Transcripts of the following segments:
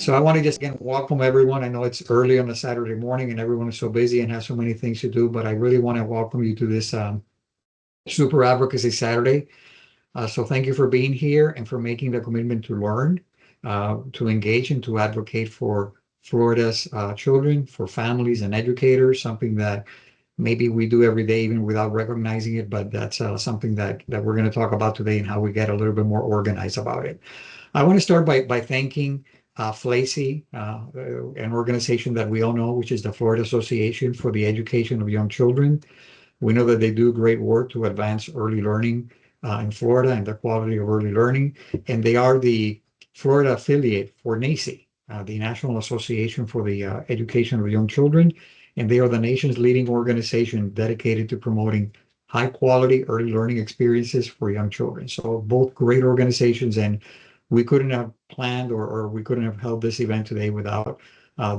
So I want to just again welcome everyone. I know it's early on a Saturday morning and everyone is so busy and has so many things to do, but I really want to welcome you to this Super Advocacy Saturday. So thank you for being here and for making the commitment to learn, to engage and to advocate for Florida's children, for families and educators, something that maybe we do every day even without recognizing it, but that's something that we're going to talk about today and how we get a little bit more organized about it. I want to start by thanking FLAEYC, an organization that we all know, which is the Florida Association for the Education of Young Children. We know that they do great work to advance early learning in Florida and the quality of early learning. And they are the Florida affiliate for NAEYC, the National Association for the Education of Young Children. And they are the nation's leading organization dedicated to promoting high quality early learning experiences for young children. So both great organizations, and we couldn't have planned or we couldn't have held this event today without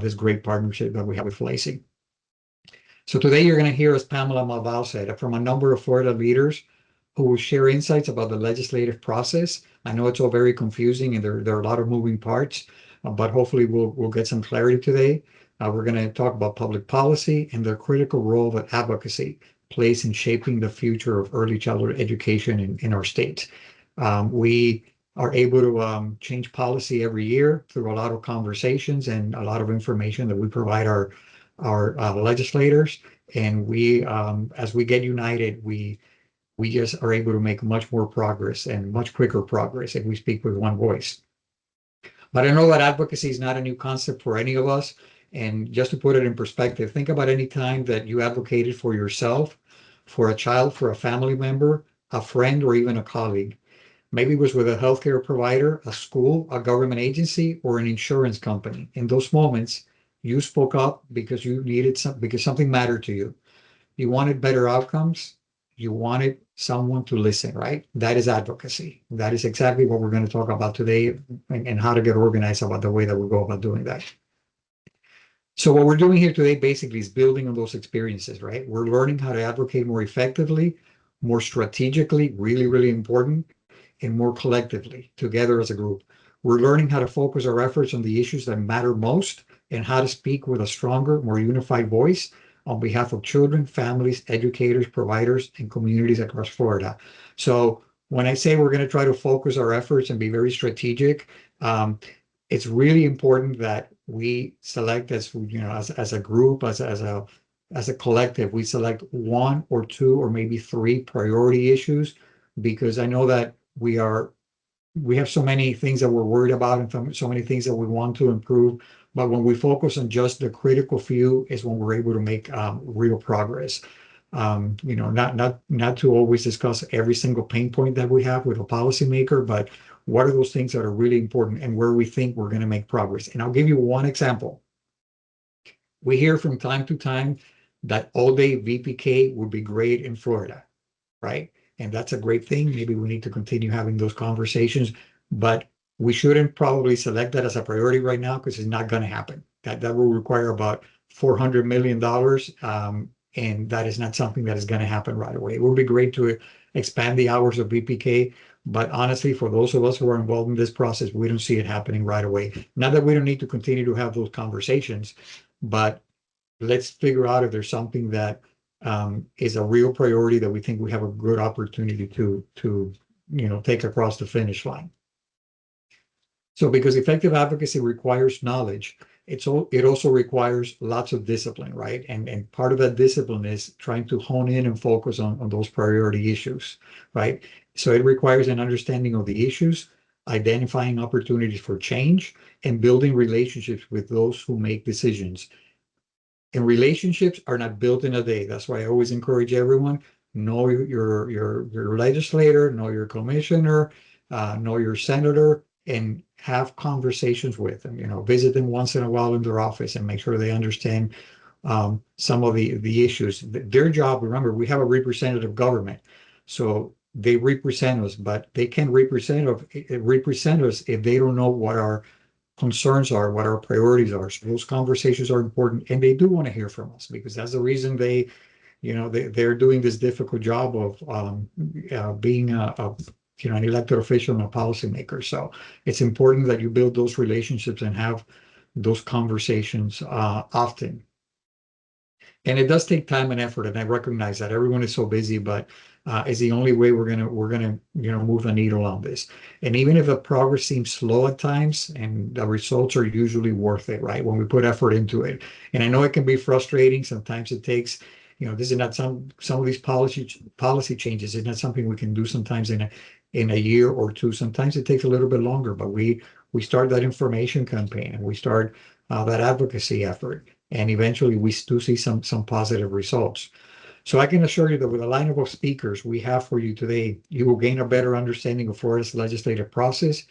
this great partnership that we have with FLAEYC. So today you're going to hear, as Pamela Malval said, from a number of Florida leaders who will share insights about the legislative process. I know it's all very confusing and there are a lot of moving parts, but hopefully we'll get some clarity today. We're going to talk about public policy and the critical role that advocacy plays in shaping the future of early childhood education in our state. We are able to change policy every year through a lot of conversations and a lot of information that we provide our legislators. And we, as we get united, we just are able to make much more progress and much quicker progress if we speak with one voice. But I know that advocacy is not a new concept for any of us. And just to put it in perspective, think about any time that you advocated for yourself, for a child, for a family member, a friend, or even a colleague. Maybe it was with a healthcare provider, a school, a government agency, or an insurance company. In those moments, you spoke up because you needed because something mattered to you. You wanted better outcomes. You wanted someone to listen, right? That is advocacy. That is exactly what we're going to talk about today and how to get organized about the way that we go about doing that. So what we're doing here today basically is building on those experiences, right? We're learning how to advocate more effectively, more strategically, really, really important, and more collectively together as a group. We're learning how to focus our efforts on the issues that matter most and how to speak with a stronger, more unified voice on behalf of children, families, educators, providers, and communities across Florida. So when I say we're going to try to focus our efforts and be very strategic, it's really important that we select as a group, as a collective, we select one or two or maybe three priority issues, because I know that we have so many things that we're worried about and so many things that we want to improve. But when we focus on just the critical few is when we're able to make real progress. Not to always discuss every single pain point that we have with a policymaker, but what are those things that are really important and where we think we're going to make progress. And I'll give you one example. We hear from time to time that all-day VPK would be great in Florida, right? And that's a great thing. Maybe we need to continue having those conversations, but we shouldn't probably select that as a priority right now because it's not going to happen. That will require about $400 million. And that is not something that is going to happen right away. It would be great to expand the hours of VPK, but honestly, for those of us who are involved in this process, we don't see it happening right away. Not that we don't need to continue to have those conversations, but let's figure out if there's something that is a real priority that we think we have a good opportunity to take across the finish line. So because effective advocacy requires knowledge, it also requires lots of discipline, right? And part of that discipline is trying to hone in and focus on those priority issues, right? So it requires an understanding of the issues, identifying opportunities for change, and building relationships with those who make decisions. And relationships are not built in a day. That's why I always encourage everyone, know your legislator, know your commissioner, know your senator, and have conversations with them. Visit them once in a while in their office and make sure they understand some of the issues. Their job, remember, we have a representative government, so they represent us, but they can't represent us if they don't know what our concerns are, what our priorities are. So those conversations are important, and they do want to hear from us because that's the reason they're doing this difficult job of being a an elected official and a policymaker. So it's important that you build those relationships and have those conversations often. And it does take time and effort, and I recognize that everyone is so busy, but it's the only way we're gonna move the needle on this. And even if the progress seems slow at times, and the results are usually worth it, right? When we put effort into it. And I know it can be frustrating. Sometimes it takes, this is not some of these policy changes. It's not something we can do sometimes in a year or two. Sometimes it takes a little bit longer, but we start that information campaign and we start that advocacy effort, and eventually we do see some positive results. So I can assure you that with the lineup of speakers we have for you today, you will gain a better understanding of Florida's legislative process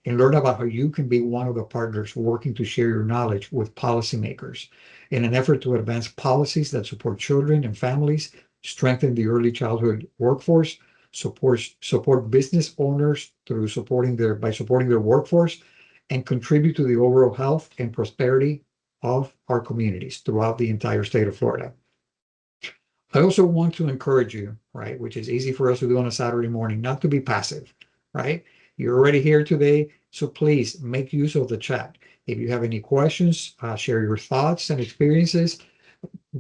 and learn about how you can be one of the partners working to share your knowledge with policymakers in an effort to advance policies that support children and families, strengthen the early childhood workforce, support business owners through supporting their workforce, and contribute to the overall health and prosperity of our communities throughout the entire state of Florida. I also want to encourage you, right, which is easy for us to do on a Saturday morning, not to be passive, right? You're already here today, so please make use of the chat. If you have any questions, share your thoughts and experiences.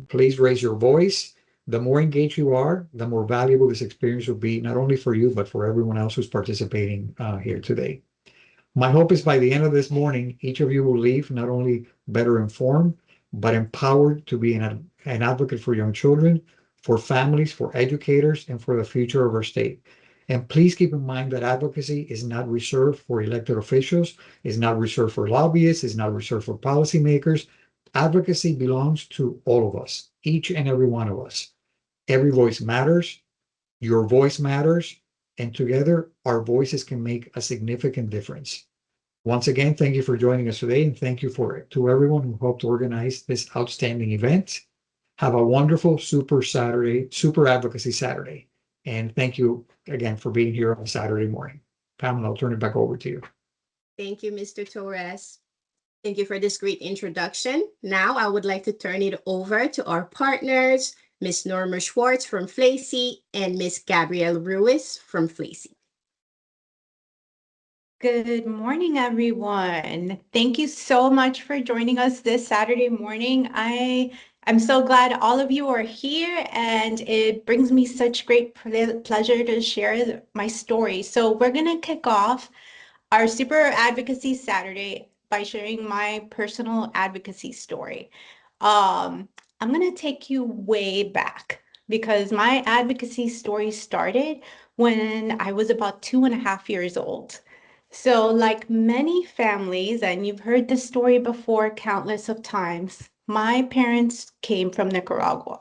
Please raise your voice. The more engaged you are, the more valuable this experience will be, not only for you, but for everyone else who's participating here today. My hope is by the end of this morning, each of you will leave not only better informed, but empowered to be an advocate for young children, for families, for educators, and for the future of our state. And please keep in mind that advocacy is not reserved for elected officials, is not reserved for lobbyists, is not reserved for policymakers. Advocacy belongs to all of us, each and every one of us. Every voice matters, your voice matters, and together our voices can make a significant difference. Once again, thank you for joining us today, and thank you to everyone who helped organize this outstanding event. Have a wonderful Super Advocacy Saturday. And thank you again for being here on Saturday morning. Pamela, I'll turn it back over to you. Thank you, Mr. Torres. Thank you for this great introduction. Now I would like to turn it over to our partners, Ms. Norma Schwartz from FLAEYC and Ms. Gabrielle Ruiz from FLAEYC. Good morning, everyone. Thank you so much for joining us this Saturday morning. I'm so glad all of you are here, and it brings me such great pleasure to share my story. So we're going to kick off our Super Advocacy Saturday by sharing my personal advocacy story. I'm going to take you way back because my advocacy story started when I was about 2.5 years old. So like many families, and you've heard this story before countless of times, my parents came from Nicaragua.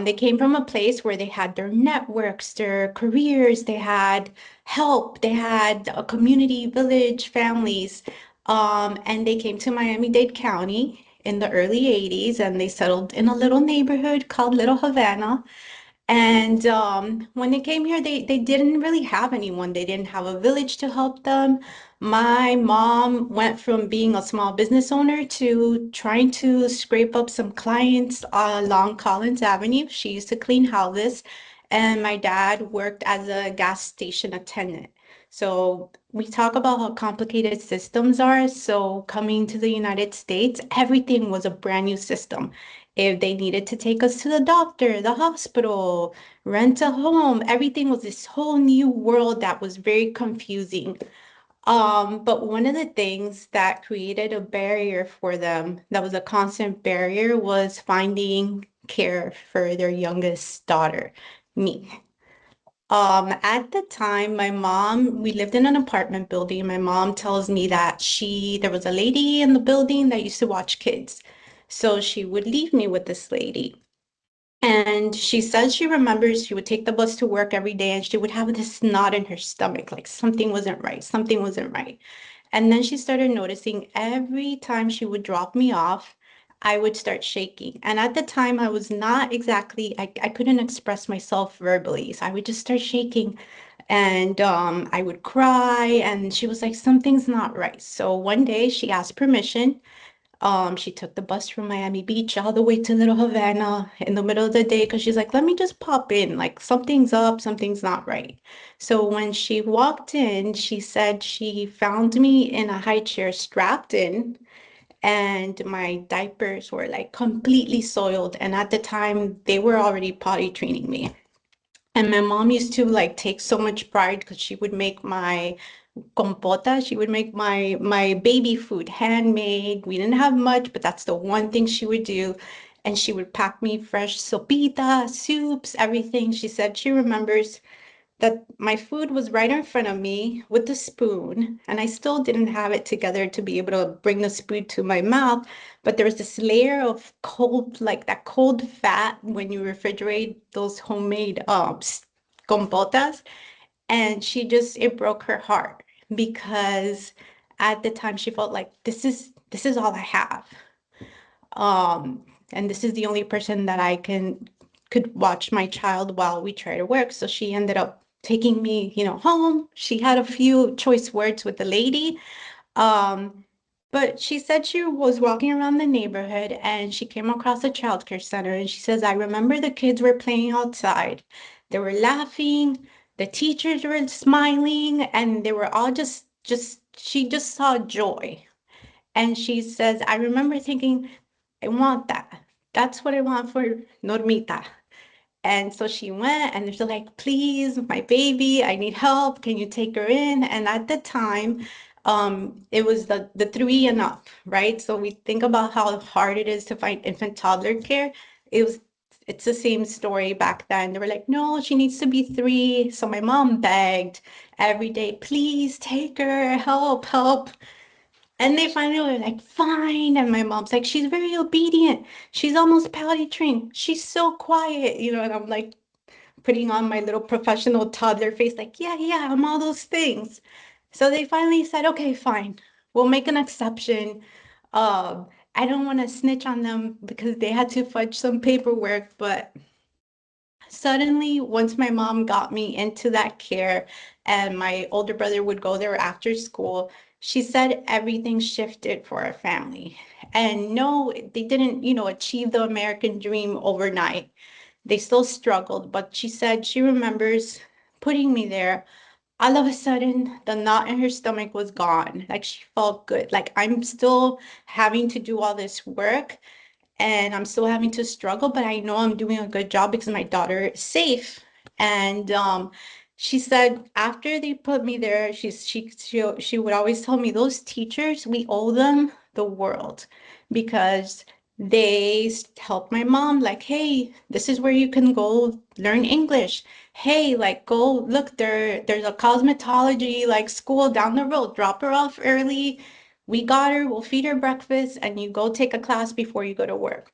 They came from a place where they had their networks, their careers, they had help, they had a community, village, families, and they came to Miami-Dade County in the early 80s, and they settled in a little neighborhood called Little Havana. And when they came here, they didn't really have anyone. They didn't have a village to help them. My mom went from being a small business owner to trying to scrape up some clients along Collins Avenue. She used to clean houses, and my dad worked as a gas station attendant. So we talk about how complicated systems are. So coming to the United States, everything was a brand new system. If they needed to take us to the doctor, the hospital, rent a home, everything was this whole new world that was very confusing. But one of the things that created a barrier for them, that was a constant barrier, was finding care for their youngest daughter, me. At the time, we lived in an apartment building. My mom tells me that there was a lady in the building that used to watch kids. So she would leave me with this lady. And she says she remembers she would take the bus to work every day and she would have this knot in her stomach, like something wasn't right, something wasn't right. And then she started noticing every time she would drop me off, I would start shaking. And at the time, I was not exactly, I couldn't express myself verbally. So I would just start shaking and I would cry. And she was like, something's not right. So one day she asked permission She took the bus from Miami Beach all the way to Little Havana in the middle of the day because she's like, let me just pop in. Like, something's up, something's not right. So when she walked in, she said she found me in a high chair strapped in, and my diapers were like completely soiled. And at the time, they were already potty training me. And my mom used to like take so much pride because she would make my compota. She would make my baby food handmade. We didn't have much, but that's the one thing she would do. And she would pack me fresh sopita, soups, everything. She said she remembers that my food was right in front of me with the spoon, and I still didn't have it together to be able to bring the spoon to my mouth. But there was this layer of cold, like that cold fat when you refrigerate those homemade compotas. And it broke her heart because at the time she felt like this is all I have. And this is the only person that I could watch my child while we try to work. So she ended up taking me, home. She had a few choice words with the lady. Um, but she said she was walking around the neighborhood and she came across a childcare center, and she says, I remember the kids were playing outside. They were laughing, the teachers were smiling, and they were all she just saw joy. And she says, I remember thinking, I want that. That's what I want for Normita. And so she went, and they're like, please, my baby, I need help. Can you take her in? And at the time, it was the 3 and up, right? So we think about how hard it is to find infant toddler care. It's the same story back then. They were like, no, she needs to be 3. So my mom begged every day, please take her, help, help. And they finally were like, fine. And my mom's like, she's very obedient. She's almost potty trained. She's so quiet, and I'm like putting on my little professional toddler face, like, yeah, yeah, I'm all those things. So they finally said, okay, fine. We'll make an exception. I don't want to snitch on them because they had to fudge some paperwork, but suddenly, once my mom got me into that care and my older brother would go there after school, she said everything shifted for our family. And no, they didn't, achieve the American dream overnight. They still struggled, but she said she remembers putting me there. All of a sudden, the knot in her stomach was gone. Like, she felt good. Like, I'm still having to do all this work, and I'm still having to struggle, but I know I'm doing a good job because my daughter is safe. And she said after they put me there, she would always tell me, those teachers, we owe them the world because they helped my mom. Like, hey, this is where you can go learn English. Hey, like, go look, there's a cosmetology like school down the road. Drop her off early, we got her, we'll feed her breakfast, and you go take a class before you go to work.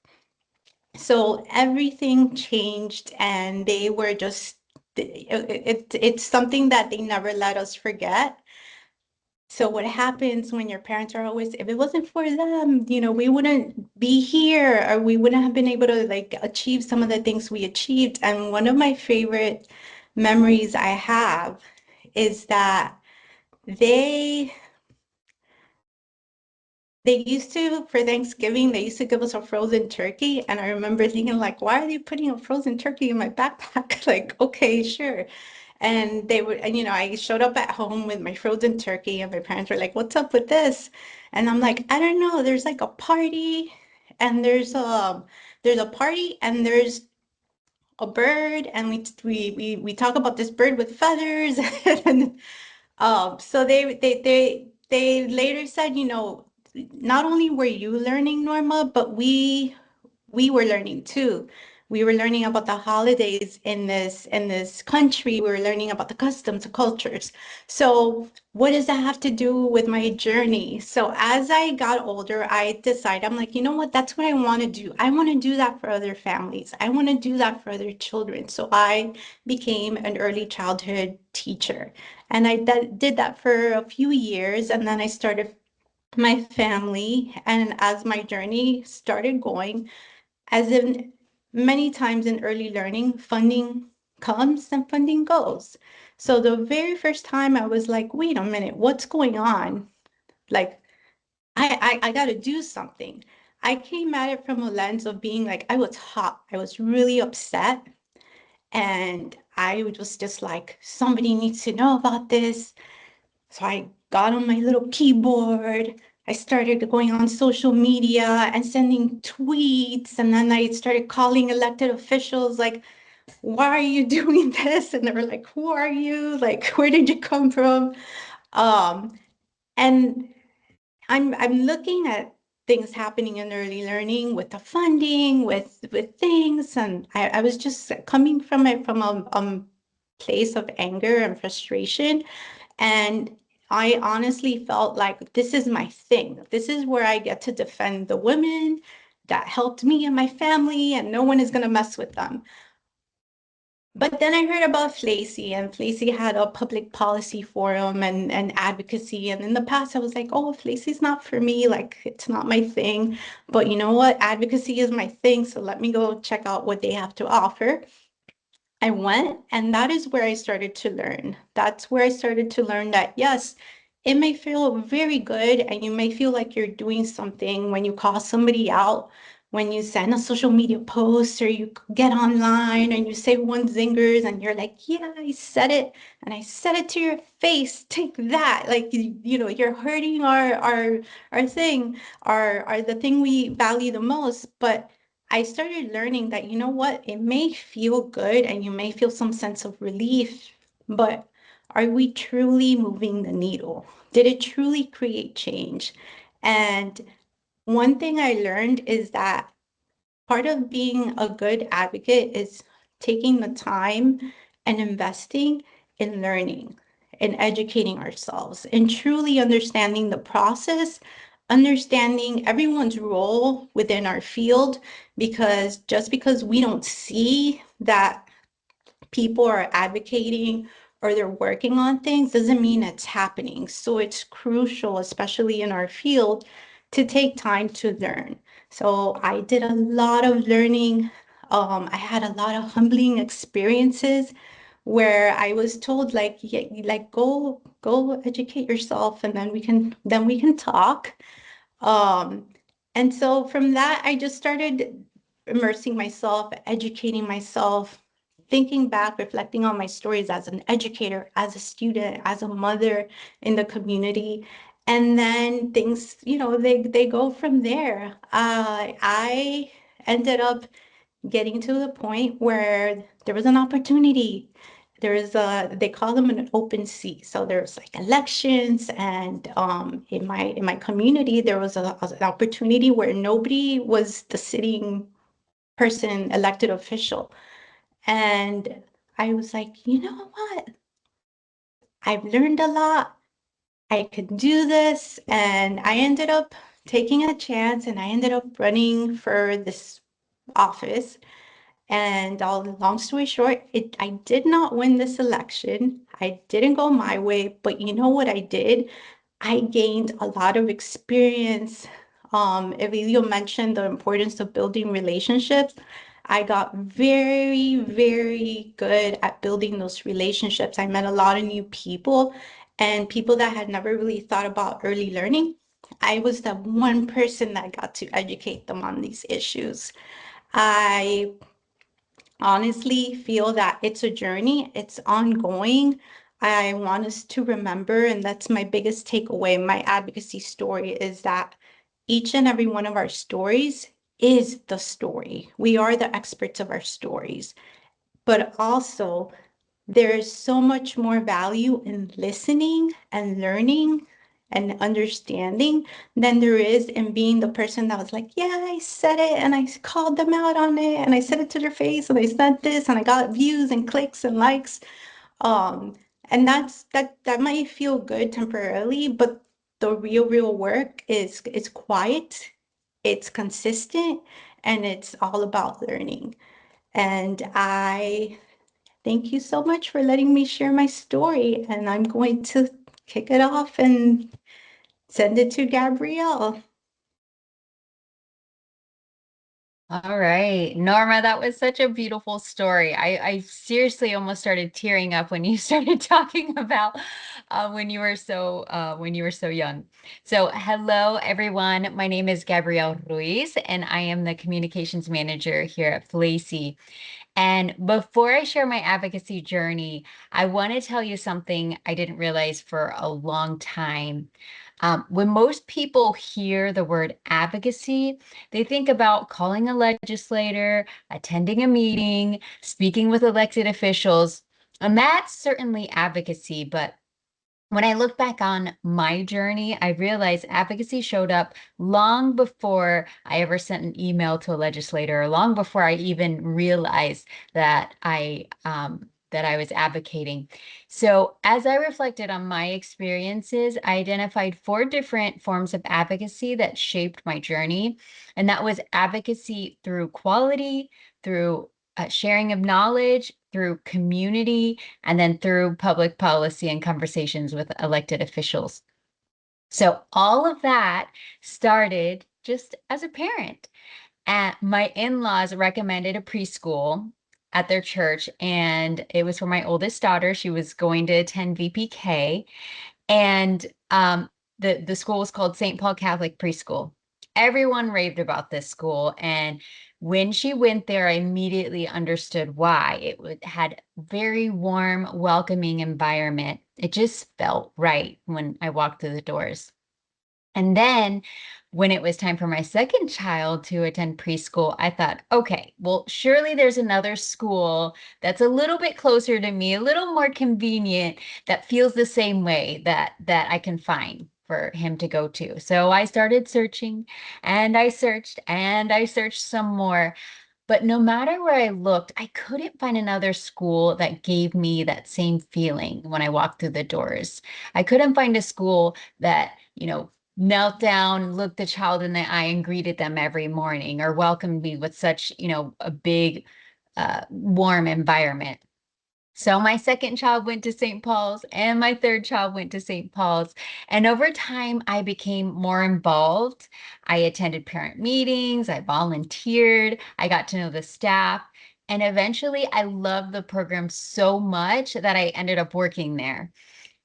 So everything changed, and they were just, it's something that they never let us forget. So what happens when your parents are always, if it wasn't for them, we wouldn't be here, or we wouldn't have been able to like achieve some of the things we achieved. And one of my favorite memories I have is that they they used to, for Thanksgiving, they used to give us a frozen turkey. And I remember thinking, like, why are they putting a frozen turkey in my backpack? Like, okay, sure. And they would, and I showed up at home with my frozen turkey, and my parents were like, what's up with this? And I'm like, I don't know. There's like a party, and there's a party, and there's a bird, and we talk about this bird with feathers. And so they later said, not only were you learning, Norma, but we were learning too. We were learning about the holidays in this country. We were learning about the customs, the cultures. So what does that have to do with my journey? So as I got older, I decided, I'm like, you know what? That's what I want to do. I want to do that for other families. I want to do that for other children. So I became an early childhood teacher. And I did that for a few years, and then I started my family. And as my journey started going, as in many times in early learning, funding comes and funding goes. So the very first time I was like, wait a minute, what's going on? Like, I got to do something. I came at it from a lens of being like, I was hot. I was really upset. And I was just like, somebody needs to know about this. So I got on my little keyboard. I started going on social media and sending tweets. And then I started calling elected officials like, why are you doing this? And they were like, who are you? Like, where did you come from? Um, and I'm looking at things happening in early learning with the funding, with things, and I was just coming from it from a place of anger and frustration. And I honestly felt like this is my thing. This is where I get to defend the women that helped me and my family, and no one is going to mess with them. But then I heard about FLAEYC, and FLAEYC had a public policy forum and advocacy. And in the past, I was like, oh, FLAEYC is not for me. Like, it's not my thing. But you know what? Advocacy is my thing. So let me go check out what they have to offer. I went, and that is where I started to learn. That's where I started to learn that, yes, it may feel very good, and you may feel like you're doing something when you call somebody out, when you send a social media post, or you get online and you say one zingers, and you're like, yeah, I said it, and I said it to your face. Take that. Like, you know, you're hurting our thing, our the thing we value the most. But I started learning that, you know what, it may feel good and you may feel some sense of relief, but are we truly moving the needle? Did it truly create change? And one thing I learned is that part of being a good advocate is taking the time and investing in learning and educating ourselves and truly understanding the process, understanding everyone's role within our field, because just because we don't see that people are advocating or they're working on things doesn't mean it's happening. So it's crucial, especially in our field, to take time to learn. So I did a lot of learning. I had a lot of humbling experiences where I was told like, yeah, like go educate yourself, and then we can talk. Um, and so from that, I just started immersing myself, educating myself, thinking back, reflecting on my stories as an educator, as a student, as a mother in the community. And then things, you know, they go from there. I ended up getting to the point where there was an opportunity. There is they call them an open seat. So there's like elections, and in my community there was an opportunity where nobody was the sitting person, elected official. And I was like, you know what? I've learned a lot. I could do this. And I ended up taking a chance, and I ended up running for this office. And long story short, I did not win this election. I didn't go my way, but you know what I did? I gained a lot of experience. Emilio mentioned the importance of building relationships. I got very, very good at building those relationships. I met a lot of new people, and people that had never really thought about early learning. I was the one person that got to educate them on these issues. I honestly feel that it's a journey, it's ongoing. I want us to remember, and that's my biggest takeaway, my advocacy story, is that each and every one of our stories is the story. We are the experts of our stories, but also there's so much more value in listening and learning and understanding than there is in being the person that was like, yeah, I said it and I called them out on it and I said it to their face and I said this and I got views and clicks and likes. Um, and that might feel good temporarily, but the real work is quiet, it's consistent, and it's all about learning. And I thank you so much for letting me share my story, and I'm going to kick it off and send it to Gabrielle. All right, Norma, that was such a beautiful story. I seriously almost started tearing up when you started talking about when you were so young. So, hello everyone. My name is Gabrielle Ruiz, and I am the communications manager here at FLAEYC. And before I share my advocacy journey, I want to tell you something I didn't realize for a long time. When most people hear the word advocacy, they think about calling a legislator, attending a meeting, speaking with elected officials. And that's certainly advocacy, but when I look back on my journey, I realized advocacy showed up long before I ever sent an email to a legislator, or long before I even realized that I was advocating. So, as I reflected on my experiences, I identified 4 different forms of advocacy that shaped my journey, and that was advocacy through quality, through sharing of knowledge, through community, and then through public policy and conversations with elected officials. So all of that started just as a parent. My in-laws recommended a preschool at their church, and it was for my oldest daughter. She was going to attend VPK, and the school was called St. Paul Catholic Preschool. Everyone raved about this school, and when she went there, I immediately understood why. Had very warm, welcoming environment. It just felt right when I walked through the doors. And then when it was time for my second child to attend preschool, I thought, okay, well, surely there's another school that's a little bit closer to me, a little more convenient, that feels the same way that I can find for him to go to. So I started searching, and I searched, and I searched some more. But no matter where I looked, I couldn't find another school that gave me that same feeling when I walked through the doors. I couldn't find a school that, knelt down, looked the child in the eye, and greeted them every morning, or welcomed me with such, a big, warm environment. So my second child went to St. Paul's, and my third child went to St. Paul's. And over time, I became more involved. I attended parent meetings, I volunteered, I got to know the staff. And eventually, I loved the program so much that I ended up working there.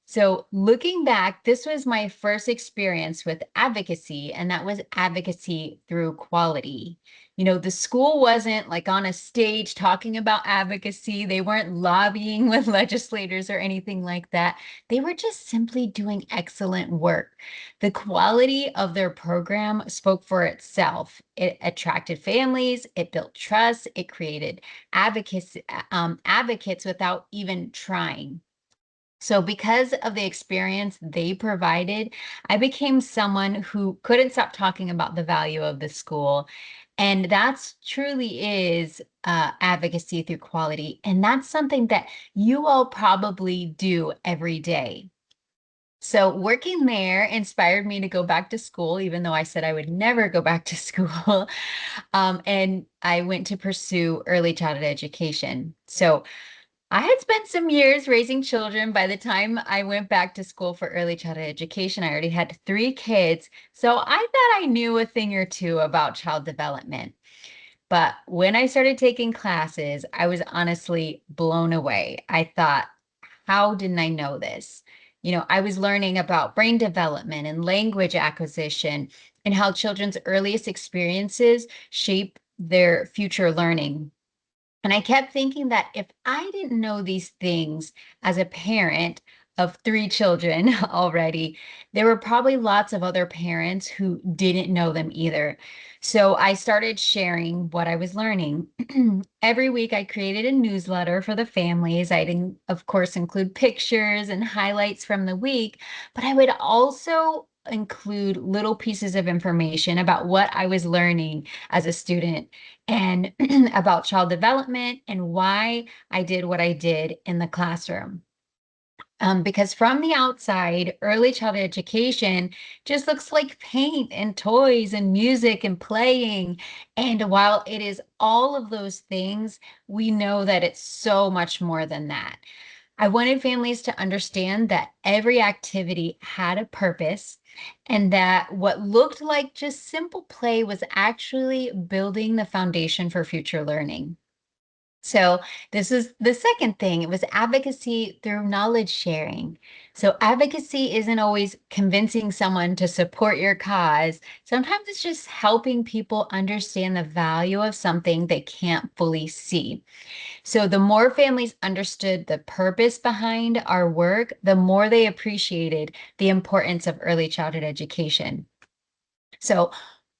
So, looking back, this was my first experience with advocacy, and that was advocacy through quality. The school wasn't like on a stage talking about advocacy. They weren't lobbying with legislators or anything like that. They were just simply doing excellent work. The quality of their program spoke for itself. It attracted families, it built trust, it created advocates without even trying. So, because of the experience they provided, I became someone who couldn't stop talking about the value of the school. And that's truly is advocacy through quality. And that's something that you all probably do every day. So, working there inspired me to go back to school, even though I said I would never go back to school. And I went to pursue early childhood education. So, I had spent some years raising children. By the time I went back to school for early childhood education, I already had 3 kids. So I thought I knew a thing or two about child development. But when I started taking classes, I was honestly blown away. I thought, how didn't I know this? I was learning about brain development and language acquisition, and how children's earliest experiences shape their future learning. And I kept thinking that if I didn't know these things as a parent of 3 children already, there were probably lots of other parents who didn't know them either. So I started sharing what I was learning. Every week, I created a newsletter for the families. I didn't, of course, include pictures and highlights from the week, but I would also include little pieces of information about what I was learning as a student, and about child development, and why I did what I did in the classroom. Because from the outside, early childhood education just looks like paint and toys and music and playing. And while it is all of those things, we know that it's so much more than that. I wanted families to understand that every activity had a purpose and that what looked like just simple play was actually building the foundation for future learning. So this is the second thing. It was advocacy through knowledge sharing. So advocacy isn't always convincing someone to support your cause. Sometimes it's just helping people understand the value of something they can't fully see. So the more families understood the purpose behind our work, the more they appreciated the importance of early childhood education. So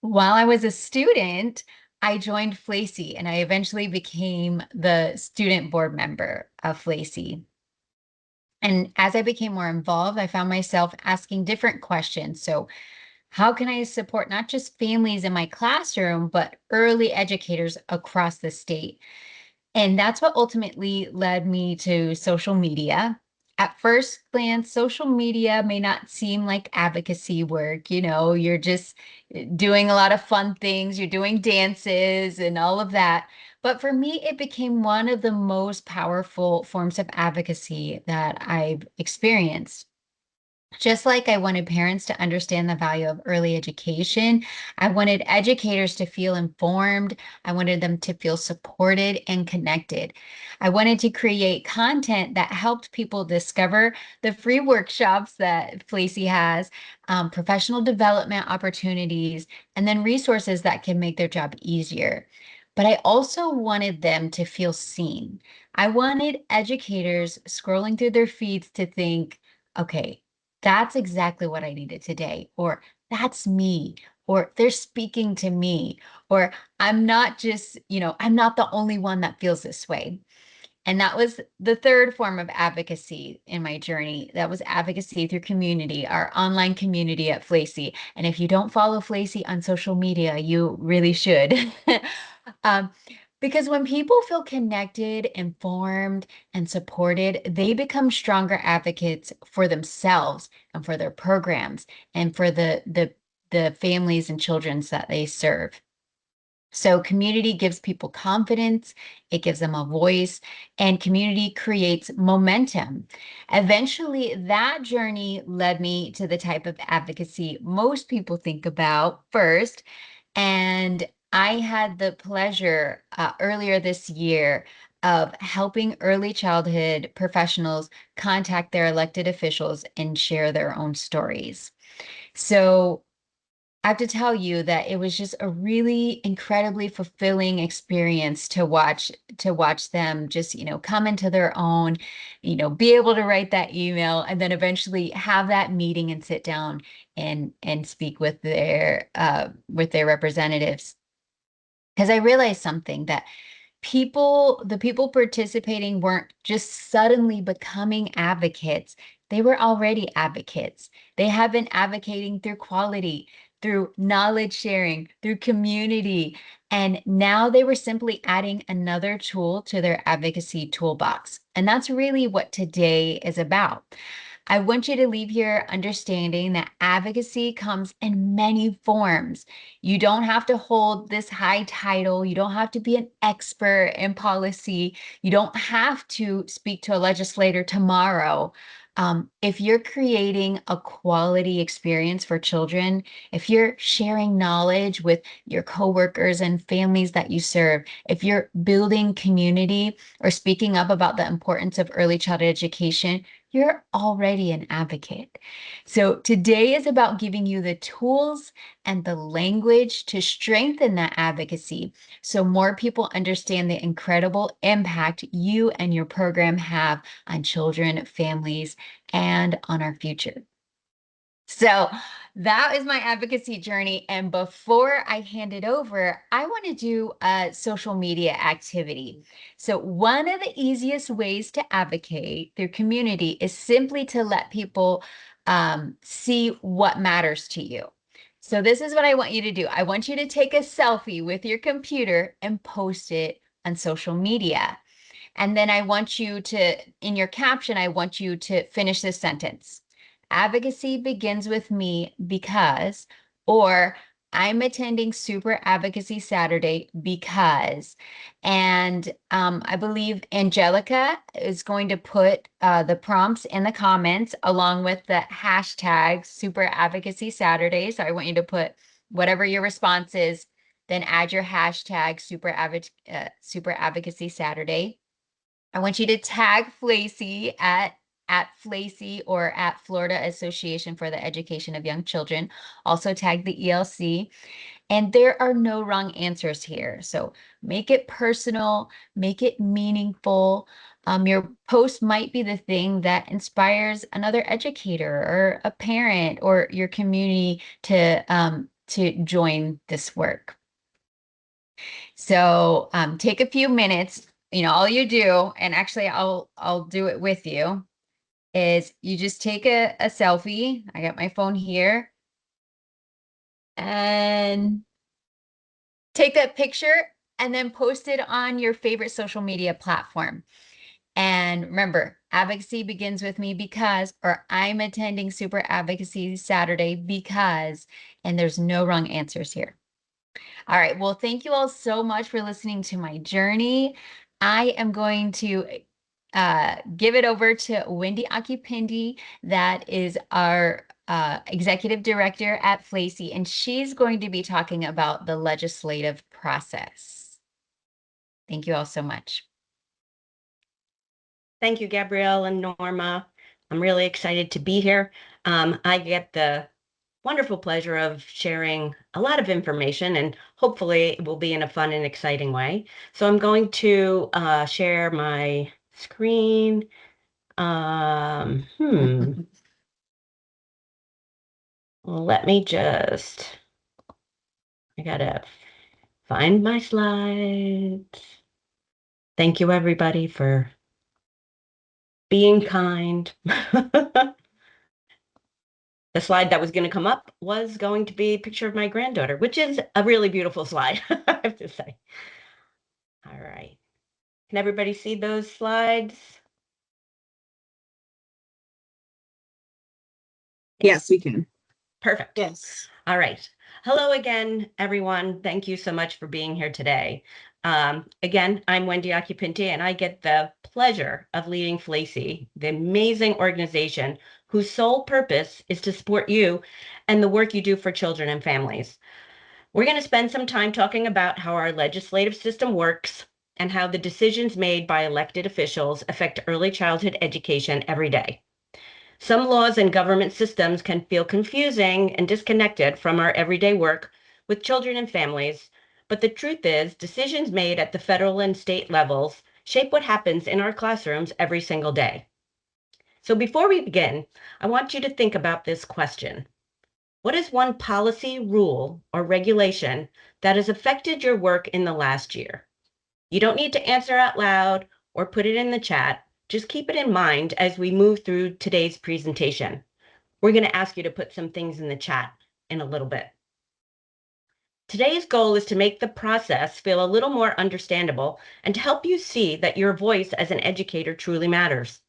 while I was a student, I joined FLAEYC and I eventually became the student board member of FLAEYC. And as I became more involved, I found myself asking different questions. So how can I support not just families in my classroom, but early educators across the state? And that's what ultimately led me to social media. At first glance, social media may not seem like advocacy work. You're just doing a lot of fun things, you're doing dances and all of that. But for me, it became one of the most powerful forms of advocacy that I've experienced. Just like I wanted parents to understand the value of early education, I wanted educators to feel informed. I wanted them to feel supported and connected. I wanted to create content that helped people discover the free workshops that FLACY has, professional development opportunities, and then resources that can make their job easier. But I also wanted them to feel seen. I wanted educators scrolling through their feeds to think, okay, that's exactly what I needed today, or that's me, or they're speaking to me, or I'm not just, I'm not the only one that feels this way. And that was the third form of advocacy in my journey. That was advocacy through community, our online community at FLACY. And if you don't follow FLACY on social media, you really should. um, because when people feel connected, informed, and supported, they become stronger advocates for themselves and for their programs and for the families and children that they serve. So community gives people confidence, it gives them a voice, and community creates momentum. Eventually, that journey led me to the type of advocacy most people think about first. And I had the pleasure earlier this year of helping early childhood professionals contact their elected officials and share their own stories. So I have to tell you that it was just a really incredibly fulfilling experience to watch them just, come into their own, be able to write that email and then eventually have that meeting and sit down and speak with their representatives. Because I realized something that the people participating weren't just suddenly becoming advocates. They were already advocates. They have been advocating through quality, through knowledge sharing, through community. And now they were simply adding another tool to their advocacy toolbox. And that's really what today is about. I want you to leave here understanding that advocacy comes in many forms. You don't have to hold this high title. You don't have to be an expert in policy. You don't have to speak to a legislator tomorrow. If you're creating a quality experience for children, if you're sharing knowledge with your coworkers and families that you serve, if you're building community or speaking up about the importance of early childhood education, you're already an advocate. So today is about giving you the tools and the language to strengthen that advocacy so more people understand the incredible impact you and your program have on children, families, and on our future. So that is my advocacy journey. And before I hand it over, I want to do a social media activity. So one of the easiest ways to advocate through community is simply to let people see what matters to you. So this is what I want you to do. I want you to take a selfie with your computer and post it on social media. And then I want you to, in your caption, I want you to finish this sentence. Advocacy begins with me because, or I'm attending Super Advocacy Saturday because, and I believe Angelica is going to put the prompts in the comments along with the hashtag Super Advocacy Saturday. So I want you to put whatever your response is, then add your hashtag Super Advocacy Saturday. I want you to tag FLAEYC at FLAEYC or at Florida Association for the Education of Young Children. Also tag the ELC. And there are no wrong answers here. So make it personal, make it meaningful. Your post might be the thing that inspires another educator or a parent or your community to join this work. So take a few minutes. All you do, and actually I'll do it with you, is you just take a selfie. I got my phone here. And take that picture and then post it on your favorite social media platform. And remember, advocacy begins with me because, or I'm attending Super Advocacy Saturday because, and there's no wrong answers here. All right. Well, thank you all so much for listening to my journey. I am going to give it over to Wendy Akipindi, that is our executive director at FLAEYC, and she's going to be talking about the legislative process. Thank you all so much. Thank you, Gabrielle and Norma. I'm really excited to be here. I get the wonderful pleasure of sharing a lot of information, and hopefully it will be in a fun and exciting way. So I'm going to share my screen. Let me just, I gotta find my slides. Thank you, everybody, for being kind. The slide that was going to come up was going to be a picture of my granddaughter, which is a really beautiful slide, I have to say. All right. Can everybody see those slides? Yes, we can. Perfect. Yes. All right. Hello again, everyone. Thank you so much for being here today. Again, I'm Wendy Akipindi, and I get the pleasure of leading FLAEYC, the amazing organization whose sole purpose is to support you and the work you do for children and families. We're going to spend some time talking about how our legislative system works and how the decisions made by elected officials affect early childhood education every day. Some laws and government systems can feel confusing and disconnected from our everyday work with children and families, but the truth is, decisions made at the federal and state levels shape what happens in our classrooms every single day. So before we begin, I want you to think about this question. What is one policy, rule, or regulation that has affected your work in the last year? You don't need to answer out loud or put it in the chat. Just keep it in mind as we move through today's presentation. We're going to ask you to put some things in the chat in a little bit. Today's goal is to make the process feel a little more understandable and to help you see that your voice as an educator truly matters.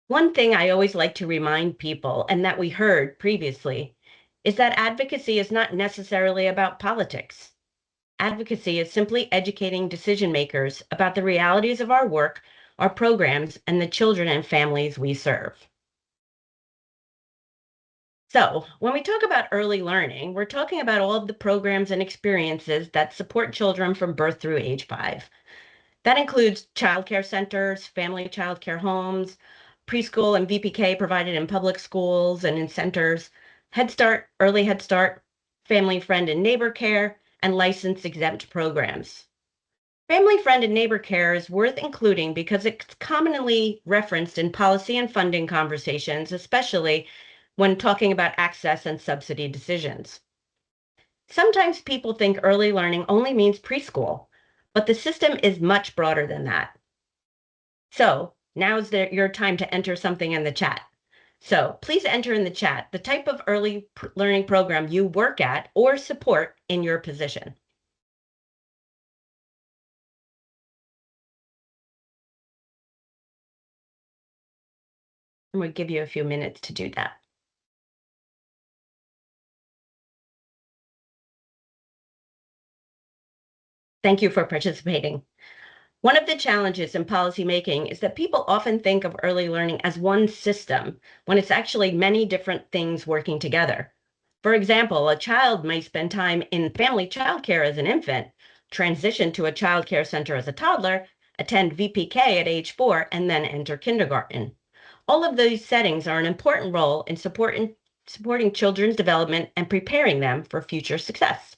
One thing I always like to remind people, and that we heard previously, is that advocacy is not necessarily about politics. Advocacy is simply educating decision makers about the realities of our work, our programs, and the children and families we serve. So when we talk about early learning, we're talking about all of the programs and experiences that support children from birth through age 5. That includes childcare centers, family childcare homes, preschool and VPK provided in public schools and in centers, Head Start, Early Head Start, family friend and neighbor care, and license exempt programs. Family friend and neighbor care is worth including because it's commonly referenced in policy and funding conversations, especially when talking about access and subsidy decisions. Sometimes people think early learning only means preschool, but the system is much broader than that. So now's your time to enter something in the chat. So please enter in the chat the type of early learning program you work at or support in your position. And we'll give you a few minutes to do that. Thank you for participating. One of the challenges in policymaking is that people often think of early learning as one system when it's actually many different things working together. For example, a child may spend time in family childcare as an infant, transition to a childcare center as a toddler, attend VPK at age 4, and then enter kindergarten. All of these settings are an important role in supporting children's development and preparing them for future success.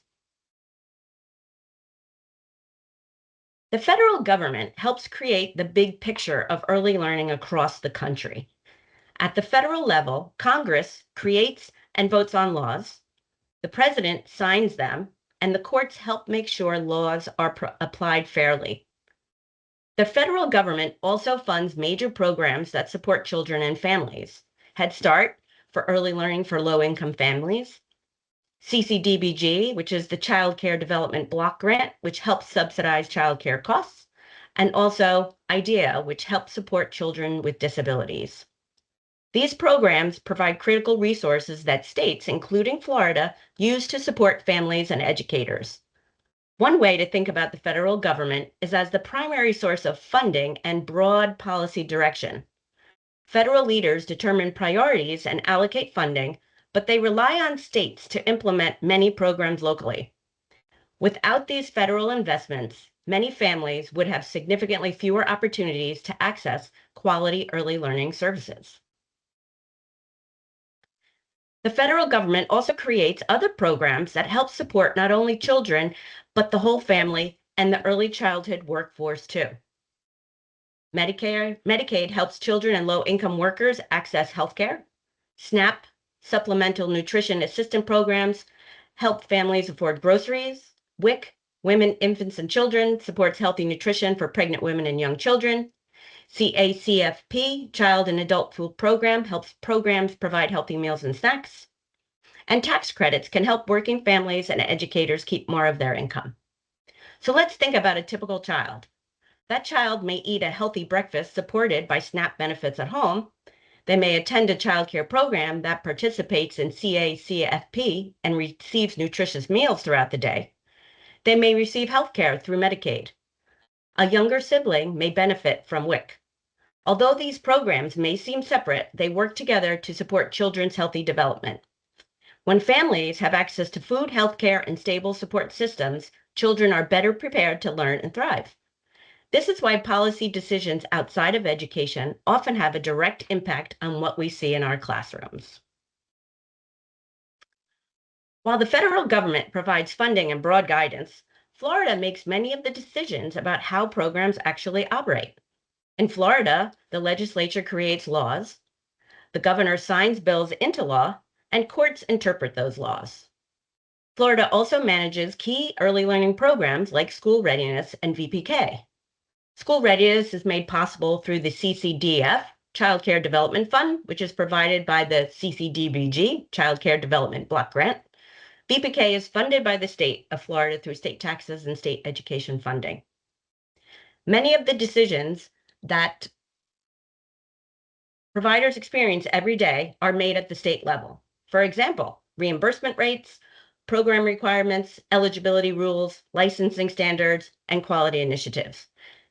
The federal government helps create the big picture of early learning across the country. At the federal level, Congress creates and votes on laws, the president signs them, and the courts help make sure laws are applied fairly. The federal government also funds major programs that support children and families. Head Start for early learning for low-income families, CCDBG, which is the Child Care Development Block Grant, which helps subsidize child care costs, and also IDEA, which helps support children with disabilities. These programs provide critical resources that states, including Florida, use to support families and educators. One way to think about the federal government is as the primary source of funding and broad policy direction. Federal leaders determine priorities and allocate funding, but they rely on states to implement many programs locally. Without these federal investments, many families would have significantly fewer opportunities to access quality early learning services. The federal government also creates other programs that help support not only children, but the whole family and the early childhood workforce too. Medicaid helps children and low-income workers access health care. SNAP, Supplemental Nutrition Assistance Programs, help families afford groceries. WIC, Women, Infants, and Children, supports healthy nutrition for pregnant women and young children. CACFP, Child and Adult Food Program, helps programs provide healthy meals and snacks. And tax credits can help working families and educators keep more of their income. So let's think about a typical child. That child may eat a healthy breakfast supported by SNAP benefits at home. They may attend a child care program that participates in CACFP and receives nutritious meals throughout the day. They may receive health care through Medicaid. A younger sibling may benefit from WIC. Although these programs may seem separate, they work together to support children's healthy development. When families have access to food, health care, and stable support systems, children are better prepared to learn and thrive. This is why policy decisions outside of education often have a direct impact on what we see in our classrooms. While the federal government provides funding and broad guidance, Florida makes many of the decisions about how programs actually operate. In Florida, the legislature creates laws, the governor signs bills into law, and courts interpret those laws. Florida also manages key early learning programs like school readiness and VPK. School readiness is made possible through the CCDF, Child Care Development Fund, which is provided by the CCDBG, Child Care Development Block Grant. VPK is funded by the state of Florida through state taxes and state education funding. Many of the decisions that providers experience every day are made at the state level. For example, reimbursement rates, program requirements, eligibility rules, licensing standards, and quality initiatives.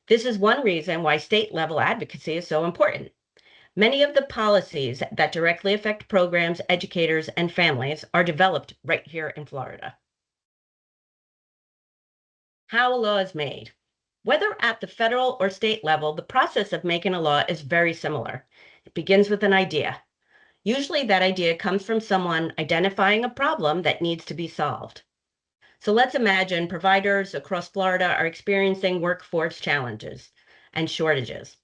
This is one reason why state-level advocacy is so important. Many of the policies that directly affect programs, educators, and families are developed right here in Florida. How a law is made. Whether at the federal or state level, the process of making a law is very similar. It begins with an idea. Usually that idea comes from someone identifying a problem that needs to be solved. So let's imagine providers across Florida are experiencing workforce challenges and shortages.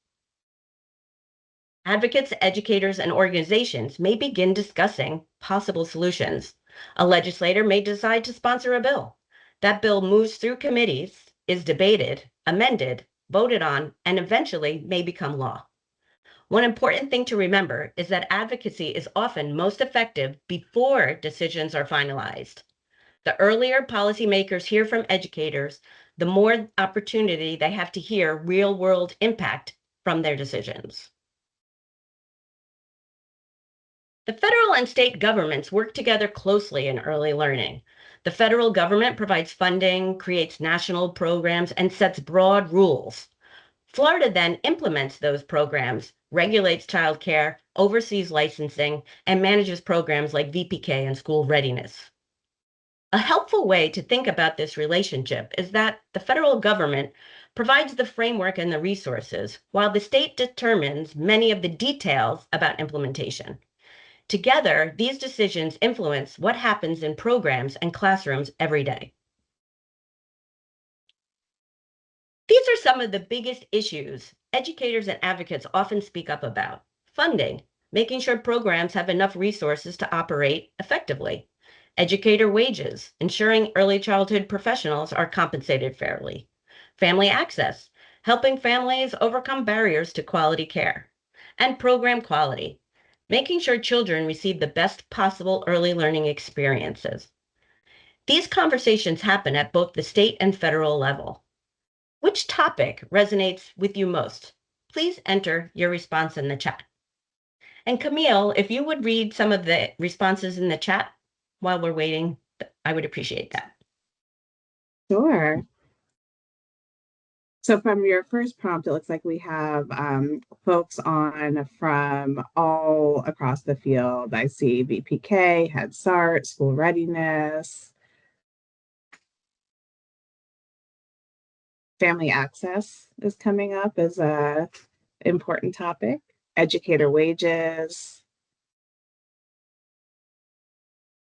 Advocates, educators, and organizations may begin discussing possible solutions. A legislator may decide to sponsor a bill. That bill moves through committees, is debated, amended, voted on, and eventually may become law. One important thing to remember is that advocacy is often most effective before decisions are finalized. The earlier policymakers hear from educators, the more opportunity they have to hear real-world impact from their decisions. The federal and state governments work together closely in early learning. The federal government provides funding, creates national programs, and sets broad rules. Florida then implements those programs, regulates childcare, oversees licensing, and manages programs like VPK and school readiness. A helpful way to think about this relationship is that the federal government provides the framework and the resources, while the state determines many of the details about implementation. Together, these decisions influence what happens in programs and classrooms every day. These are some of the biggest issues educators and advocates often speak up about. Funding, making sure programs have enough resources to operate effectively. Educator wages, ensuring early childhood professionals are compensated fairly. Family access, helping families overcome barriers to quality care. And program quality, making sure children receive the best possible early learning experiences. These conversations happen at both the state and federal level. Which topic resonates with you most? Please enter your response in the chat. And Camille, if you would read some of the responses in the chat while we're waiting, I would appreciate that. Sure. So from your first prompt, it looks like we have folks on from all across the field. I see VPK, Head Start, school readiness, family access is coming up as a important topic. Educator wages.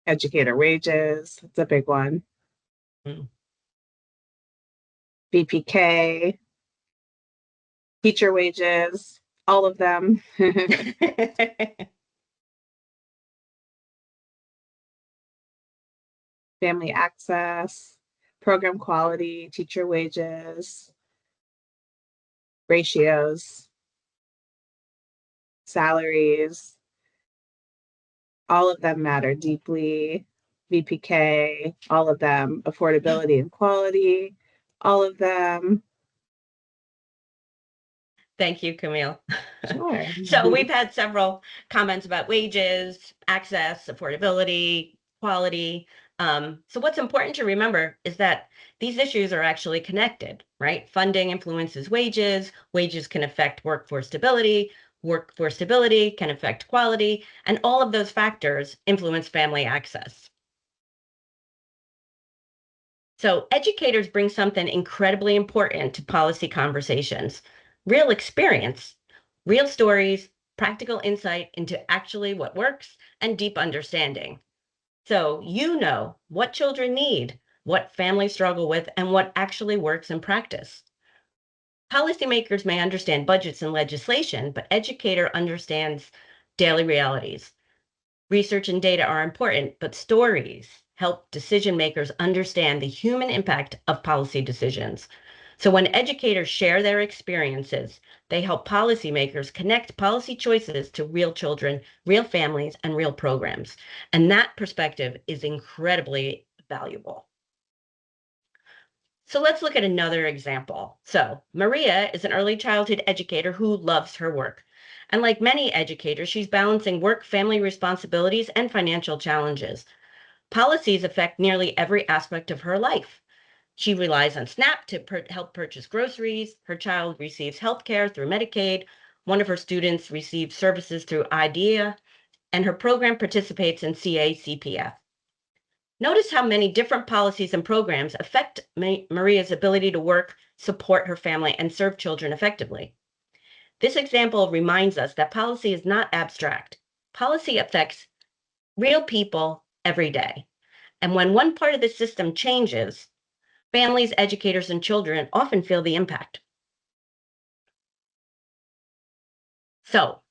Educator wages, it's a big one. VPK, teacher wages, all of them. Family access, program quality, teacher wages, ratios, salaries, all of them matter deeply. VPK, all of them. Affordability and quality, all of them. Thank you, Camille. Sure. So we've had several comments about wages, access, affordability, quality. So what's important to remember is that these issues are actually connected, right? Funding influences wages, wages can affect workforce stability can affect quality, and all of those factors influence family access. So educators bring something incredibly important to policy conversations: real experience, real stories, practical insight into actually what works, and deep understanding. So you know what children need, what families struggle with, and what actually works in practice. Policymakers may understand budgets and legislation, but educator understands daily realities. Research and data are important, but stories help decision makers understand the human impact of policy decisions. So when educators share their experiences, they help policymakers connect policy choices to real children, real families, and real programs. And that perspective is incredibly valuable. So let's look at another example. So Maria is an early childhood educator who loves her work. And like many educators, she's balancing work, family responsibilities, and financial challenges. Policies affect nearly every aspect of her life. She relies on SNAP to help purchase groceries. Her child receives health care through Medicaid. One of her students receives services through IDEA, and her program participates in CACPF. Notice how many different policies and programs affect Maria's ability to work, support her family, and serve children effectively. This example reminds us that policy is not abstract. Policy affects real people every day. And when one part of the system changes, families, educators, and children often feel the impact. So,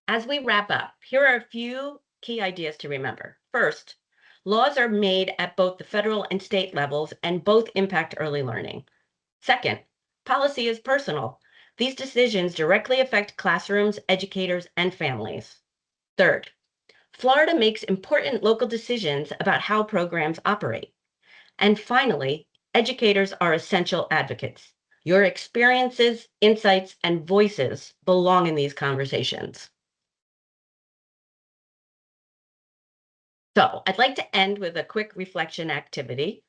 as we wrap up, here are a few key ideas to remember. First, laws are made at both the federal and state levels, and both impact early learning. Second, policy is personal. These decisions directly affect classrooms, educators, and families. Third, Florida makes important local decisions about how programs operate. And finally, educators are essential advocates. Your experiences, insights, and voices belong in these conversations. So I'd like to end with a quick reflection activity.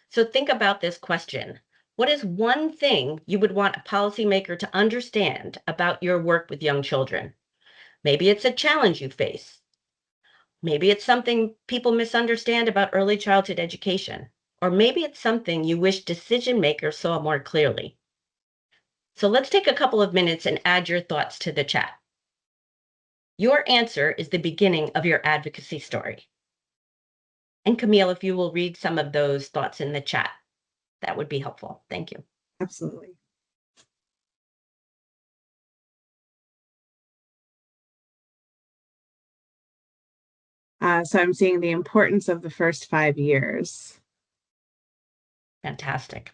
So think about this question. What is one thing you would want a policymaker to understand about your work with young children? Maybe it's a challenge you face. Maybe it's something people misunderstand about early childhood education. Or maybe it's something you wish decision makers saw more clearly. So let's take a couple of minutes and add your thoughts to the chat. Your answer is the beginning of your advocacy story. And Camille, if you will read some of those thoughts in the chat, that would be helpful. Thank you. Absolutely. So I'm seeing the importance of the first 5 years. Fantastic.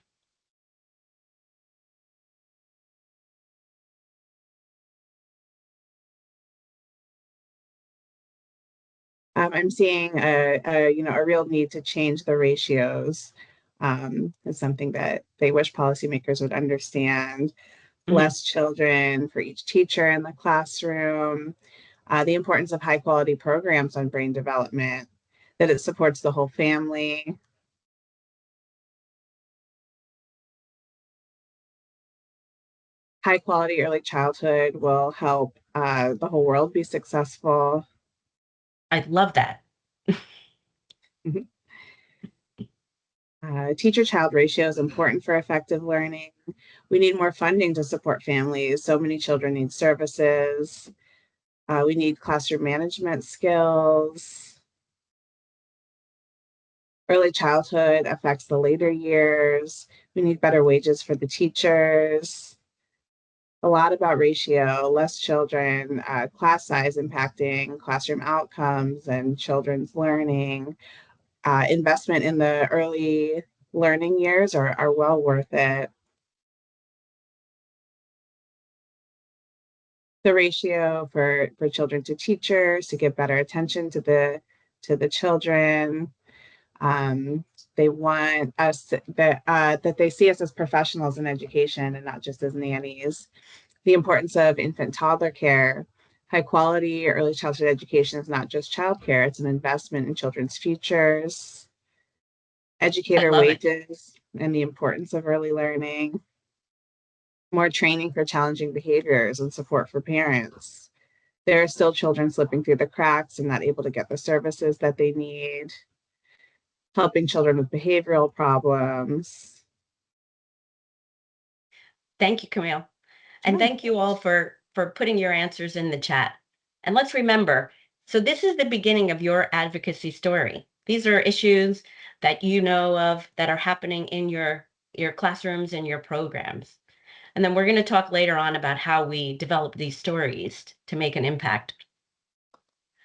I'm seeing a real need to change the ratios. It's something that they wish policymakers would understand. Less children for each teacher in the classroom. The importance of high quality programs on brain development, that it supports the whole family. High quality early childhood will help the whole world be successful. I love that. Teacher-child ratio is important for effective learning. We need more funding to support families. So many children need services. We need classroom management skills. Early childhood affects the later years. We need better wages for the teachers. A lot about ratio, less children, class size impacting classroom outcomes and children's learning. Investment in the early learning years are well worth it. The ratio for children to teachers to give better attention to the children. They want us that they see us as professionals in education and not just as nannies. The importance of infant toddler care. High quality early childhood education is not just childcare, it's an investment in children's futures. Educator wages and the importance of early learning. More training for challenging behaviors and support for parents. There are still children slipping through the cracks and not able to get the services that they need. Helping children with behavioral problems. Thank you, Camille. And thank you all for putting your answers in the chat. And let's remember, so this is the beginning of your advocacy story. These are issues that you know of that are happening in your classrooms and your programs. And then we're going to talk later on about how we develop these stories to make an impact.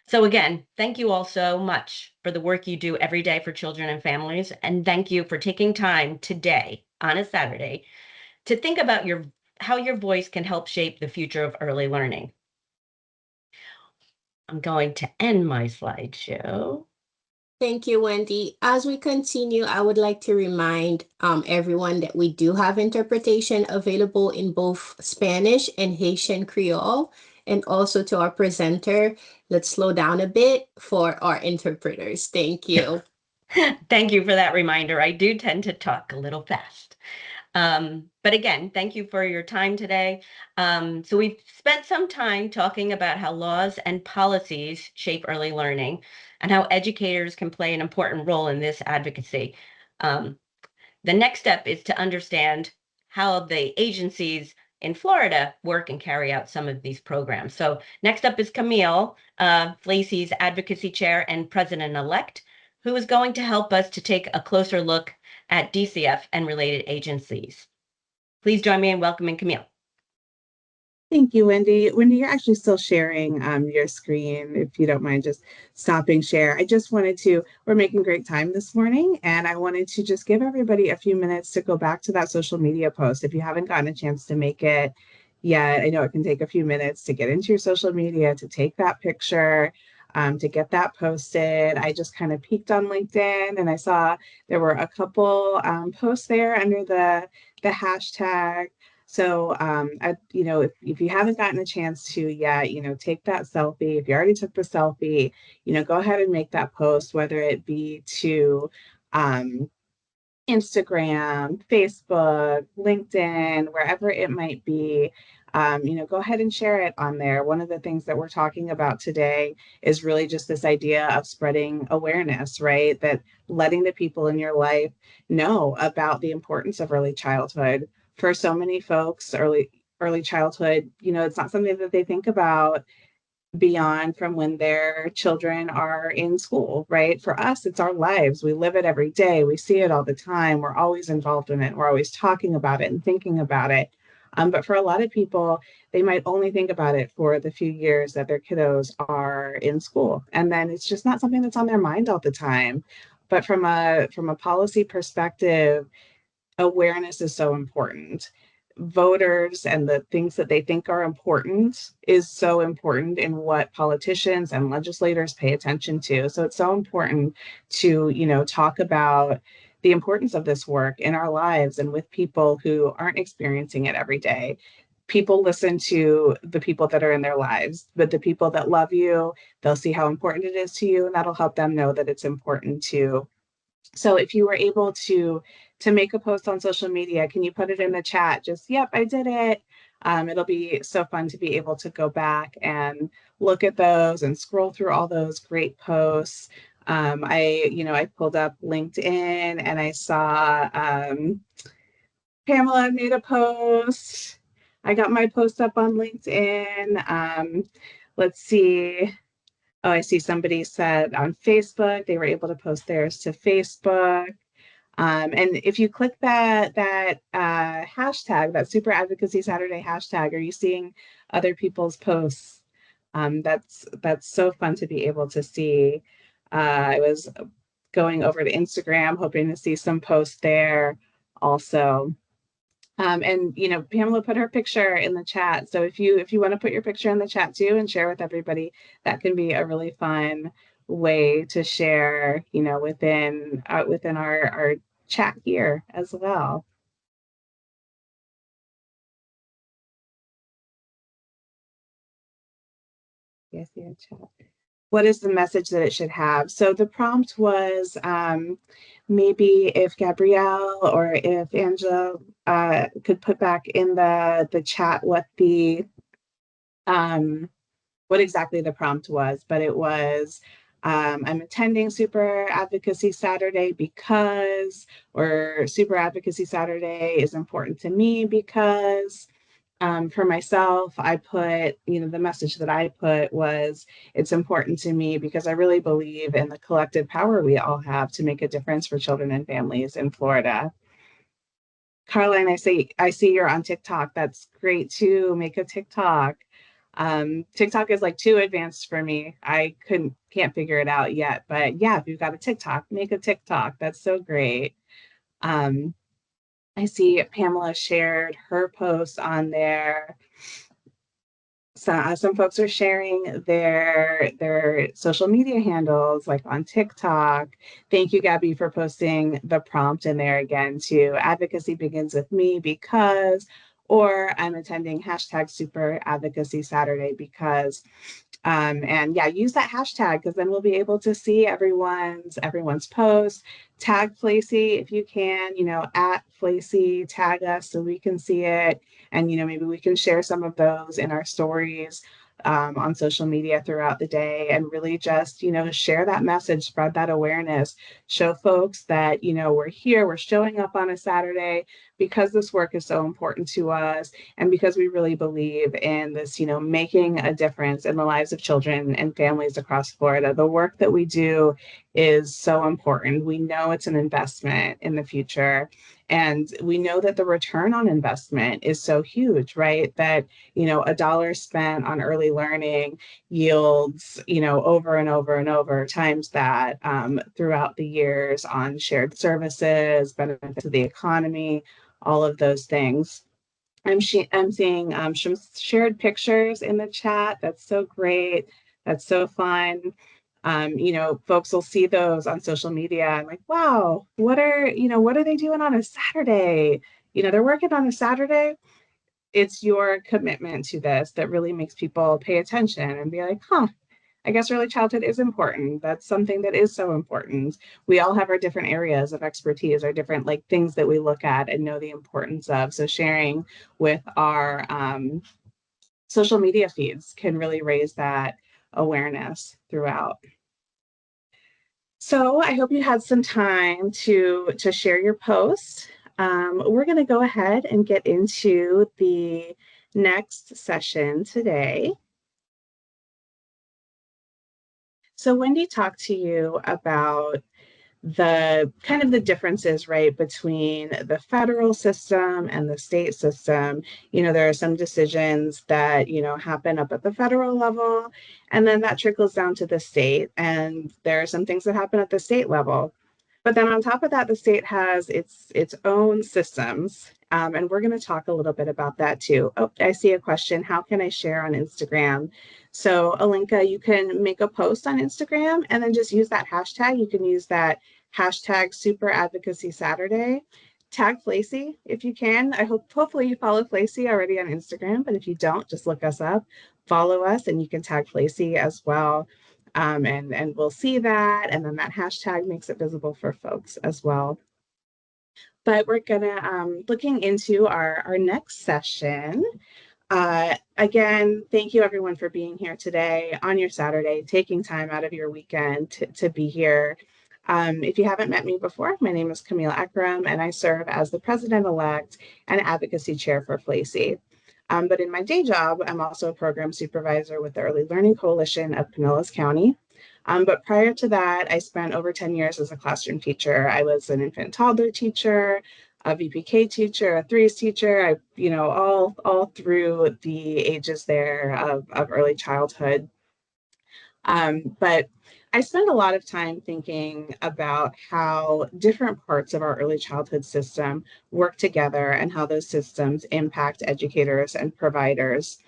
So again, thank you all so much for the work you do every day for children and families. And thank you for taking time today on a Saturday to think about how your voice can help shape the future of early learning. I'm going to end my slideshow. Thank you, Wendy. As we continue, I would like to remind everyone that we do have interpretation available in both Spanish and Haitian Creole. And also to our presenter, let's slow down a bit for our interpreters. Thank you. Thank you for that reminder. I do tend to talk a little fast. But again, thank you for your time today. So we've spent some time talking about how laws and policies shape early learning and how educators can play an important role in this advocacy. The next step is to understand how the agencies in Florida work and carry out some of these programs. So next up is Camille, FLAEYC's advocacy chair and president-elect, who is going to help us to take a closer look at DCF and related agencies. Please join me in welcoming Camille. Thank you, Wendy. Wendy, you're actually still sharing your screen. If you don't mind just stopping share. We're making great time this morning, and I wanted to just give everybody a few minutes to go back to that social media post. If you haven't gotten a chance to make it yet, I know it can take a few minutes to get into your social media, to take that picture, to get that posted. I just kind of peeked on LinkedIn and I saw there were a couple posts there under the hashtag. So, if you haven't gotten a chance to yet, take that selfie. If you already took the selfie, go ahead and make that post, whether it be to um, Instagram, Facebook, LinkedIn, wherever it might be. Go ahead and share it on there. One of the things that we're talking about today is really just this idea of spreading awareness, right? That letting the people in your life know about the importance of early childhood. For so many folks, early childhood, it's not something that they think about beyond from when their children are in school, right? For us, it's our lives. We live it every day. We see it all the time. We're always involved in it. We're always talking about it and thinking about it. But for a lot of people, they might only think about it for the few years that their kiddos are in school. And then it's just not something that's on their mind all the time. But from a policy perspective, awareness is so important. Voters and the things that they think are important is so important in what politicians and legislators pay attention to. So it's so important to, talk about the importance of this work in our lives and with people who aren't experiencing it every day. People listen to the people that are in their lives, but the people that love you, they'll see how important it is to you, and that'll help them know that it's important too. So if you were able to make a post on social media, can you put it in the chat? Just, yep, I did it. It'll be so fun to be able to go back and look at those and scroll through all those great posts. I pulled up LinkedIn and I saw Pamela made a post. I got my post up on LinkedIn. Let's see. Oh, I see somebody said on Facebook, they were able to post theirs to Facebook. And if you click that hashtag, that Super Advocacy Saturday hashtag, are you seeing other people's posts? That's so fun to be able to see. I was going over to Instagram, hoping to see some posts there also. And Pamela put her picture in the chat. So if you want to put your picture in the chat too and share with everybody, that can be a really fun way to share, within our chat here as well. Yes, yeah, chat. What is the message that it should have? So the prompt was maybe if Gabrielle or if Angela could put back in the chat what exactly the prompt was, but it was I'm attending Super Advocacy Saturday because, or Super Advocacy Saturday is important to me because. For myself, I put, the message that I put was, it's important to me because I really believe in the collective power we all have to make a difference for children and families in Florida. Caroline, I see you're on TikTok. That's great too. Make a TikTok. TikTok is like too advanced for me. I can't figure it out yet. But yeah, if you've got a TikTok, make a TikTok. That's so great. I see Pamela shared her post on there. So, some folks are sharing their social media handles, like on TikTok. Thank you, Gabby, for posting the prompt in there again too. Advocacy begins with me because, or I'm attending hashtag Super Advocacy Saturday because. And yeah, use that hashtag because then we'll be able to see everyone's post. Tag FLAEYC if you can, at FLAEYC, tag us so we can see it. And, maybe we can share some of those in our stories on social media throughout the day and really just, share that message, spread that awareness, show folks that, we're here, we're showing up on a Saturday because this work is so important to us and because we really believe in this, making a difference in the lives of children and families across Florida. The work that we do is so important. We know it's an investment in the future. And we know that the return on investment is so huge, right? That, a dollar spent on early learning yields, over and over and over times that throughout the years on shared services, benefits to the economy, all of those things. I'm seeing some shared pictures in the chat. That's so great. That's so fun. Folks will see those on social media. I'm like, wow, what are they doing on a Saturday? They're working on a Saturday. it's your commitment to this that really makes people pay attention and be like, huh, I guess early childhood is important. That's something that is so important. We all have our different areas of expertise, our different like things that we look at and know the importance of. So sharing with our social media feeds can really raise that awareness throughout. So I hope you had some time to share your post. We're going to go ahead and get into the next session today. So Wendy talked to you about the kind of the differences, right, between the federal system and the state system. You know, there are some decisions that, you know, happen up at the federal level, and then that trickles down to the state. And there are some things that happen at the state level. But then on top of that, the state has its own systems. And we're going to talk a little bit about that too. Oh, I see a question. How can I share on Instagram? So Alinka, you can make a post on Instagram and then just use that hashtag. You can use that hashtag Super Advocacy Saturday. Tag FLAEYC if you can. Hopefully you follow FLAEYC already on Instagram, but if you don't, just look us up, follow us, and you can tag FLAEYC as well. And we'll see that, and then that hashtag makes it visible for folks as well. But we're gonna looking into our next session. Again, thank you everyone for being here today on your Saturday, taking time out of your weekend to be here. If you haven't met me before, my name is Camille Akram, and I serve as the president-elect and advocacy chair for FLAEYC. But in my day job, I'm also a program supervisor with the Early Learning Coalition of Pinellas County. But prior to that, I spent over 10 years as a classroom teacher. I was an infant toddler teacher, a VPK teacher, a threes teacher, all through the ages there of early childhood. But I spend a lot of time thinking about how different parts of our early childhood system work together and how those systems impact educators and providers.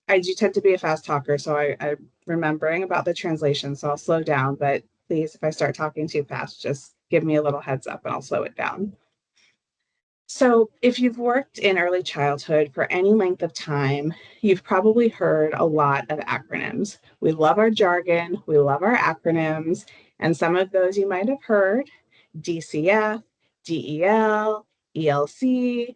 I do tend to be a fast talker, so I'm remembering about the translation, so I'll slow down, but please, if I start talking too fast, just give me a little heads up and I'll slow it down. So if you've worked in early childhood for any length of time, you've probably heard a lot of acronyms. We love our jargon, we love our acronyms, and some of those you might have heard: DCF, DEL, ELC.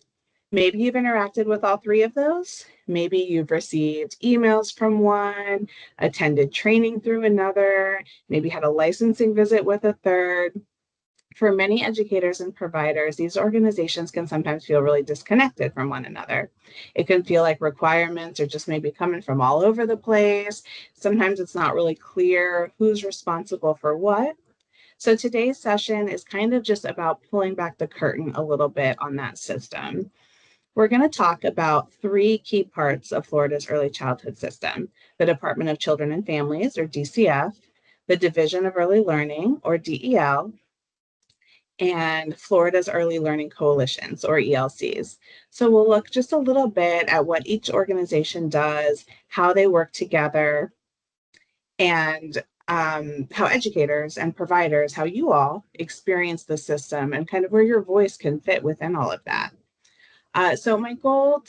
Maybe you've interacted with all three of those. Maybe you've received emails from one, attended training through another, maybe had a licensing visit with a third. For many educators and providers, these organizations can sometimes feel really disconnected from one another. It can feel like requirements are just maybe coming from all over the place. Sometimes it's not really clear who's responsible for what. So today's session is kind of just about pulling back the curtain a little bit on that system. We're going to talk about three key parts of Florida's early childhood system: the Department of Children and Families, or DCF, the Division of Early Learning, or DEL, and Florida's Early Learning Coalitions, or ELCs. So we'll look just a little bit at what each organization does, how they work together, and how educators and providers, how you all experience the system, and kind of where your voice can fit within all of that. So my goal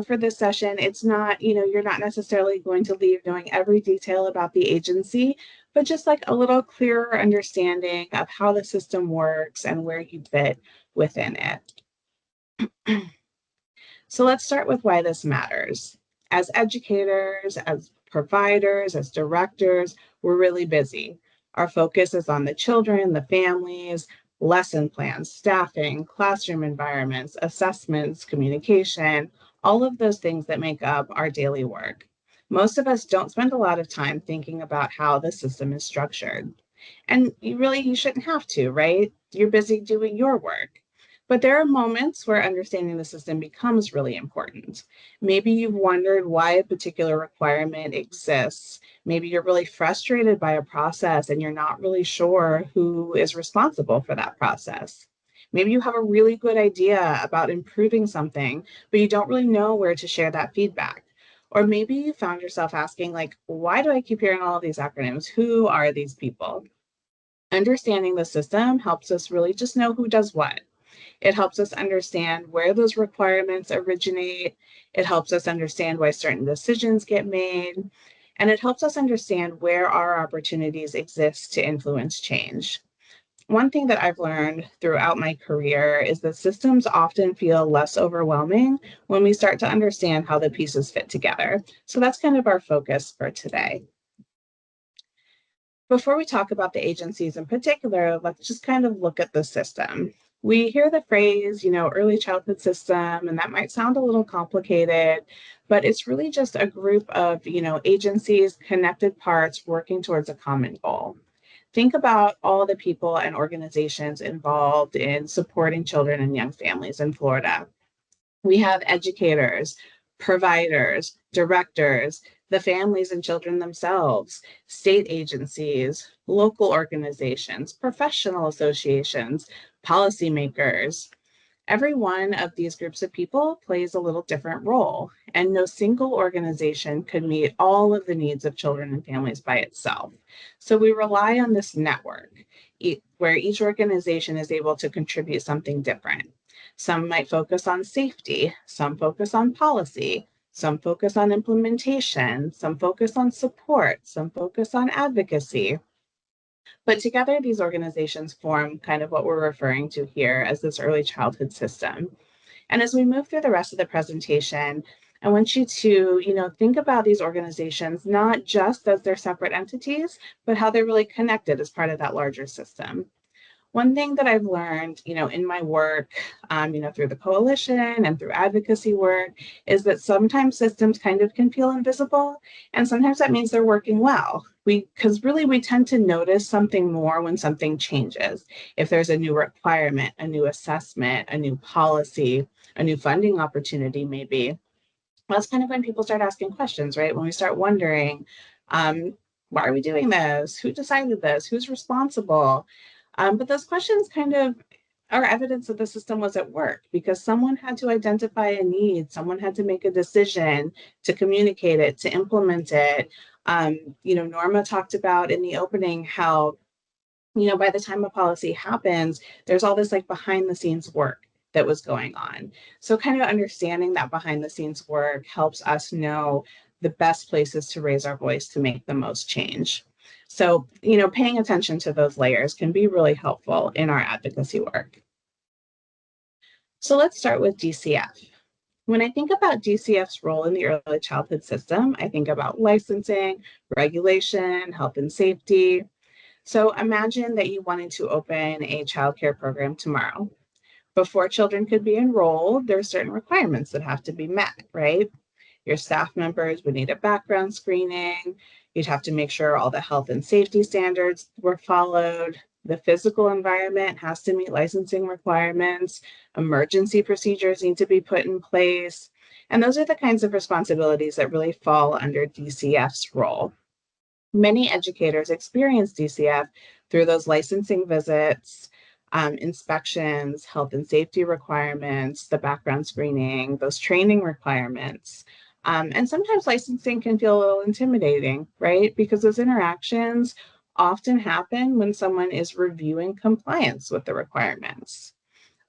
for this session, it's not, you're not necessarily going to leave knowing every detail about the agency, but just like a little clearer understanding of how the system works and where you fit within it. So let's start with why this matters. As educators, as providers, as directors, we're really busy. Our focus is on the children, the families, lesson plans, staffing, classroom environments, assessments, communication, all of those things that make up our daily work. Most of us don't spend a lot of time thinking about how the system is structured. And you shouldn't have to, right? You're busy doing your work. But there are moments where understanding the system becomes really important. Maybe you've wondered why a particular requirement exists. Maybe you're really frustrated by a process and you're not really sure who is responsible for that process. Maybe you have a really good idea about improving something, but you don't really know where to share that feedback. Or maybe you found yourself asking, like, why do I keep hearing all of these acronyms? Who are these people? Understanding the system helps us really just know who does what. It helps us understand where those requirements originate. It helps us understand why certain decisions get made. And it helps us understand where our opportunities exist to influence change. One thing that I've learned throughout my career is that systems often feel less overwhelming when we start to understand how the pieces fit together. So that's kind of our focus for today. Before we talk about the agencies in particular, let's just kind of look at the system. We hear the phrase, early childhood system, and that might sound a little complicated, but it's really just a group of, agencies, connected parts working towards a common goal. Think about all the people and organizations involved in supporting children and young families in Florida. We have educators, providers, directors, the families and children themselves, state agencies, local organizations, professional associations, policymakers. Every one of these groups of people plays a little different role, and no single organization could meet all of the needs of children and families by itself. So we rely on this network where each organization is able to contribute something different. Some might focus on safety, some focus on policy, some focus on implementation, some focus on support, some focus on advocacy. But together, these organizations form kind of what we're referring to here as this early childhood system. And as we move through the rest of the presentation, I want you to, think about these organizations not just as their separate entities, but how they're really connected as part of that larger system. One thing that I've learned, in my work, through the coalition and through advocacy work, is that sometimes systems kind of can feel invisible, and sometimes that means they're working well. Because really we tend to notice something more when something changes. If there's a new requirement, a new assessment, a new policy, a new funding opportunity, maybe. That's kind of when people start asking questions, right? When we start wondering, why are we doing this? Who decided this? Who's responsible? But those questions kind of are evidence that the system was at work because someone had to identify a need, someone had to make a decision to communicate it, to implement it. Norma talked about in the opening how, by the time a policy happens, there's all this like behind the scenes work that was going on. So kind of understanding that behind the scenes work helps us know the best places to raise our voice to make the most change. So, paying attention to those layers can be really helpful in our advocacy work. So let's start with DCF. When I think about DCF's role in the early childhood system, I think about licensing, regulation, health and safety. So imagine that you wanted to open a childcare program tomorrow. Before children could be enrolled, there are certain requirements that have to be met, right? Your staff members would need a background screening. You'd have to make sure all the health and safety standards were followed. The physical environment has to meet licensing requirements. Emergency procedures need to be put in place. And those are the kinds of responsibilities that really fall under DCF's role. Many educators experience DCF through those licensing visits, inspections, health and safety requirements, the background screening, those training requirements. And sometimes licensing can feel a little intimidating, right? Because those interactions often happen when someone is reviewing compliance with the requirements.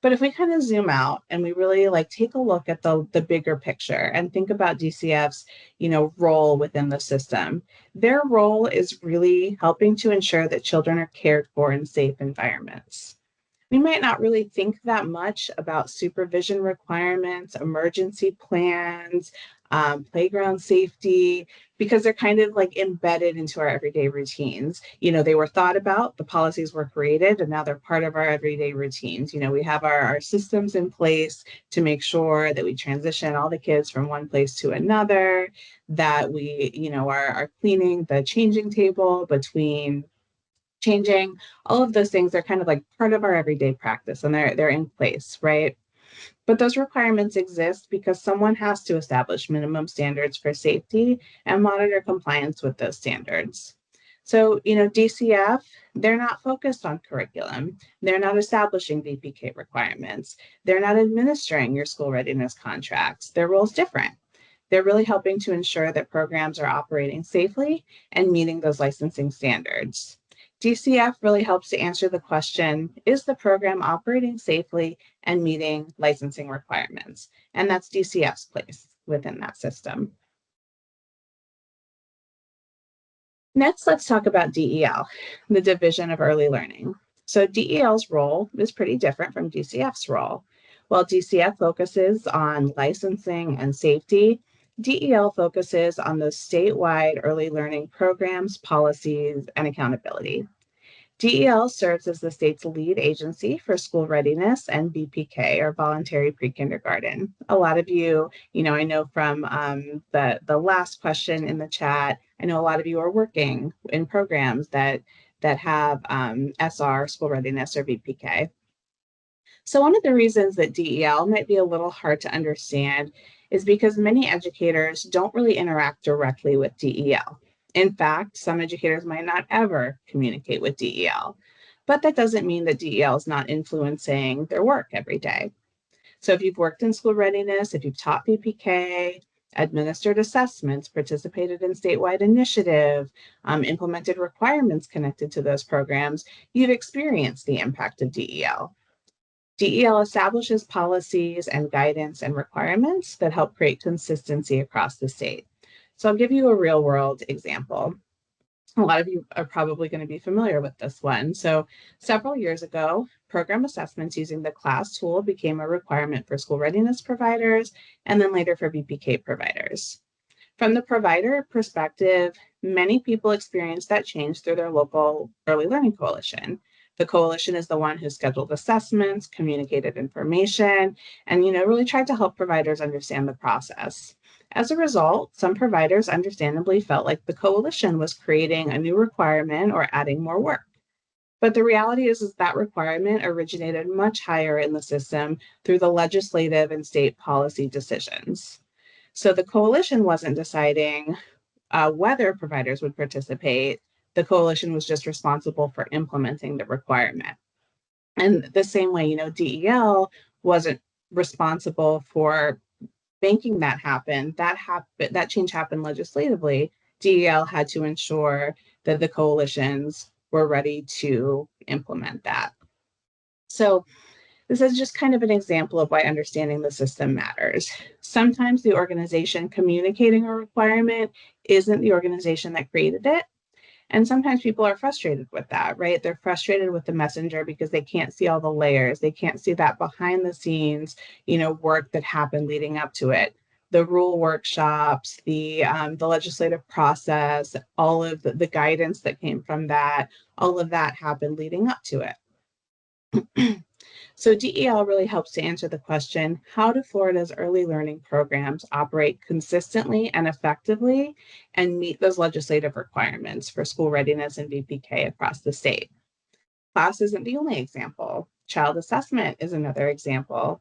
But if we kind of zoom out and we really take a look at the bigger picture and think about DCF's, role within the system, their role is really helping to ensure that children are cared for in safe environments. We might not really think that much about supervision requirements, emergency plans, playground safety, because they're kind of embedded into our everyday routines. They were thought about, the policies were created, and now they're part of our everyday routines. We have our systems in place to make sure that we transition all the kids from one place to another, that we, are cleaning the changing table between changing. All of those things are kind of part of our everyday practice, and they're in place, right? But those requirements exist because someone has to establish minimum standards for safety and monitor compliance with those standards. So, DCF, they're not focused on curriculum. They're not establishing VPK requirements. They're not administering your school readiness contracts. Their role is different. They're really helping to ensure that programs are operating safely and meeting those licensing standards. DCF really helps to answer the question, is the program operating safely and meeting licensing requirements? And that's DCF's place within that system. Next, let's talk about DEL, the Division of Early Learning. So DEL's role is pretty different from DCF's role. While DCF focuses on licensing and safety, DEL focuses on those statewide early learning programs, policies, and accountability. DEL serves as the state's lead agency for school readiness and VPK, or voluntary pre-kindergarten. A lot of you, I know from the last question in the chat, I know a lot of you are working in programs that have SR, school readiness, or VPK. So one of the reasons that DEL might be a little hard to understand is because many educators don't really interact directly with DEL. In fact, some educators might not ever communicate with DEL, but that doesn't mean that DEL is not influencing their work every day. So if you've worked in school readiness, if you've taught VPK, administered assessments, participated in statewide initiative, implemented requirements connected to those programs, you've experienced the impact of DEL. DEL establishes policies and guidance and requirements that help create consistency across the state. So I'll give you a real world example. A lot of you are probably going to be familiar with this one. So several years ago, program assessments using the CLASS tool became a requirement for school readiness providers and then later for VPK providers. From the provider perspective, many people experience that change through their local early learning coalition. The coalition is the one who scheduled assessments, communicated information, and really tried to help providers understand the process. As a result, some providers understandably felt like the coalition was creating a new requirement or adding more work. But the reality is that requirement originated much higher in the system through the legislative and state policy decisions. So the coalition wasn't deciding whether providers would participate. The coalition was just responsible for implementing the requirement. And the same way, DEL wasn't responsible for making that happen. That change happened legislatively. DEL had to ensure that the coalitions were ready to implement that. So this is just kind of an example of why understanding the system matters. Sometimes the organization communicating a requirement isn't the organization that created it. And sometimes people are frustrated with that, right? They're frustrated with the messenger because they can't see all the layers. They can't see that behind the scenes, work that happened leading up to it. The rule workshops, the legislative process, all of the guidance that came from that, all of that happened leading up to it. So DEL really helps to answer the question, how do Florida's early learning programs operate consistently and effectively and meet those legislative requirements for school readiness and VPK across the state? CLASS isn't the only example. Child assessment is another example.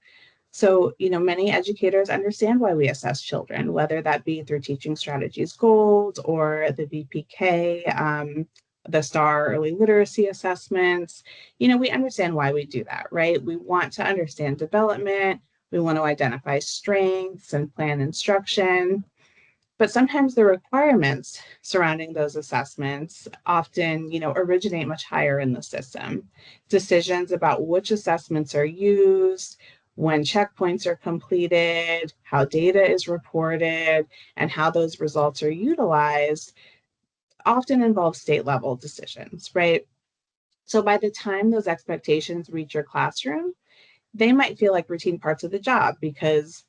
So, many educators understand why we assess children, whether that be through teaching strategies goals or the VPK, the STAR early literacy assessments. We understand why we do that, right? We want to understand development. We want to identify strengths and plan instruction. But sometimes the requirements surrounding those assessments often, originate much higher in the system. Decisions about which assessments are used, when checkpoints are completed, how data is reported, and how those results are utilized often involve state level decisions, right? So by the time those expectations reach your classroom, they might feel like routine parts of the job because,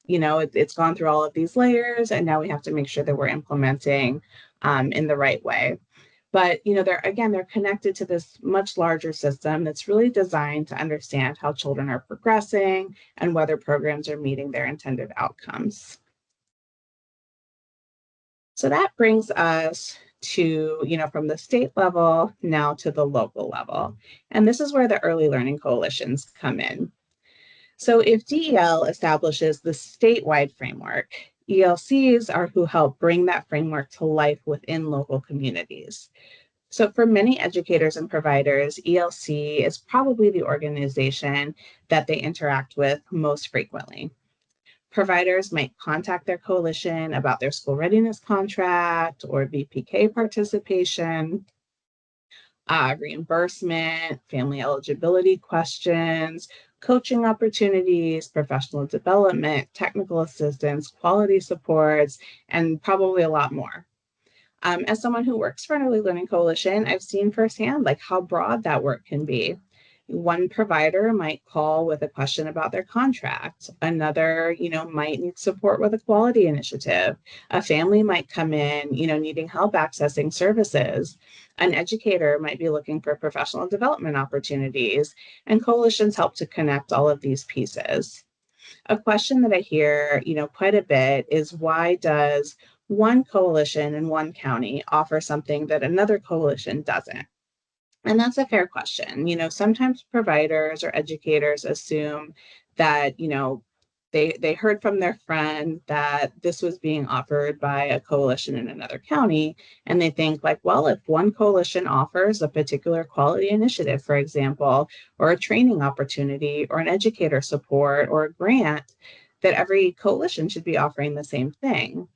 it's gone through all of these layers and now we have to make sure that we're implementing in the right way. But, they're connected to this much larger system that's really designed to understand how children are progressing and whether programs are meeting their intended outcomes. So that brings us to, from the state level now to the local level. And this is where the early learning coalitions come in. So if DEL establishes the statewide framework, ELCs are who help bring that framework to life within local communities. So for many educators and providers, ELC is probably the organization that they interact with most frequently. Providers might contact their coalition about their school readiness contract or VPK participation. reimbursement, family eligibility questions, coaching opportunities, professional development, technical assistance, quality supports, and probably a lot more. As someone who works for an early learning coalition, I've seen firsthand like how broad that work can be. One provider might call with a question about their contract. Another, might need support with a quality initiative. A family might come in, needing help accessing services. An educator might be looking for professional development opportunities, and coalitions help to connect all of these pieces. A question that I hear, quite a bit is, why does one coalition in one county offer something that another coalition doesn't? And that's a fair question. Sometimes providers or educators assume that, they heard from their friend that this was being offered by a coalition in another county. And they think like, well, if one coalition offers a particular quality initiative, for example, or a training opportunity or an educator support or a grant, that every coalition should be offering the same thing.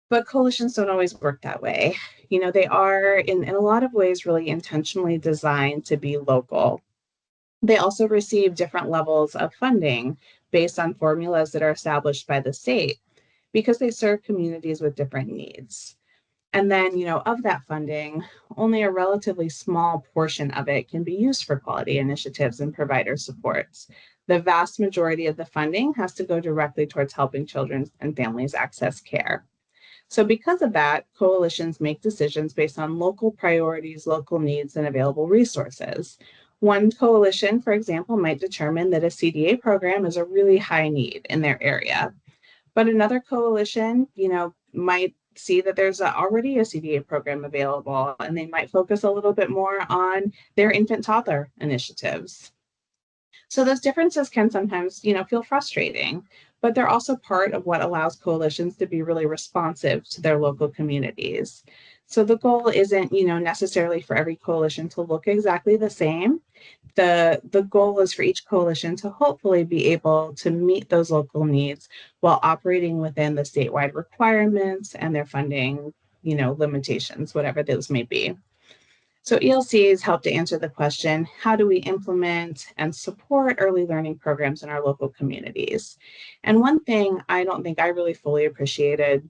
But coalitions don't always work that way. They are in a lot of ways really intentionally designed to be local. They also receive different levels of funding based on formulas that are established by the state because they serve communities with different needs. And then, of that funding, only a relatively small portion of it can be used for quality initiatives and provider supports. The vast majority of the funding has to go directly towards helping children and families access care. So because of that, coalitions make decisions based on local priorities, local needs, and available resources. One coalition, for example, might determine that a CDA program is a really high need in their area. But another coalition, might see that there's already a CDA program available, and they might focus a little bit more on their infant toddler initiatives. So those differences can sometimes, feel frustrating, but they're also part of what allows coalitions to be really responsive to their local communities. So the goal isn't, necessarily for every coalition to look exactly the same. The goal is for each coalition to hopefully be able to meet those local needs while operating within the statewide requirements and their funding, limitations, whatever those may be. So ELCs help to answer the question, how do we implement and support early learning programs in our local communities? And one thing I don't think I really fully appreciated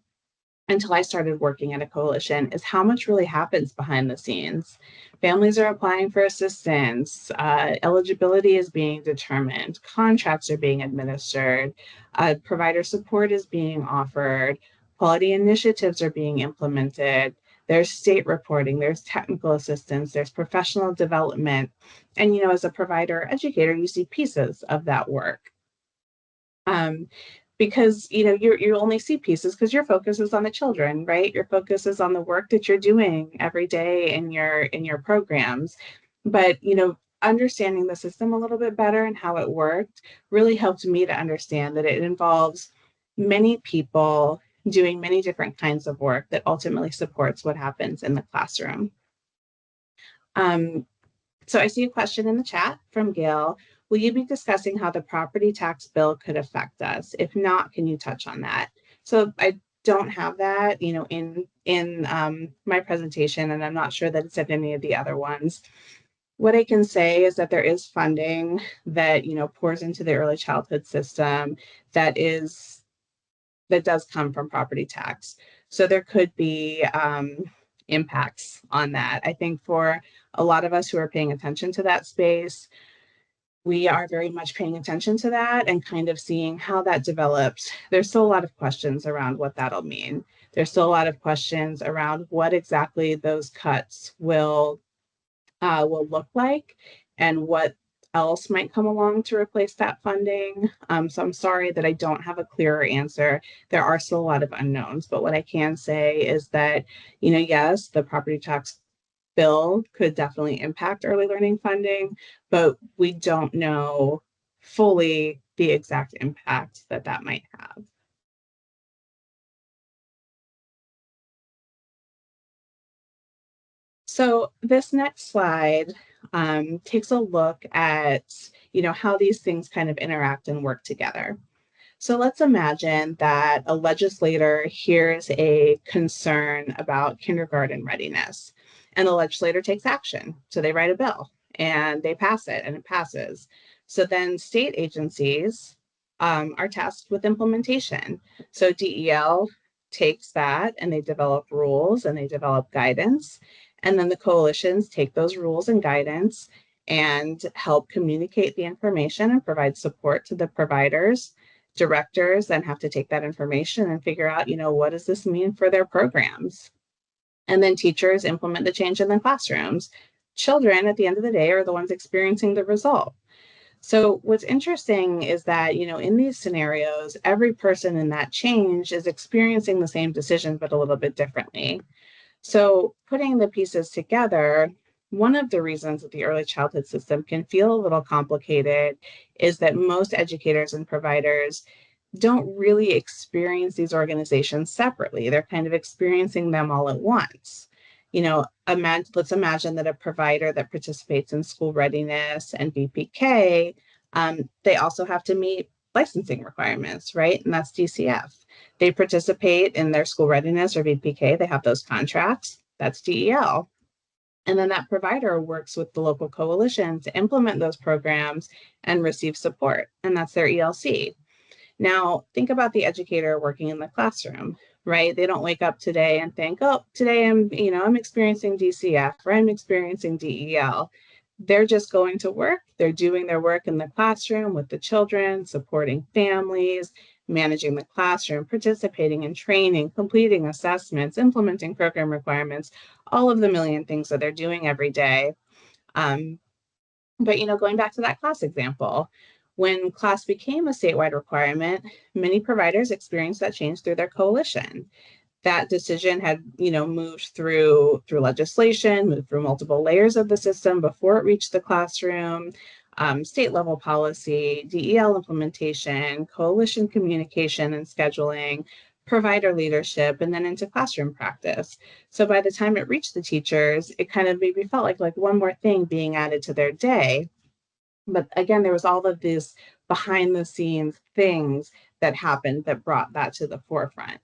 until I started working at a coalition is how much really happens behind the scenes. Families are applying for assistance, eligibility is being determined, contracts are being administered, provider support is being offered, quality initiatives are being implemented, there's state reporting, there's technical assistance, there's professional development. And, as a provider or educator, you see pieces of that work. Because you only see pieces because your focus is on the children, right? Your focus is on the work that you're doing every day in your programs. But understanding the system a little bit better and how it worked really helped me to understand that it involves many people doing many different kinds of work that ultimately supports what happens in the classroom. So I see a question in the chat from Gail. Will you be discussing how the property tax bill could affect us? If not, can you touch on that? So I don't have that, in my presentation, and I'm not sure that it's in any of the other ones. What I can say is that there is funding that, pours into the early childhood system that does come from property tax. So there could be impacts on that. I think for a lot of us who are paying attention to that space, we are very much paying attention to that and kind of seeing how that develops. There's still a lot of questions around what that'll mean. There's still a lot of questions around what exactly those cuts will look like and what else might come along to replace that funding. So I'm sorry that I don't have a clearer answer. There are still a lot of unknowns, but what I can say is that, yes, the property tax bill could definitely impact early learning funding, but we don't know fully the exact impact that might have. So this next slide takes a look at, how these things kind of interact and work together. So let's imagine that a legislator hears a concern about kindergarten readiness. and the legislator takes action. So they write a bill and they pass it, and it passes. So then state agencies are tasked with implementation. So DEL takes that and they develop rules and they develop guidance. And then the coalitions take those rules and guidance and help communicate the information and provide support to the providers. Directors then have to take that information and figure out, what does this mean for their programs? And then teachers implement the change in the classrooms. Children, at the end of the day, are the ones experiencing the result. So what's interesting is that, in these scenarios, every person in that change is experiencing the same decision, but a little bit differently. So putting the pieces together, one of the reasons that the early childhood system can feel a little complicated is that most educators and providers don't really experience these organizations separately. They're kind of experiencing them all at once. Let's imagine that a provider that participates in school readiness and VPK, they also have to meet licensing requirements, right? And that's DCF. They participate in their school readiness or VPK, they have those contracts, that's DEL. And then that provider works with the local coalition to implement those programs and receive support, and that's their ELC. Now, think about the educator working in the classroom, right? They don't wake up today and think, oh, today I'm experiencing DCF or I'm experiencing DEL. They're just going to work. They're doing their work in the classroom with the children, supporting families, managing the classroom, participating in training, completing assessments, implementing program requirements, all of the million things that they're doing every day. But, going back to that class example, when class became a statewide requirement, many providers experienced that change through their coalition. That decision had, moved through legislation, moved through multiple layers of the system before it reached the classroom, state level policy, DEL implementation, coalition communication and scheduling, provider leadership, and then into classroom practice. So by the time it reached the teachers, it kind of maybe felt like one more thing being added to their day. But again, there was all of these behind the scenes things that happened that brought that to the forefront.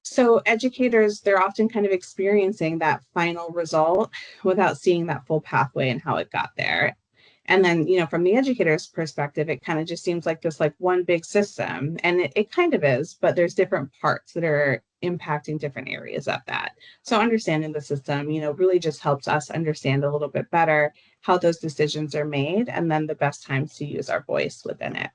So educators, they're often kind of experiencing that final result without seeing that full pathway and how it got there. And then, from the educator's perspective, it kind of just seems like this one big system, and it kind of is, but there's different parts that are impacting different areas of that. So understanding the system, really just helps us understand a little bit better how those decisions are made and then the best times to use our voice within it.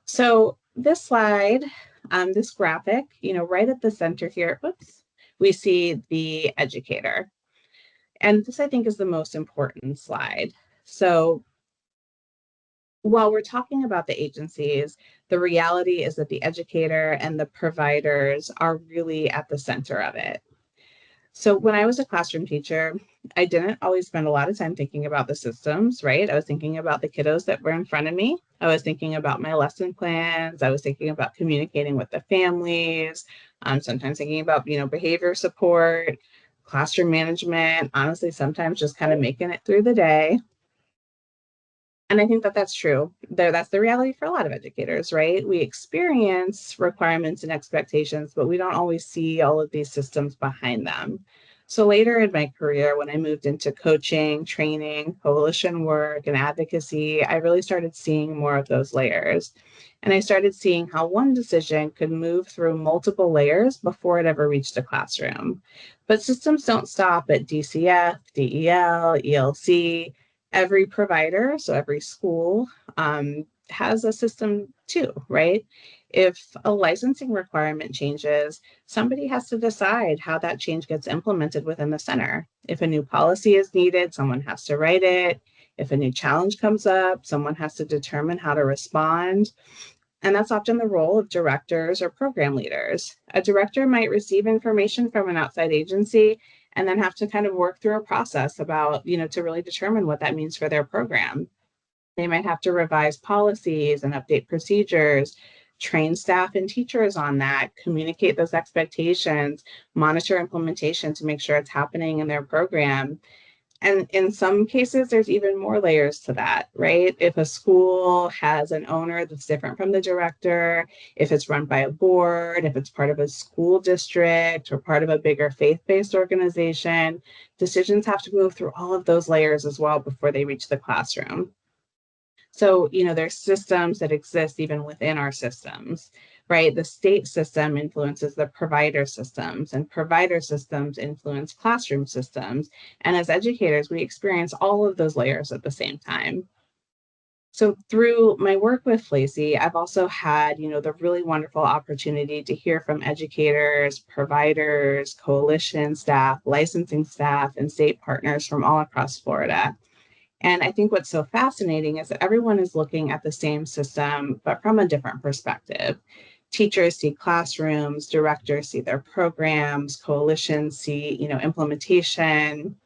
So this slide, this graphic, right at the center here, we see the educator. And this, I think, is the most important slide. So while we're talking about the agencies, the reality is that the educator and the providers are really at the center of it. So when I was a classroom teacher, I didn't always spend a lot of time thinking about the systems, right? I was thinking about the kiddos that were in front of me. I was thinking about my lesson plans. I was thinking about communicating with the families. Sometimes thinking about, behavior support, classroom management, honestly, sometimes just kind of making it through the day. And I think that that's true. That's the reality for a lot of educators, right? We experience requirements and expectations, but we don't always see all of these systems behind them. So later in my career, when I moved into coaching, training, coalition work, and advocacy, I really started seeing more of those layers. And I started seeing how one decision could move through multiple layers before it ever reached a classroom. But systems don't stop at DCF, DEL, ELC. Every provider, so every school, has a system too, right? If a licensing requirement changes, somebody has to decide how that change gets implemented within the center. If a new policy is needed, someone has to write it. If a new challenge comes up, someone has to determine how to respond. And that's often the role of directors or program leaders. A director might receive information from an outside agency and then have to kind of work through a process about, to really determine what that means for their program. They might have to revise policies and update procedures, train staff and teachers on that, communicate those expectations, monitor implementation to make sure it's happening in their program. And in some cases, there's even more layers to that, right? If a school has an owner that's different from the director, if it's run by a board, if it's part of a school district or part of a bigger faith-based organization, decisions have to move through all of those layers as well before they reach the classroom. So, there's systems that exist even within our systems, right? The state system influences the provider systems, and provider systems influence classroom systems. And as educators, we experience all of those layers at the same time. So through my work with FLAEYC, I've also had, the really wonderful opportunity to hear from educators, providers, coalition staff, licensing staff, and state partners from all across Florida. And I think what's so fascinating is that everyone is looking at the same system, but from a different perspective. Teachers see classrooms, directors see their programs, coalitions see, implementation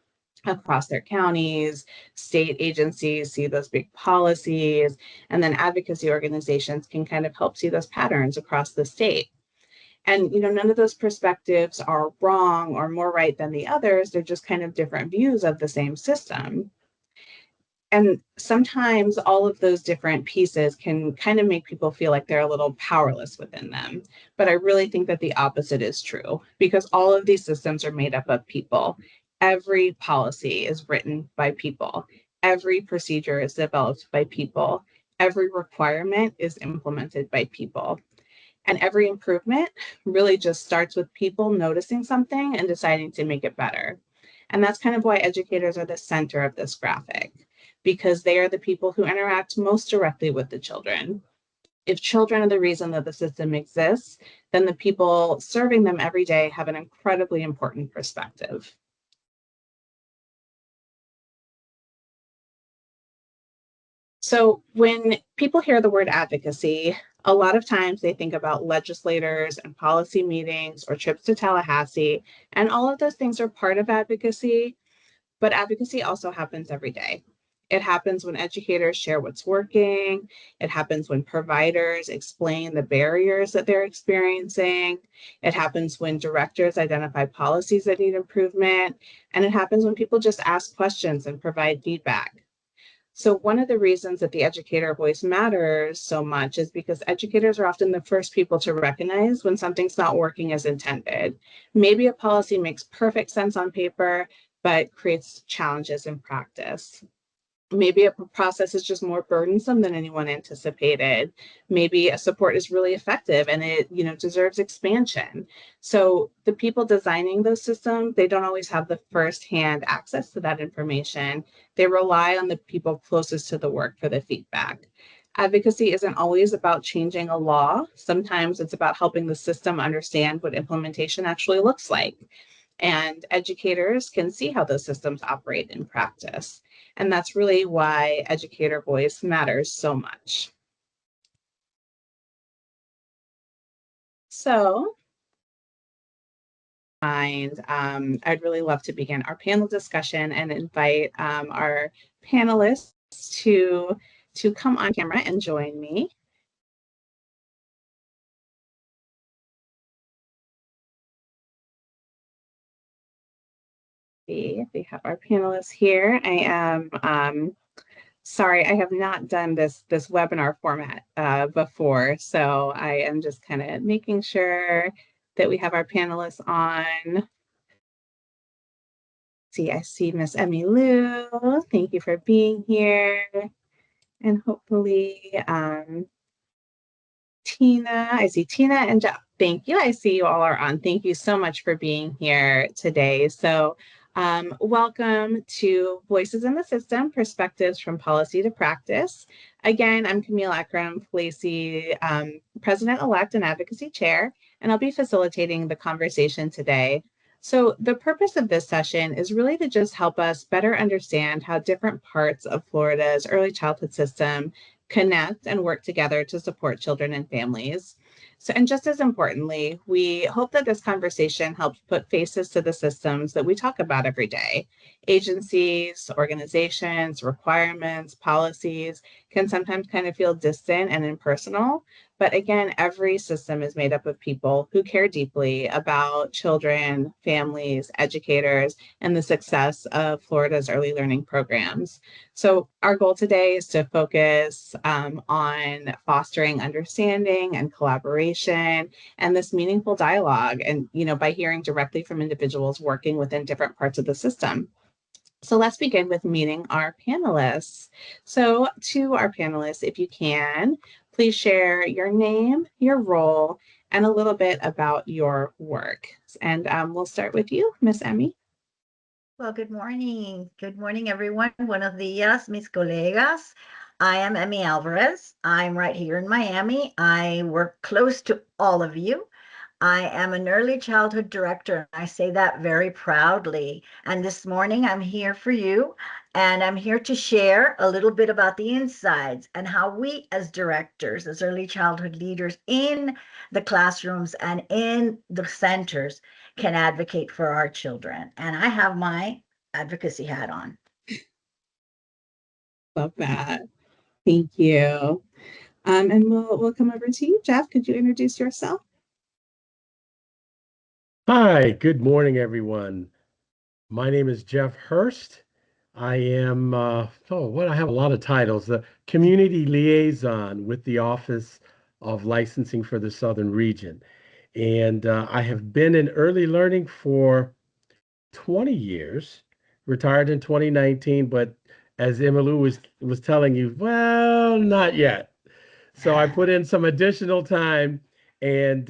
across their counties, state agencies see those big policies, and then advocacy organizations can kind of help see those patterns across the state. And, none of those perspectives are wrong or more right than the others. They're just kind of different views of the same system. And sometimes all of those different pieces can kind of make people feel like they're a little powerless within them. But I really think that the opposite is true, because all of these systems are made up of people. Every policy is written by people. Every procedure is developed by people. Every requirement is implemented by people. And every improvement really just starts with people noticing something and deciding to make it better. And that's kind of why educators are the center of this graphic, because they are the people who interact most directly with the children. If children are the reason that the system exists, then the people serving them every day have an incredibly important perspective. So when people hear the word advocacy, a lot of times they think about legislators and policy meetings or trips to Tallahassee, and all of those things are part of advocacy, but advocacy also happens every day. It happens when educators share what's working. It happens when providers explain the barriers that they're experiencing. It happens when directors identify policies that need improvement. And it happens when people just ask questions and provide feedback. So one of the reasons that the educator voice matters so much is because educators are often the first people to recognize when something's not working as intended. Maybe a policy makes perfect sense on paper, but creates challenges in practice. Maybe a process is just more burdensome than anyone anticipated. Maybe a support is really effective and it, deserves expansion. So the people designing those systems, they don't always have the firsthand access to that information. They rely on the people closest to the work for the feedback. Advocacy isn't always about changing a law. Sometimes it's about helping the system understand what implementation actually looks like. And educators can see how those systems operate in practice. And that's really why educator voice matters so much. So, I'd really love to begin our panel discussion and invite our panelists to come on camera and join me. See, we have our panelists here. I am sorry, I have not done this webinar format before, so I am just kind of making sure that we have our panelists on. See, I see Miss Emmy Lou. Thank you for being here. And hopefully Tina, I see Tina and Jeff. Thank you. I see you all are on. Thank you so much for being here today. So welcome to Voices in the System, Perspectives from Policy to Practice. Again, I'm Camille Akram, FLAEYC President-elect and Advocacy Chair, and I'll be facilitating the conversation today. So the purpose of this session is really to just help us better understand how different parts of Florida's early childhood system connect and work together to support children and families. So, and just as importantly, we hope that this conversation helps put faces to the systems that we talk about every day. Agencies, organizations, requirements, policies can sometimes kind of feel distant and impersonal, But again, every system is made up of people who care deeply about children, families, educators, and the success of Florida's early learning programs. So our goal today is to focus on fostering understanding and collaboration and this meaningful dialogue, and by hearing directly from individuals working within different parts of the system. So let's begin with meeting our panelists. So to our panelists, if you can, please share your name, your role, and a little bit about your work. And we'll start with you, Miss Emmy. Well, good morning. Good morning, everyone. Buenos días, mis colegas. I am Emmy Alvarez. I'm right here in Miami. I work close to all of you. I am an early childhood director, and I say that very proudly. And this morning I'm here for you, and I'm here to share a little bit about the insides and how we as directors, as early childhood leaders in the classrooms and in the centers can advocate for our children. And I have my advocacy hat on. Love that. Thank you. And we'll come over to you, Jeff. Could you introduce yourself? Hi, good morning, everyone. My name is Jeff Hurst. I am, I have a lot of titles. The Community Liaison with the Office of Licensing for the Southern Region. And I have been in early learning for 20 years, retired in 2019, but as Emmylou was telling you, well, not yet. So I put in some additional time, and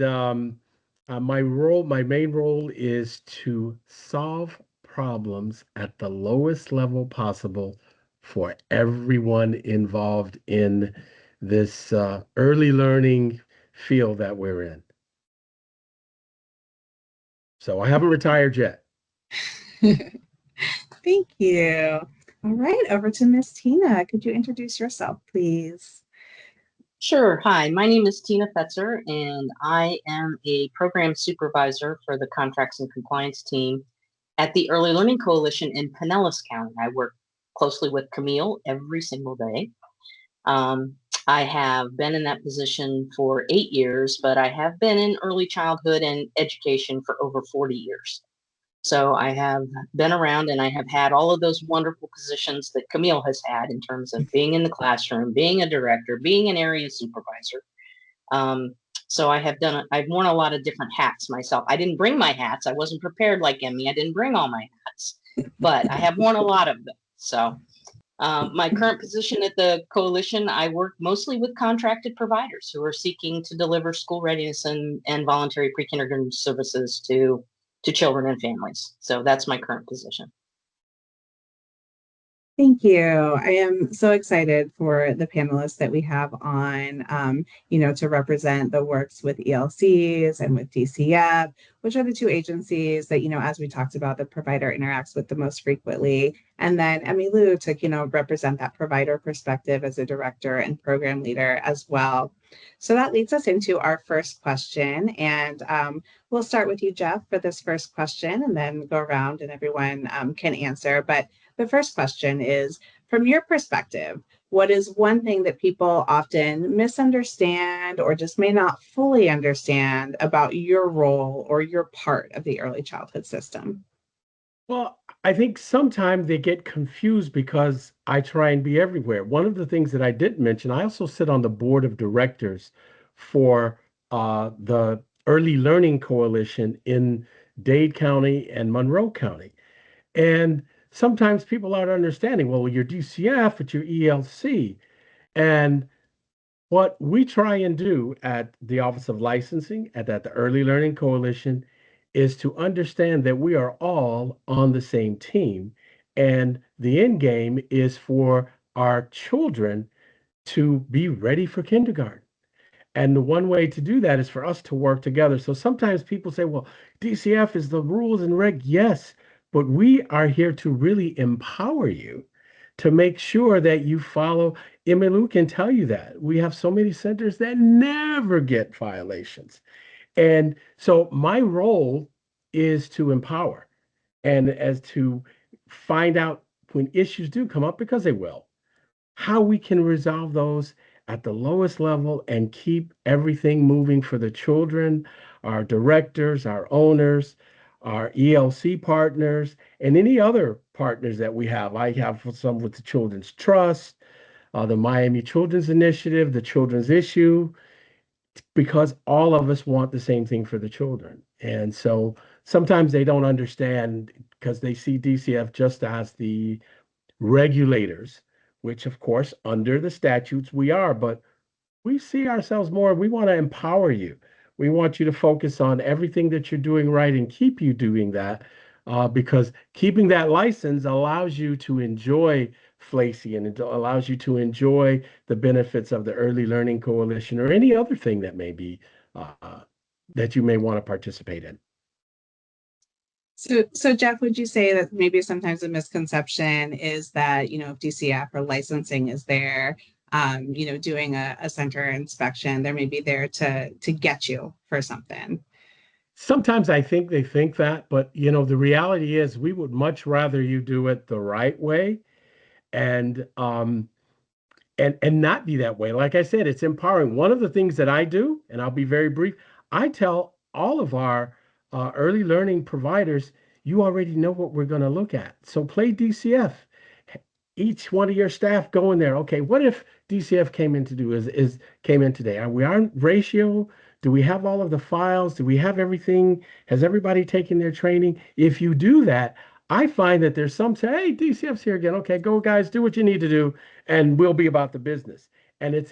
my main role is to solve problems at the lowest level possible for everyone involved in this early learning field that we're in. So I haven't retired yet. Thank you. All right, over to Miss Tina. Could you introduce yourself, please? Sure. Hi, my name is Tina Fetzer, and I am a program supervisor for the contracts and compliance team at the Early Learning Coalition in Pinellas County. I work closely with Camille every single day. I have been in that position for 8 years, but I have been in early childhood and education for over 40 years. So I have been around, and I have had all of those wonderful positions that Camille has had in terms of being in the classroom, being a director, being an area supervisor. So I've worn a lot of different hats myself. I didn't bring my hats. I wasn't prepared like Emmy. I didn't bring all my hats, but I have worn a lot of them. So my current position at the coalition, I work mostly with contracted providers who are seeking to deliver school readiness and voluntary pre-kindergarten services to children and families. So that's my current position. Thank you. I am so excited for the panelists that we have on, to represent the works with ELCs and with DCF, which are the two agencies that, as we talked about, the provider interacts with the most frequently. And then Emmylou to, represent that provider perspective as a director and program leader as well. So that leads us into our first question. And we'll start with you, Jeff, for this first question, and then go around and everyone can answer. But the first question is, from your perspective, what is one thing that people often misunderstand or just may not fully understand about your role or your part of the early childhood system? Well, I think sometimes they get confused because I try and be everywhere. One of the things that I didn't mention, I also sit on the board of directors for the Early Learning Coalition in Dade County and Monroe County. And sometimes people aren't understanding, well, you're DCF, but you're ELC. And what we try and do at the Office of Licensing, at the Early Learning Coalition, is to understand that we are all on the same team. And the end game is for our children to be ready for kindergarten. And the one way to do that is for us to work together. So sometimes people say, well, DCF is the rules and reg. Yes, but we are here to really empower you to make sure that you follow. Emmylou can tell you that. We have so many centers that never get violations. And so my role is to empower and as to find out when issues do come up, because they will, how we can resolve those at the lowest level and keep everything moving for the children, our directors, our owners, our ELC partners, and any other partners that we have. I have some with the Children's Trust, the Miami Children's Initiative, the Children's Issue, because all of us want the same thing for the children. And so sometimes they don't understand because they see DCF just as the regulators, which of course, under the statutes we are, but we see ourselves more, we want to empower you. We want you to focus on everything that you're doing right and keep you doing that, because keeping that license allows you to enjoy FLAEYC and it allows you to enjoy the benefits of the Early Learning Coalition or any other thing that may be that you may want to participate in. So Jeff, would you say that maybe sometimes a misconception is that, if DCF or licensing is there, doing a center inspection, they're maybe there to get you for something? Sometimes I think they think that, but the reality is we would much rather you do it the right way and not be that way. Like I said, it's empowering. One of the things that I do, and I'll be very brief, I tell all of our early learning providers, you already know what we're going to look at. So play DCF. Each one of your staff go in there. Okay, what if DCF came in to do came in today? Are we on ratio? Do we have all of the files? Do we have everything? Has everybody taken their training? If you do that, I find that there's some say, hey, DCF's here again. Okay, go guys, do what you need to do, and we'll be about the business. And it's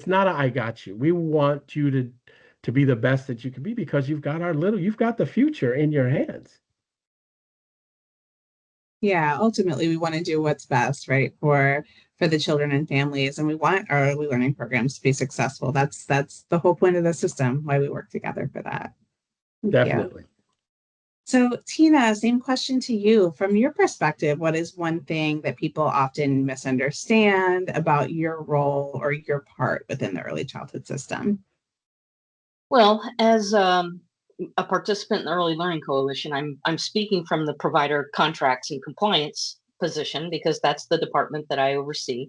not a I got you. We want you to be the best that you can be because you've got the future in your hands. Yeah, ultimately we want to do what's best, right, for the children and families, and we want our early learning programs to be successful. That's the whole point of the system, why we work together for that. Thank Definitely. you. So Tina, same question to you. From your perspective, what is one thing that people often misunderstand about your role or your part within the early childhood system? Well, as a participant in the Early Learning Coalition, I'm speaking from the provider contracts and compliance position because that's the department that I oversee.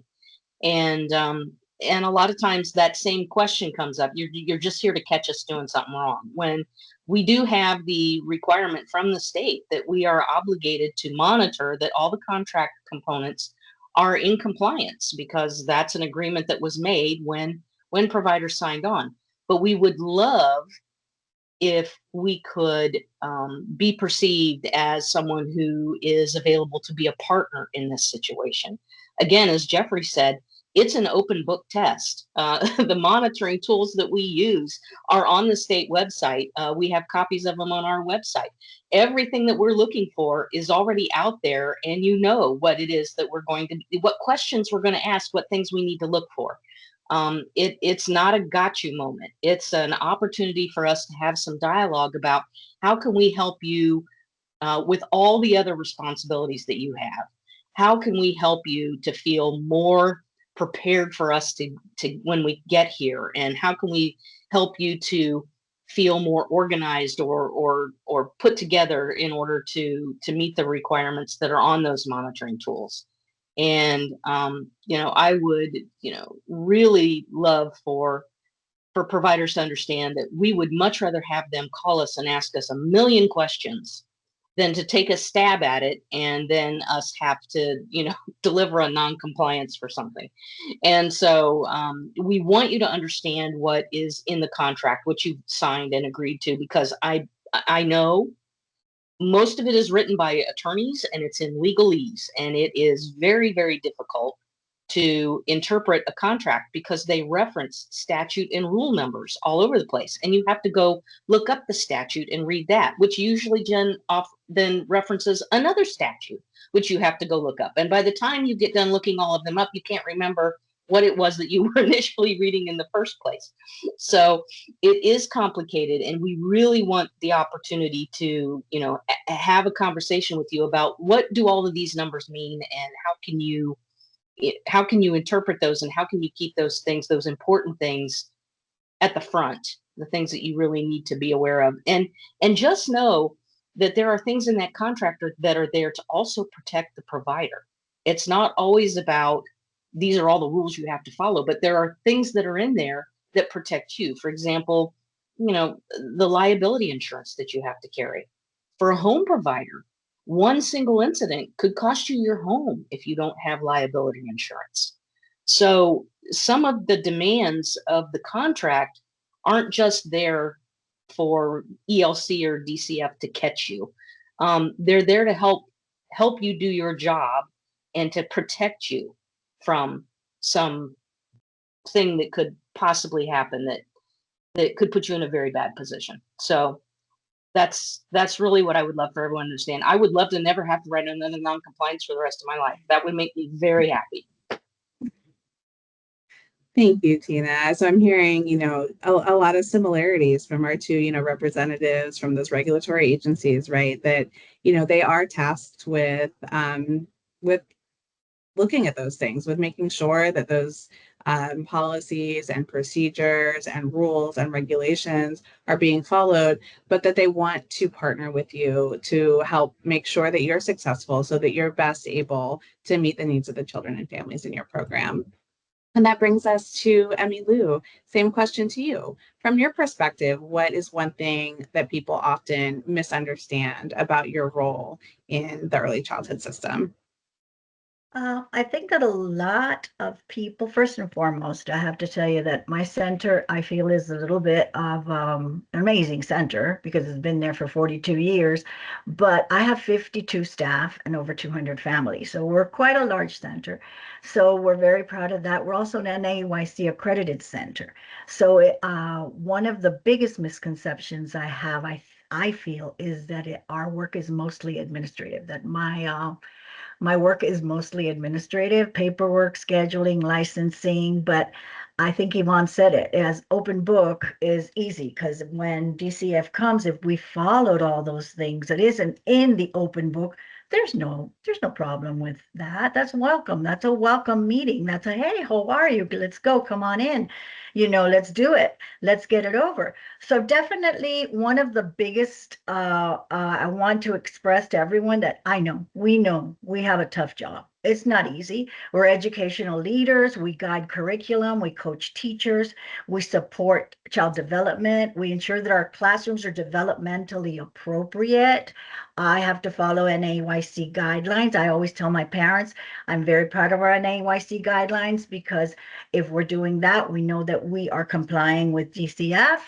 And a lot of times that same question comes up. You're just here to catch us doing something wrong. When we do have the requirement from the state that we are obligated to monitor that all the contract components are in compliance because that's an agreement that was made when providers signed on. But we would love if we could be perceived as someone who is available to be a partner in this situation. Again, as Jeffrey said, it's an open book test. The monitoring tools that we use are on the state website. We have copies of them on our website. Everything that we're looking for is already out there, and you know what it is that what questions we're going to ask, what things we need to look for. It's not a got you moment. It's an opportunity for us to have some dialogue about how can we help you with all the other responsibilities that you have. How can we help you to feel more prepared for us to when we get here, and how can we help you to feel more organized or put together in order to meet the requirements that are on those monitoring tools. And I would really love for providers to understand that we would much rather have them call us and ask us a million questions than to take a stab at it and then us have to deliver a non-compliance for something. And so we want you to understand what is in the contract, what you've signed and agreed to, because I know most of it is written by attorneys and it's in legalese, and it is very, very difficult to interpret a contract because they reference statute and rule numbers all over the place. And you have to go look up the statute and read that, which usually then references another statute, which you have to go look up. And by the time you get done looking all of them up, you can't remember what it was that you were initially reading in the first place. So it is complicated, and we really want the opportunity to, have a conversation with you about what do all of these numbers mean, and how can you interpret those, and how can you keep those important things at the front, the things that you really need to be aware of. And just know that there are things in that contract that are there to also protect the provider. It's not always about these are all the rules you have to follow, but there are things that are in there that protect you. For example, the liability insurance that you have to carry. For a home provider, one single incident could cost you your home if you don't have liability insurance. So some of the demands of the contract aren't just there for ELC or DCF to catch you. They're there to help you do your job and to protect you from some thing that could possibly happen that could put you in a very bad position. So that's really what I would love for everyone to understand. I would love to never have to write another non-compliance for the rest of my life. That would make me very happy. Thank you, Tina. So I'm hearing, a lot of similarities from our two, representatives from those regulatory agencies, right? That, they are tasked with looking at those things, with making sure that those policies and procedures and rules and regulations are being followed, but that they want to partner with you to help make sure that you're successful so that you're best able to meet the needs of the children and families in your program. And that brings us to Emmy Lou. Same question to you. From your perspective, what is one thing that people often misunderstand about your role in the early childhood system? I think that a lot of people, first and foremost, I have to tell you that my center, I feel, is a little bit of an amazing center because it's been there for 42 years, but I have 52 staff and over 200 families. So we're quite a large center. So we're very proud of that. We're also an NAEYC accredited center. So one of the biggest misconceptions I have, I feel, is that our work is mostly administrative, that my work is mostly administrative, paperwork, scheduling, licensing, but I think Yvonne said it, as open book is easy because when DCF comes, if we followed all those things, it isn't in the open book, there's no problem with that. That's welcome. That's a welcome meeting. That's a, hey, how are you? Let's go. Come on in. Let's do it. Let's get it over. So definitely one of the biggest, I want to express to everyone that we have a tough job. It's not easy. We're educational leaders. We guide curriculum. We coach teachers. We support child development. We ensure that our classrooms are developmentally appropriate. I have to follow NAEYC guidelines. I always tell my parents, I'm very proud of our NAEYC guidelines because if we're doing that, we know that we are complying with DCF.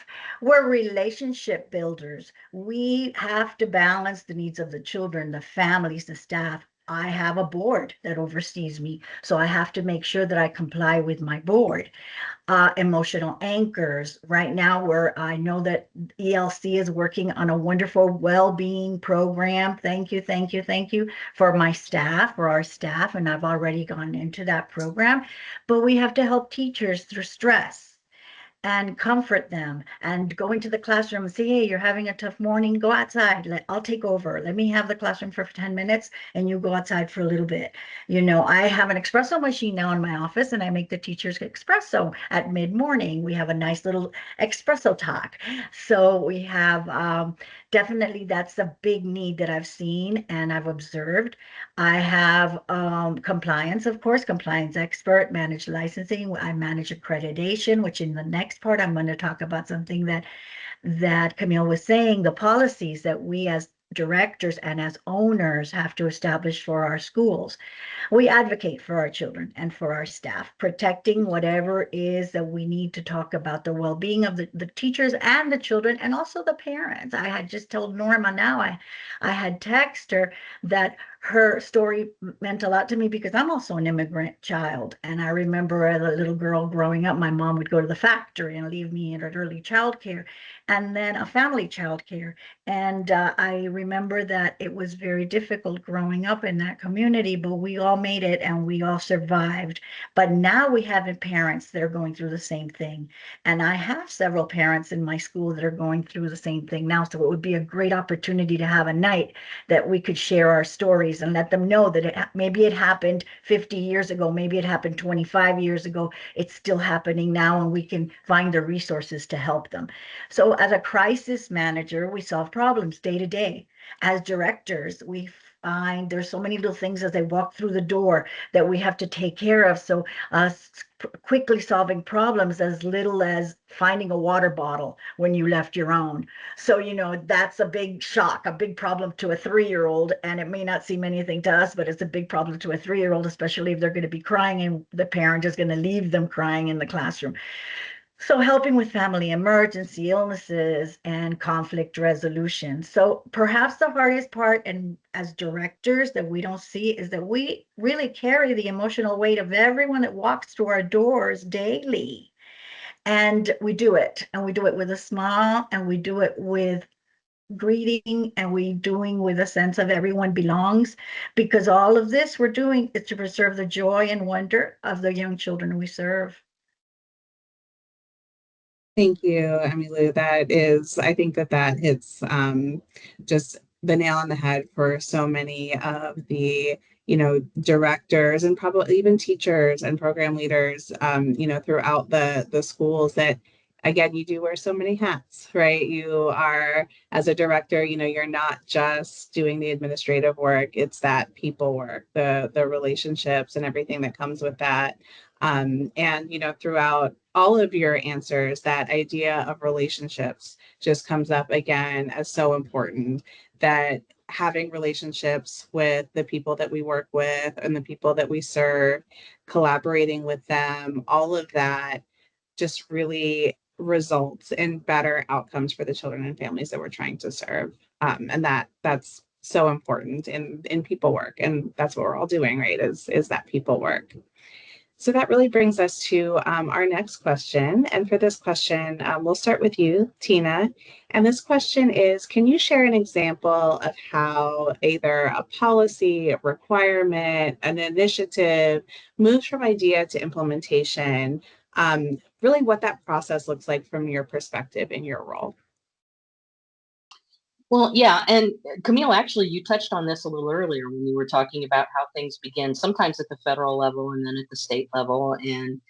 We're relationship builders. We have to balance the needs of the children, the families, the staff. I have a board that oversees me, so I have to make sure that I comply with my board. Emotional anchors. Right now, where I know that ELC is working on a wonderful well-being program. Thank you for my staff, for our staff, and I've already gone into that program. But we have to help teachers through stress and comfort them and go into the classroom and say, hey, you're having a tough morning, go outside. I'll take over. Let me have the classroom for 10 minutes and you go outside for a little bit. I have an espresso machine now in my office and I make the teachers espresso at mid-morning. We have a nice little espresso talk. So we have definitely, that's a big need that I've seen and I've observed. I have compliance, of course, compliance expert, managed licensing. I manage accreditation, which in the next part, I'm going to talk about something that Camille was saying, the policies that we as directors and as owners have to establish for our schools. We advocate for our children and for our staff, protecting whatever is that we need to talk about the well-being of the teachers and the children and also the parents. I had just told Norma now, I had texted her that her story meant a lot to me because I'm also an immigrant child. And I remember as a little girl growing up, my mom would go to the factory and leave me in early childcare and then a family childcare. And I remember that it was very difficult growing up in that community, but we all made it and we all survived. But now we have parents that are going through the same thing. And I have several parents in my school that are going through the same thing now. So it would be a great opportunity to have a night that we could share our stories and let them know that maybe it happened 50 years ago, maybe it happened 25 years ago. It's still happening now and we can find the resources to help them. So as a crisis manager, we solve problems day to day. As directors, we find there's so many little things as they walk through the door that we have to take care of. So quickly solving problems as little as finding a water bottle when you left your own. So, that's a big shock, a big problem to a 3-year-old. And it may not seem anything to us, but it's a big problem to a 3-year-old, especially if they're going to be crying and the parent is going to leave them crying in the classroom. So helping with family emergency, illnesses, and conflict resolution. So perhaps the hardest part, and as directors that we don't see, is that we really carry the emotional weight of everyone that walks through our doors daily. And we do it, and we do it with a smile, and we do it with greeting, and we doing with a sense of everyone belongs, because all of this we're doing is to preserve the joy and wonder of the young children we serve. Thank you, Emmylou. I think that hits just the nail on the head for so many of the, directors and probably even teachers and program leaders, throughout the schools that, again, you do wear so many hats, right? You are, as a director, you're not just doing the administrative work, it's that people work, the relationships and everything that comes with that. And throughout all of your answers, that idea of relationships just comes up again as so important, that having relationships with the people that we work with and the people that we serve, collaborating with them, all of that just really results in better outcomes for the children and families that we're trying to serve. And that's so important in people work. And that's what we're all doing, right? Is that people work. So that really brings us to our next question. And for this question, we'll start with you, Tina. And this question is, can you share an example of how either a policy, a requirement, an initiative moves from idea to implementation? Really what that process looks like from your perspective in your role. Well, yeah, and Camille, actually, you touched on this a little earlier when you were talking about how things begin, sometimes at the federal level and then at the state level. And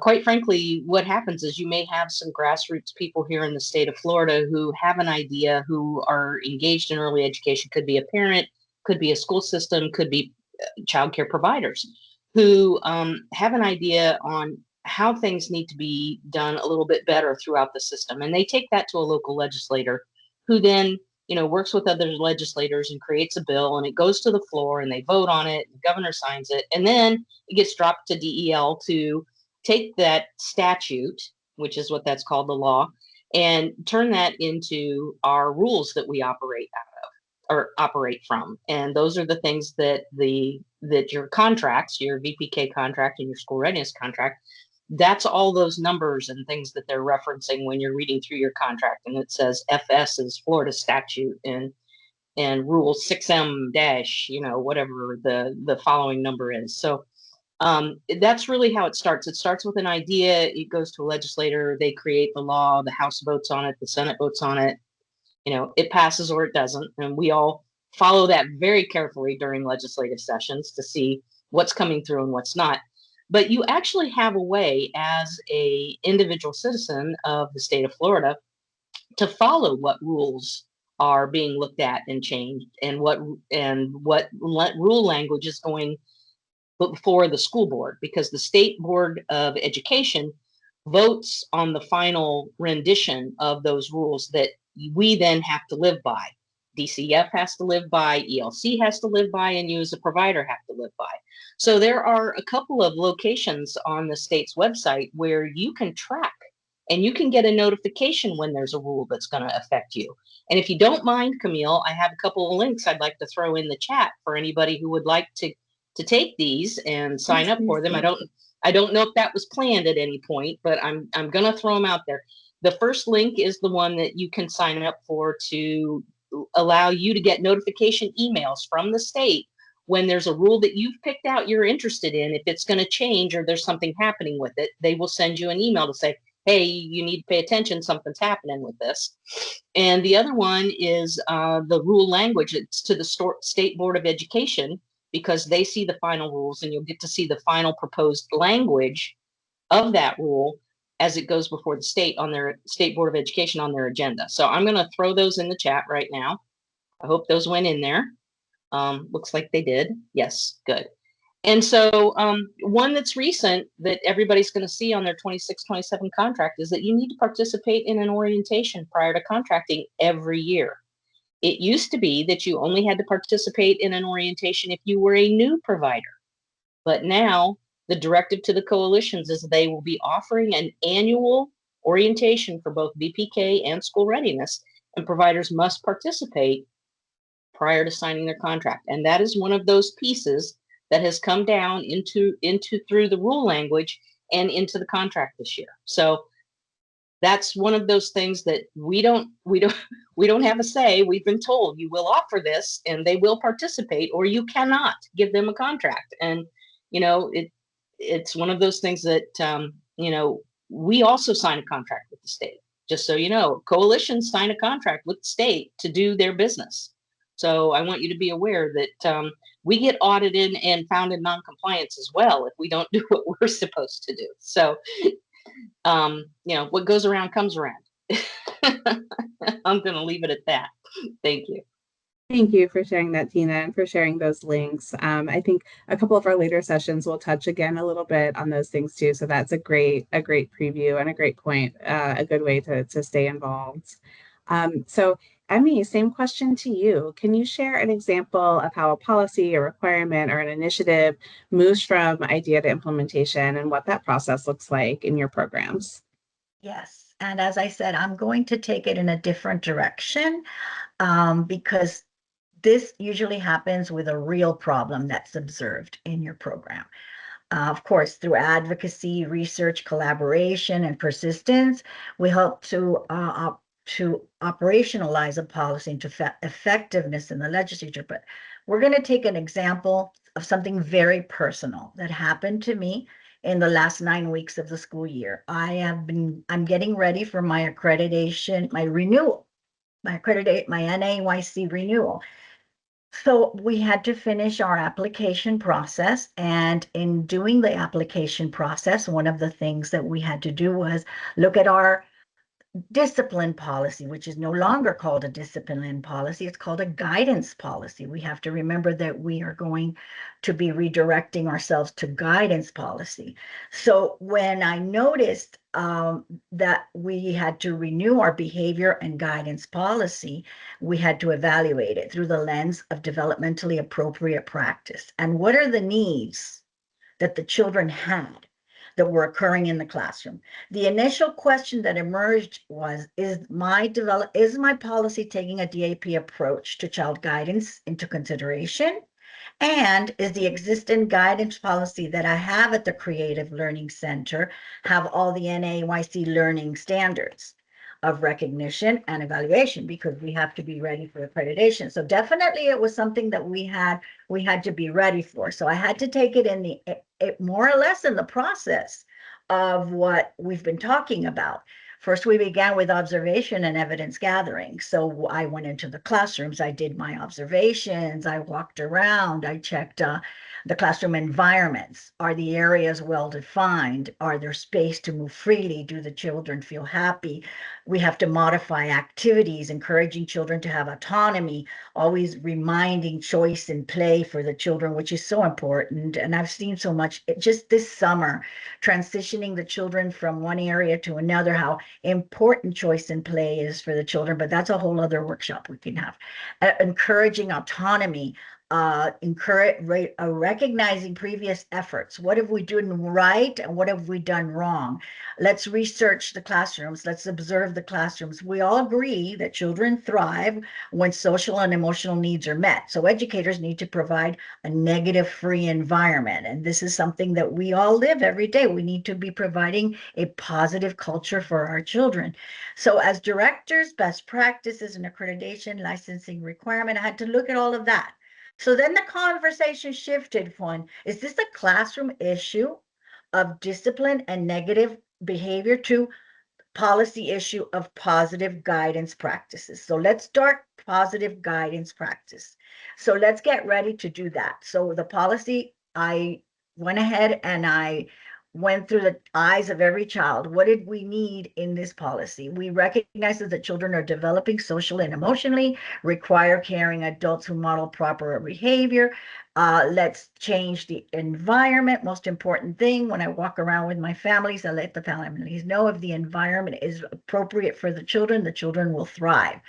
quite frankly, what happens is you may have some grassroots people here in the state of Florida who have an idea, who are engaged in early education, could be a parent, could be a school system, could be childcare providers, who have an idea on how things need to be done a little bit better throughout the system. And they take that to a local legislator who then works with other legislators and creates a bill, and it goes to the floor and they vote on it. The governor signs it, and then it gets dropped to DEL to take that statute, which is what that's called, the law, and turn that into our rules that we operate out of or operate from. And those are the things that your contracts, your VPK contract and your school readiness contract, that's all those numbers and things that they're referencing when you're reading through your contract. And it says FS is Florida statute and rule 6M dash, whatever the following number is. So that's really how it starts. It starts with an idea. It goes to a legislator. They create the law. The House votes on it. The Senate votes on it. It passes or it doesn't. And we all follow that very carefully during legislative sessions to see what's coming through and what's not. But you actually have a way as a individual citizen of the state of Florida to follow what rules are being looked at and changed, and what rule language is going before the school board, because the State Board of Education votes on the final rendition of those rules that we then have to live by. DCF has to live by, ELC has to live by, and you as a provider have to live by. So there are a couple of locations on the state's website where you can track and you can get a notification when there's a rule that's going to affect you. And if you don't mind, Camille, I have a couple of links I'd like to throw in the chat for anybody who would like to take these and sign up for them. I don't know if that was planned at any point, but I'm going to throw them out there. The first link is the one that you can sign up for to allow you to get notification emails from the state when there's a rule that you've picked out you're interested in. If it's going to change or there's something happening with it, they will send you an email to say, hey, you need to pay attention, something's happening with this. And the other one is the rule language. It's to the State Board of Education, because they see the final rules, and you'll get to see the final proposed language of that rule as it goes before the state on their State Board of Education on their agenda. So I'm going to throw those in the chat right now. I hope those went in there. Looks like they did. Yes, good. And so one that's recent that everybody's going to see on their 26-27 contract is that you need to participate in an orientation prior to contracting every year. It used to be that you only had to participate in an orientation if you were a new provider. But now the directive to the coalitions is they will be offering an annual orientation for both VPK and school readiness, and providers must participate prior to signing their contract. And that is one of those pieces that has come down into through the rule language and into the contract this year. So that's one of those things that we don't have a say. We've been told you will offer this and they will participate, or you cannot give them a contract. And it's one of those things that we also sign a contract with the state. Just so you know, coalitions sign a contract with the state to do their business. So I want you to be aware that we get audited and found in non-compliance as well if we don't do what we're supposed to do. So what goes around comes around. I'm going to leave it at that. Thank you. Thank you for sharing that, Tina, and for sharing those links. I think a couple of our later sessions will touch again a little bit on those things too. So that's a great preview and a great point, a good way to stay involved. So Emmy, same question to you. Can you share an example of how a policy, a requirement, or an initiative moves from idea to implementation and what that process looks like in your programs? Yes. And as I said, I'm going to take it in a different direction because this usually happens with a real problem that's observed in your program. Of course, through advocacy, research, collaboration, and persistence, we help to operationalize a policy into effectiveness in the legislature. But we're going to take an example of something very personal that happened to me in the last 9 weeks of the school year. I'm getting ready for my accreditation, my renewal, my NAEYC renewal. So we had to finish our application process. And in doing the application process, one of the things that we had to do was look at our discipline policy, which is no longer called a discipline policy. It's called a guidance policy. We have to remember that we are going to be redirecting ourselves to guidance policy. So when I noticed that we had to renew our behavior and guidance policy, we had to evaluate it through the lens of developmentally appropriate practice. And what are the needs that the children had that were occurring in the classroom? The initial question that emerged was, is my policy taking a DAP approach to child guidance into consideration? And is the existing guidance policy that I have at the Creative Learning Center have all the NAEYC learning standards of recognition and evaluation, because we have to be ready for accreditation? So definitely it was something that we had to be ready for. So I had to take it in more or less in the process of what we've been talking about. First, we began with observation and evidence gathering. So I went into the classrooms, I did my observations, I walked around, I checked the classroom environments. Are the areas well defined? Are there space to move freely? Do the children feel happy? We have to modify activities, encouraging children to have autonomy, always reminding choice and play for the children, which is so important. And I've seen so much just this summer, transitioning the children from one area to another, how important choice and play is for the children. But that's a whole other workshop we can have. Encouraging autonomy, recognizing previous efforts. What have we done right and what have we done wrong? Let's research the classrooms. Let's observe the classrooms. We all agree that children thrive when social and emotional needs are met. So educators need to provide a negative-free environment. And this is something that we all live every day. We need to be providing a positive culture for our children. So as directors, best practices and accreditation, licensing requirement, I had to look at all of that. So then the conversation shifted from, is this a classroom issue of discipline and negative behavior, to policy issue of positive guidance practices? So let's start positive guidance practice. So let's get ready to do that. So the policy, I went ahead and I went through the eyes of every child. What did we need in this policy? We recognize that children are developing socially and emotionally, require caring adults who model proper behavior. Let's change the environment. Most important thing, when I walk around with my families, I let the families know if the environment is appropriate for the children will thrive.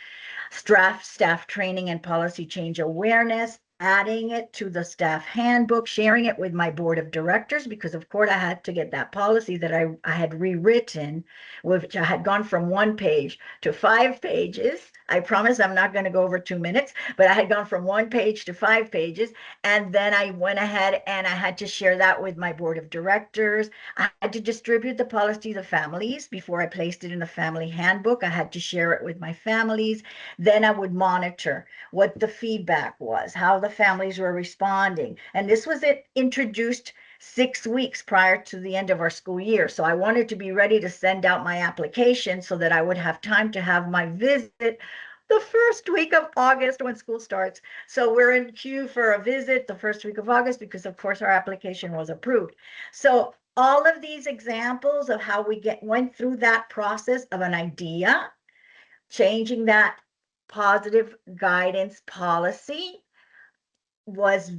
Staff training and policy change awareness, adding it to the staff handbook, sharing it with my board of directors, because of course I had to get that policy that I had rewritten, which I had gone from 1 page to 5 pages. I promise I'm not going to go over 2 minutes, but I had gone from 1 page to 5 pages. And then I went ahead and I had to share that with my board of directors. I had to distribute the policy to the families before I placed it in the family handbook. I had to share it with my families. Then I would monitor what the feedback was, how the families were responding. And this was introduced 6 weeks prior to the end of our school year. So I wanted to be ready to send out my application so that I would have time to have my visit the first week of August when school starts. So we're in queue for a visit the first week of August because of course our application was approved. So all of these examples of how we went through that process of an idea, changing that positive guidance policy was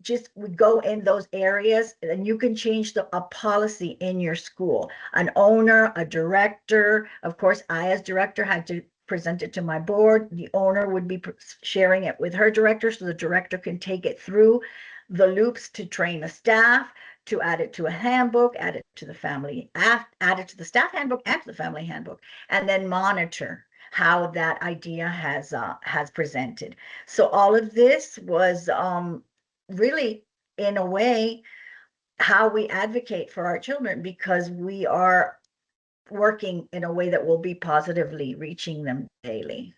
just we go in those areas, and you can change a policy in your school. An owner, a director, of course, I as director had to present it to my board. The owner would be sharing it with her director, so the director can take it through the loops to train the staff, to add it to a handbook, add it to the add it to the staff handbook and to the family handbook, and then monitor how that idea has presented. So all of this was really, in a way, how we advocate for our children, because we are working in a way that will be positively reaching them daily.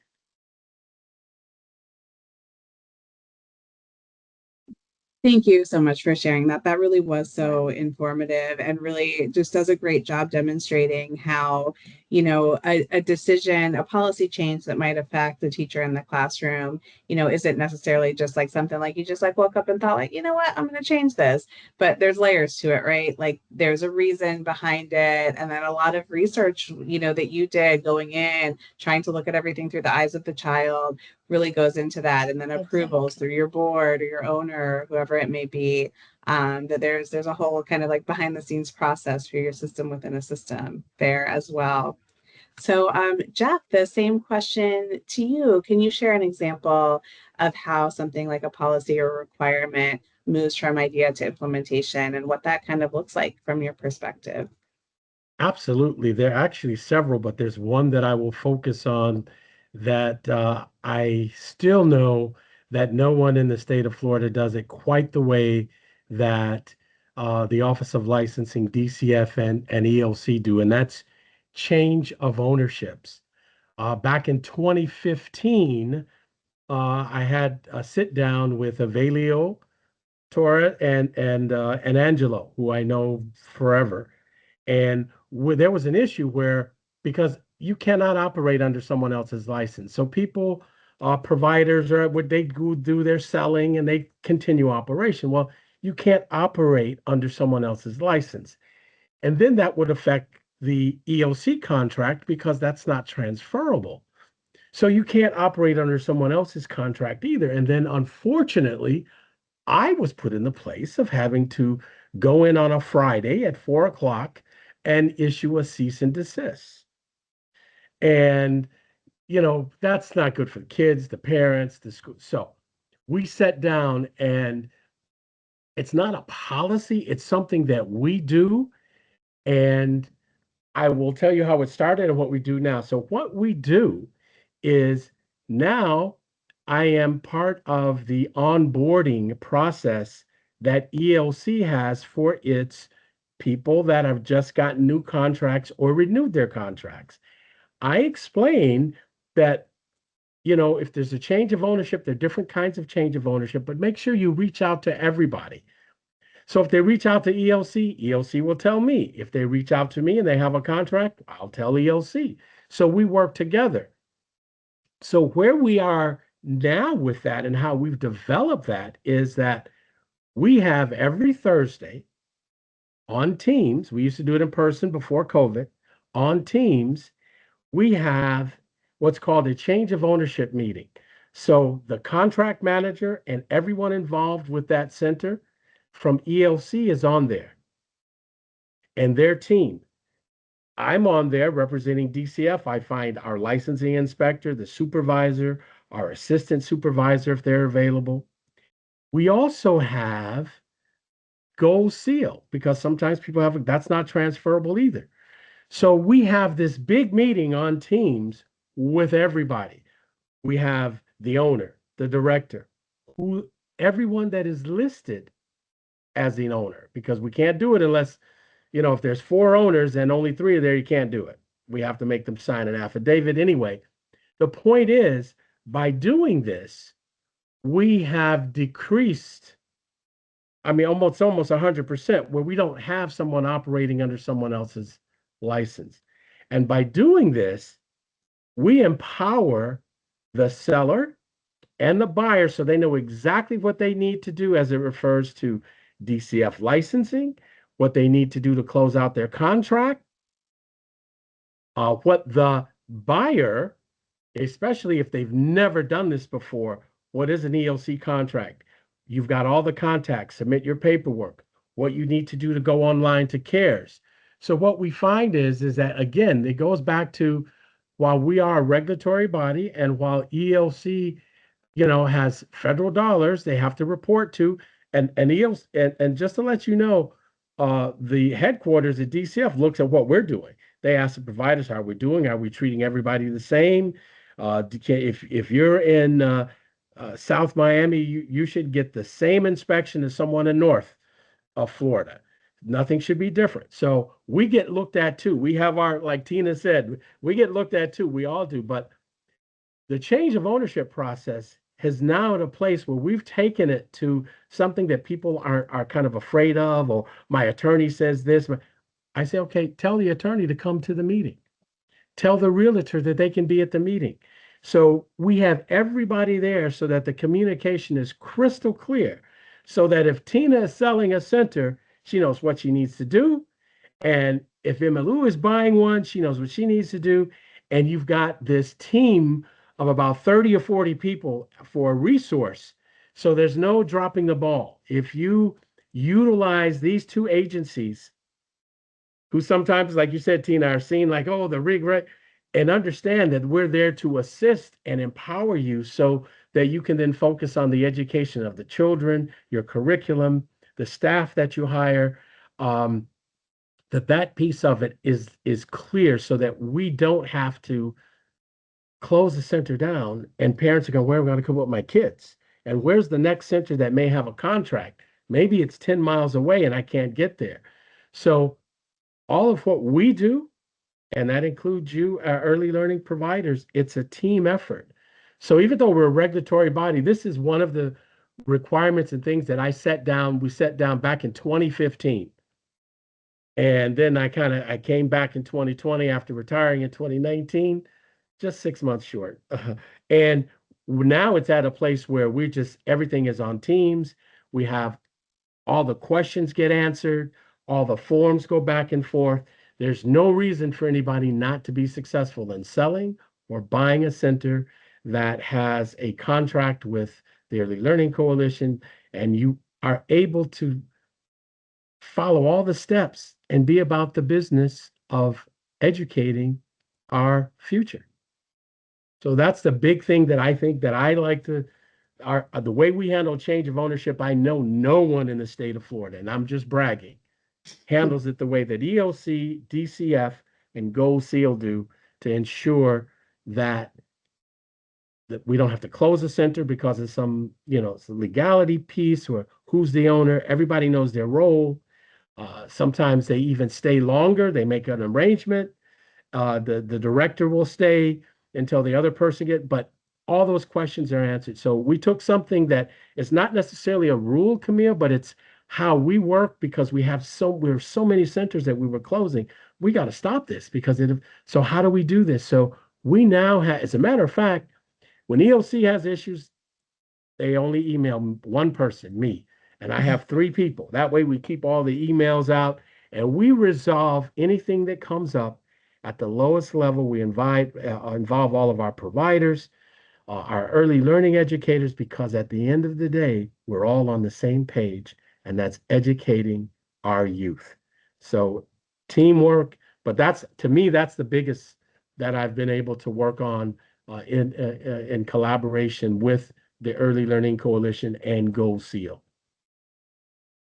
Thank you so much for sharing that. That really was so informative and really just does a great job demonstrating how, a decision, a policy change that might affect the teacher in the classroom, isn't necessarily just like something like you just like woke up and thought like, you know what, I'm going to change this. But there's layers to it, right? Like there's a reason behind it. And then a lot of research, that you did going in, trying to look at everything through the eyes of the child, really goes into that. And then approvals through your board or your owner, whoever it may be, that there's a whole kind of like behind the scenes process for your system within a system there as well. So Jeff, the same question to you. Can you share an example of how something like a policy or requirement moves from idea to implementation and what that kind of looks like from your perspective? Absolutely. There are actually several, but there's one that I will focus on that I still know that no one in the state of Florida does it quite the way that the Office of Licensing, DCF, and ELC do, and that's change of ownerships. Back in 2015, I had a sit down with Avelio Torres and Angelo, who I know forever. And there was an issue where, because you cannot operate under someone else's license. So people, providers, they go do their selling and they continue operation. Well, you can't operate under someone else's license. And then that would affect the EOC contract because that's not transferable. So you can't operate under someone else's contract either. And then unfortunately, I was put in the place of having to go in on a Friday at 4 o'clock and issue a cease and desist. And, that's not good for the kids, the parents, the school. So we sat down, and it's not a policy, it's something that we do. And I will tell you how it started and what we do now. So what we do is now I am part of the onboarding process that ELC has for its people that have just gotten new contracts or renewed their contracts. I explain that, if there's a change of ownership, there are different kinds of change of ownership, but make sure you reach out to everybody. So if they reach out to ELC, ELC will tell me. If they reach out to me and they have a contract, I'll tell ELC. So we work together. So where we are now with that and how we've developed that is that we have every Thursday on Teams. We used to do it in person before COVID. On Teams, we have what's called a change of ownership meeting. So the contract manager and everyone involved with that center from ELC is on there and their team. I'm on there representing DCF. I find our licensing inspector, the supervisor, our assistant supervisor if they're available. We also have Gold Seal because sometimes people have that's not transferable either. So we have this big meeting on Teams with everybody. We have the owner, the director, who everyone that is listed as the owner, because we can't do it unless, if there's 4 owners and only 3 are there, you can't do it. We have to make them sign an affidavit anyway. The point is, by doing this, we have decreased, almost 100%, where we don't have someone operating under someone else's license. And by doing this, we empower the seller and the buyer so they know exactly what they need to do as it refers to DCF licensing, what they need to do to close out their contract, what the buyer, especially if they've never done this before, what is an ELC contract? You've got all the contacts, submit your paperwork, what you need to do to go online to CARES. So what we find is that, again, it goes back to while we are a regulatory body and while ELC, has federal dollars they have to report to, and ELC, and just to let you know, the headquarters at DCF looks at what we're doing. They ask the providers, how are we doing? Are we treating everybody the same? If you're in South Miami, you should get the same inspection as someone in North of Florida. Nothing should be different. So we get looked at too. We have our, like Tina said, we get looked at too. We all do. But the change of ownership process has now at a place where we've taken it to something that people are kind of afraid of, or my attorney says this. I say, okay, tell the attorney to come to the meeting. Tell the realtor that they can be at the meeting. So we have everybody there so that the communication is crystal clear, so that if Tina is selling a center, she knows what she needs to do. And if Emilu is buying one, she knows what she needs to do. And you've got this team of about 30 or 40 people for a resource. So there's no dropping the ball. If you utilize these 2 agencies, who sometimes, like you said, Tina, are seen like, oh, the rig, and understand that we're there to assist and empower you so that you can then focus on the education of the children, your curriculum, the staff that you hire, that piece of it is clear so that we don't have to close the center down and parents are going, where am I going to come with my kids? And where's the next center that may have a contract? Maybe it's 10 miles away and I can't get there. So all of what we do, and that includes you, early learning providers, it's a team effort. So even though we're a regulatory body, this is one of the requirements and things that we set down back in 2015. And then I came back in 2020 after retiring in 2019, just 6 months short. And now it's at a place where everything is on Teams. We have all the questions get answered, all the forms go back and forth. There's no reason for anybody not to be successful in selling or buying a center that has a contract with the Early Learning Coalition, and you are able to follow all the steps and be about the business of educating our future. So that's the big thing that I think that I like to, the way we handle change of ownership. I know no one in the state of Florida, and I'm just bragging, handles it the way that ELC, DCF, and Gold Seal do to ensure that we don't have to close a center because of some, it's a legality piece or who's the owner. Everybody knows their role. Sometimes they even stay longer. They make an arrangement. The director will stay until the other person but all those questions are answered. So we took something that is not necessarily a rule, Camille, but it's how we work because we have so many centers that we were closing. We got to stop this because so how do we do this? So we now have, as a matter of fact, when ELC has issues, they only email one person, me, and I have 3 people. That way we keep all the emails out and we resolve anything that comes up at the lowest level. We involve all of our providers, our early learning educators, because at the end of the day, we're all on the same page, and that's educating our youth. So teamwork, but that's, to me, that's the biggest that I've been able to work on in collaboration with the Early Learning Coalition and Gold Seal.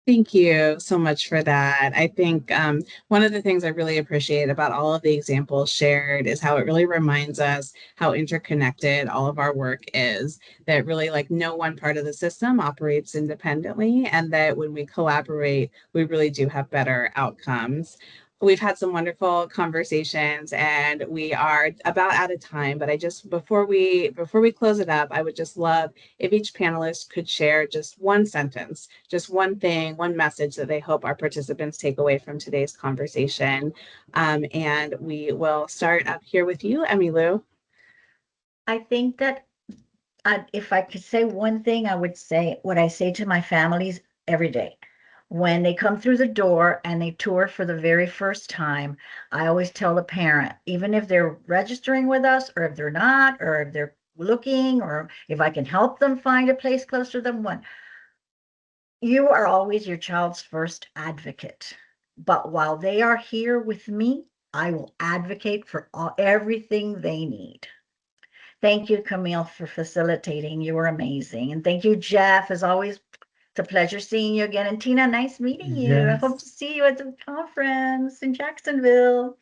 Thank you so much for that. I think one of the things I really appreciate about all of the examples shared is how it really reminds us how interconnected all of our work is, that really like no one part of the system operates independently, and that when we collaborate, we really do have better outcomes. We've had some wonderful conversations and we are about out of time, but I just, before we close it up, I would just love if each panelist could share just one sentence, just one thing, one message that they hope our participants take away from today's conversation. And we will start up here with you, Emmylou. I think that if I could say one thing, I would say what I say to my families every day. When they come through the door and they tour for the very first time, I always tell the parent, even if they're registering with us or if they're not, or if they're looking, or if I can help them find a place close to them, you are always your child's first advocate. But while they are here with me, I will advocate for everything they need. Thank you, Camille, for facilitating. You were amazing. And thank you, Jeff. As always, it's a pleasure seeing you again. And Tina, nice meeting you. I hope to see you at the conference in Jacksonville.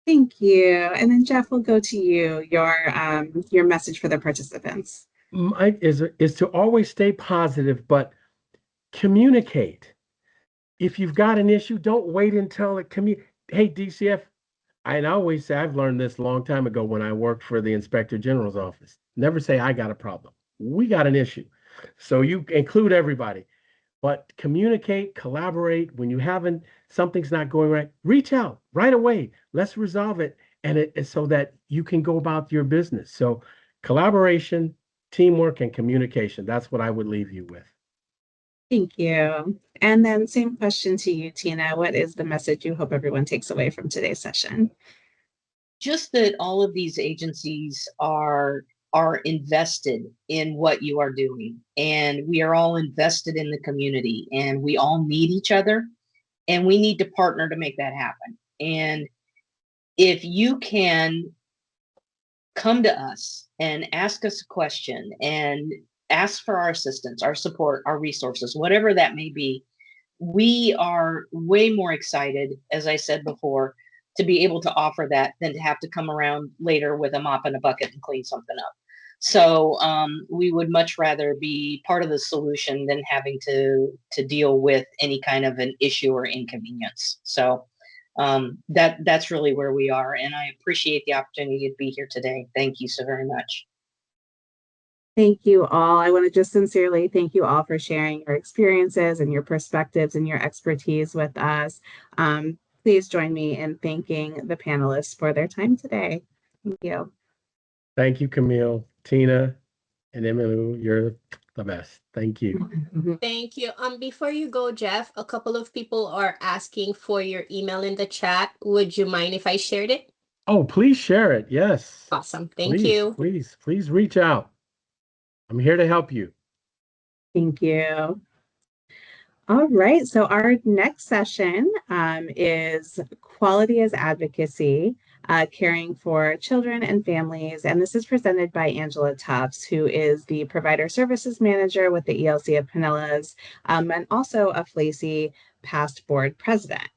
Thank you. And then Jeff, we'll go to you, your message for the participants. Is to always stay positive, but communicate. If you've got an issue, don't wait until it hey, DCF, I always say, I've learned this a long time ago when I worked for the Inspector General's office. Never say, I got a problem. We got an issue. So you include everybody, but communicate, collaborate. When you haven't, something's not going right, reach out right away. Let's resolve it. And it so that you can go about your business. So collaboration, teamwork, and communication. That's what I would leave you with. Thank you. And then same question to you, Tina. What is the message you hope everyone takes away from today's session? Just that all of these agencies are invested in what you are doing, and we are all invested in the community, and we all need each other, and we need to partner to make that happen. And if you can come to us and ask us a question and ask for our assistance, our support, our resources, whatever that may be, we are way more excited, as I said before, to be able to offer that than to have to come around later with a mop and a bucket and clean something up. So we would much rather be part of the solution than having to deal with any kind of an issue or inconvenience. So that's really where we are. And I appreciate the opportunity to be here today. Thank you so very much. Thank you all. I want to just sincerely thank you all for sharing your experiences and your perspectives and your expertise with us. Please join me in thanking the panelists for their time today. Thank you. Thank you, Camille, Tina, and Emmylou. You're the best. Thank you. Thank you. Before you go, Jeff, a couple of people are asking for your email in the chat. Would you mind if I shared it? Oh, please share it. Yes. Awesome. Thank Please, you. please reach out. I'm here to help you. Thank you. All right, so our next session is Quality as Advocacy, Caring for Children and Families. And this is presented by Angela Tufts, who is the Provider Services Manager with the ELC of Pinellas, and also a FLAEYC past board president.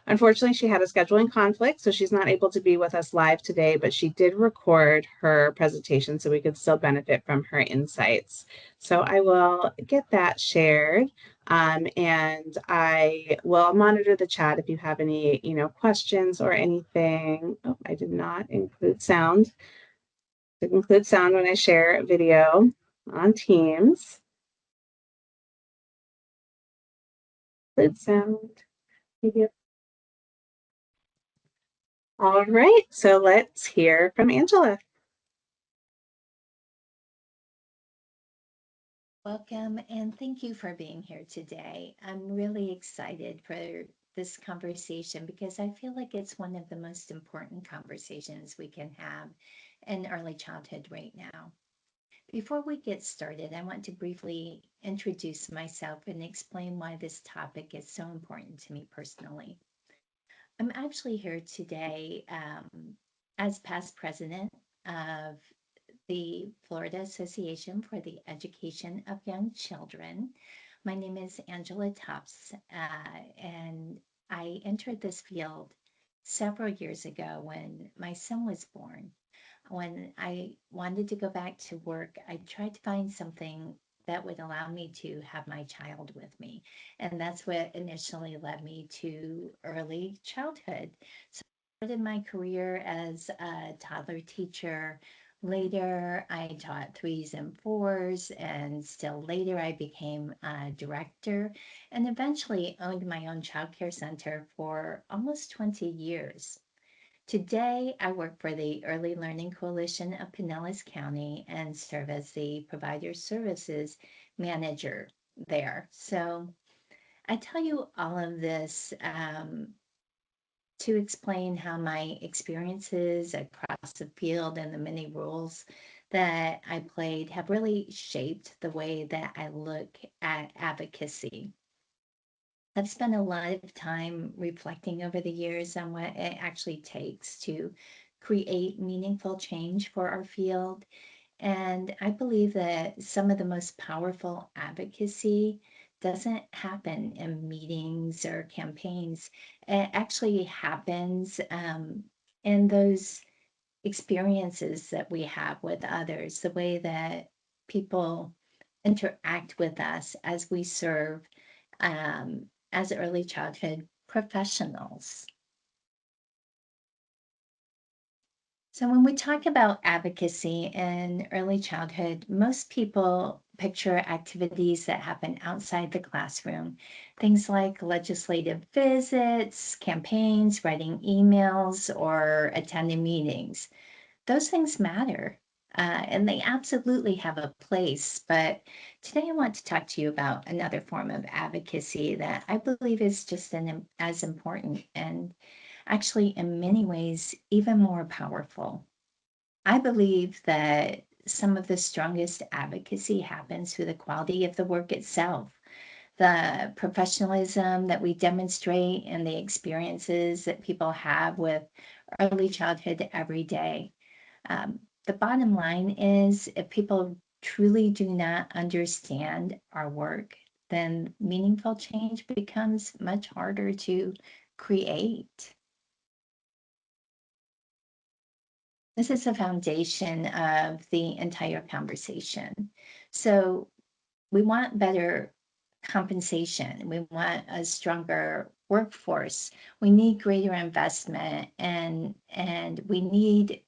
Unfortunately, she had a scheduling conflict, so she's not able to be with us live today, but she did record her presentation so we could still benefit from her insights. So I will get that shared, and I will monitor the chat if you have any, questions or anything. Oh, I did not include sound. Did include sound when I share video on Teams. Include sound, video. All right, so let's hear from Angela. Welcome, and thank you for being here today. I'm really excited for this conversation because I feel like it's one of the most important conversations we can have in early childhood right now. Before we get started, I want to briefly introduce myself and explain why this topic is so important to me personally. I'm actually here today as past president of the Florida Association for the Education of Young Children. My name is Angela Tufts, and I entered this field several years ago when my son was born. When I wanted to go back to work, I tried to find something that would allow me to have my child with me. And that's what initially led me to early childhood. So I started my career as a toddler teacher. Later, I taught threes and fours, and still later, I became a director and eventually owned my own childcare center for almost 20 years. Today, I work for the Early Learning Coalition of Pinellas County and serve as the provider services manager there. So I tell you all of this to explain how my experiences across the field and the many roles that I played have really shaped the way that I look at advocacy. I've spent a lot of time reflecting over the years on what it actually takes to create meaningful change for our field. And I believe that some of the most powerful advocacy doesn't happen in meetings or campaigns. It actually happens in those experiences that we have with others, the way that people interact with us as we serve as early childhood professionals. So when we talk about advocacy in early childhood, most people picture activities that happen outside the classroom, things like legislative visits, campaigns, writing emails, or attending meetings. Those things matter. And they absolutely have a place. But today I want to talk to you about another form of advocacy that I believe is just as important and actually, in many ways, even more powerful. I believe that some of the strongest advocacy happens through the quality of the work itself, the professionalism that we demonstrate, and the experiences that people have with early childhood every day. The bottom line is if people truly do not understand our work, then meaningful change becomes much harder to create. This is the foundation of the entire conversation. So we want better compensation. We want a stronger workforce. We need greater investment and we need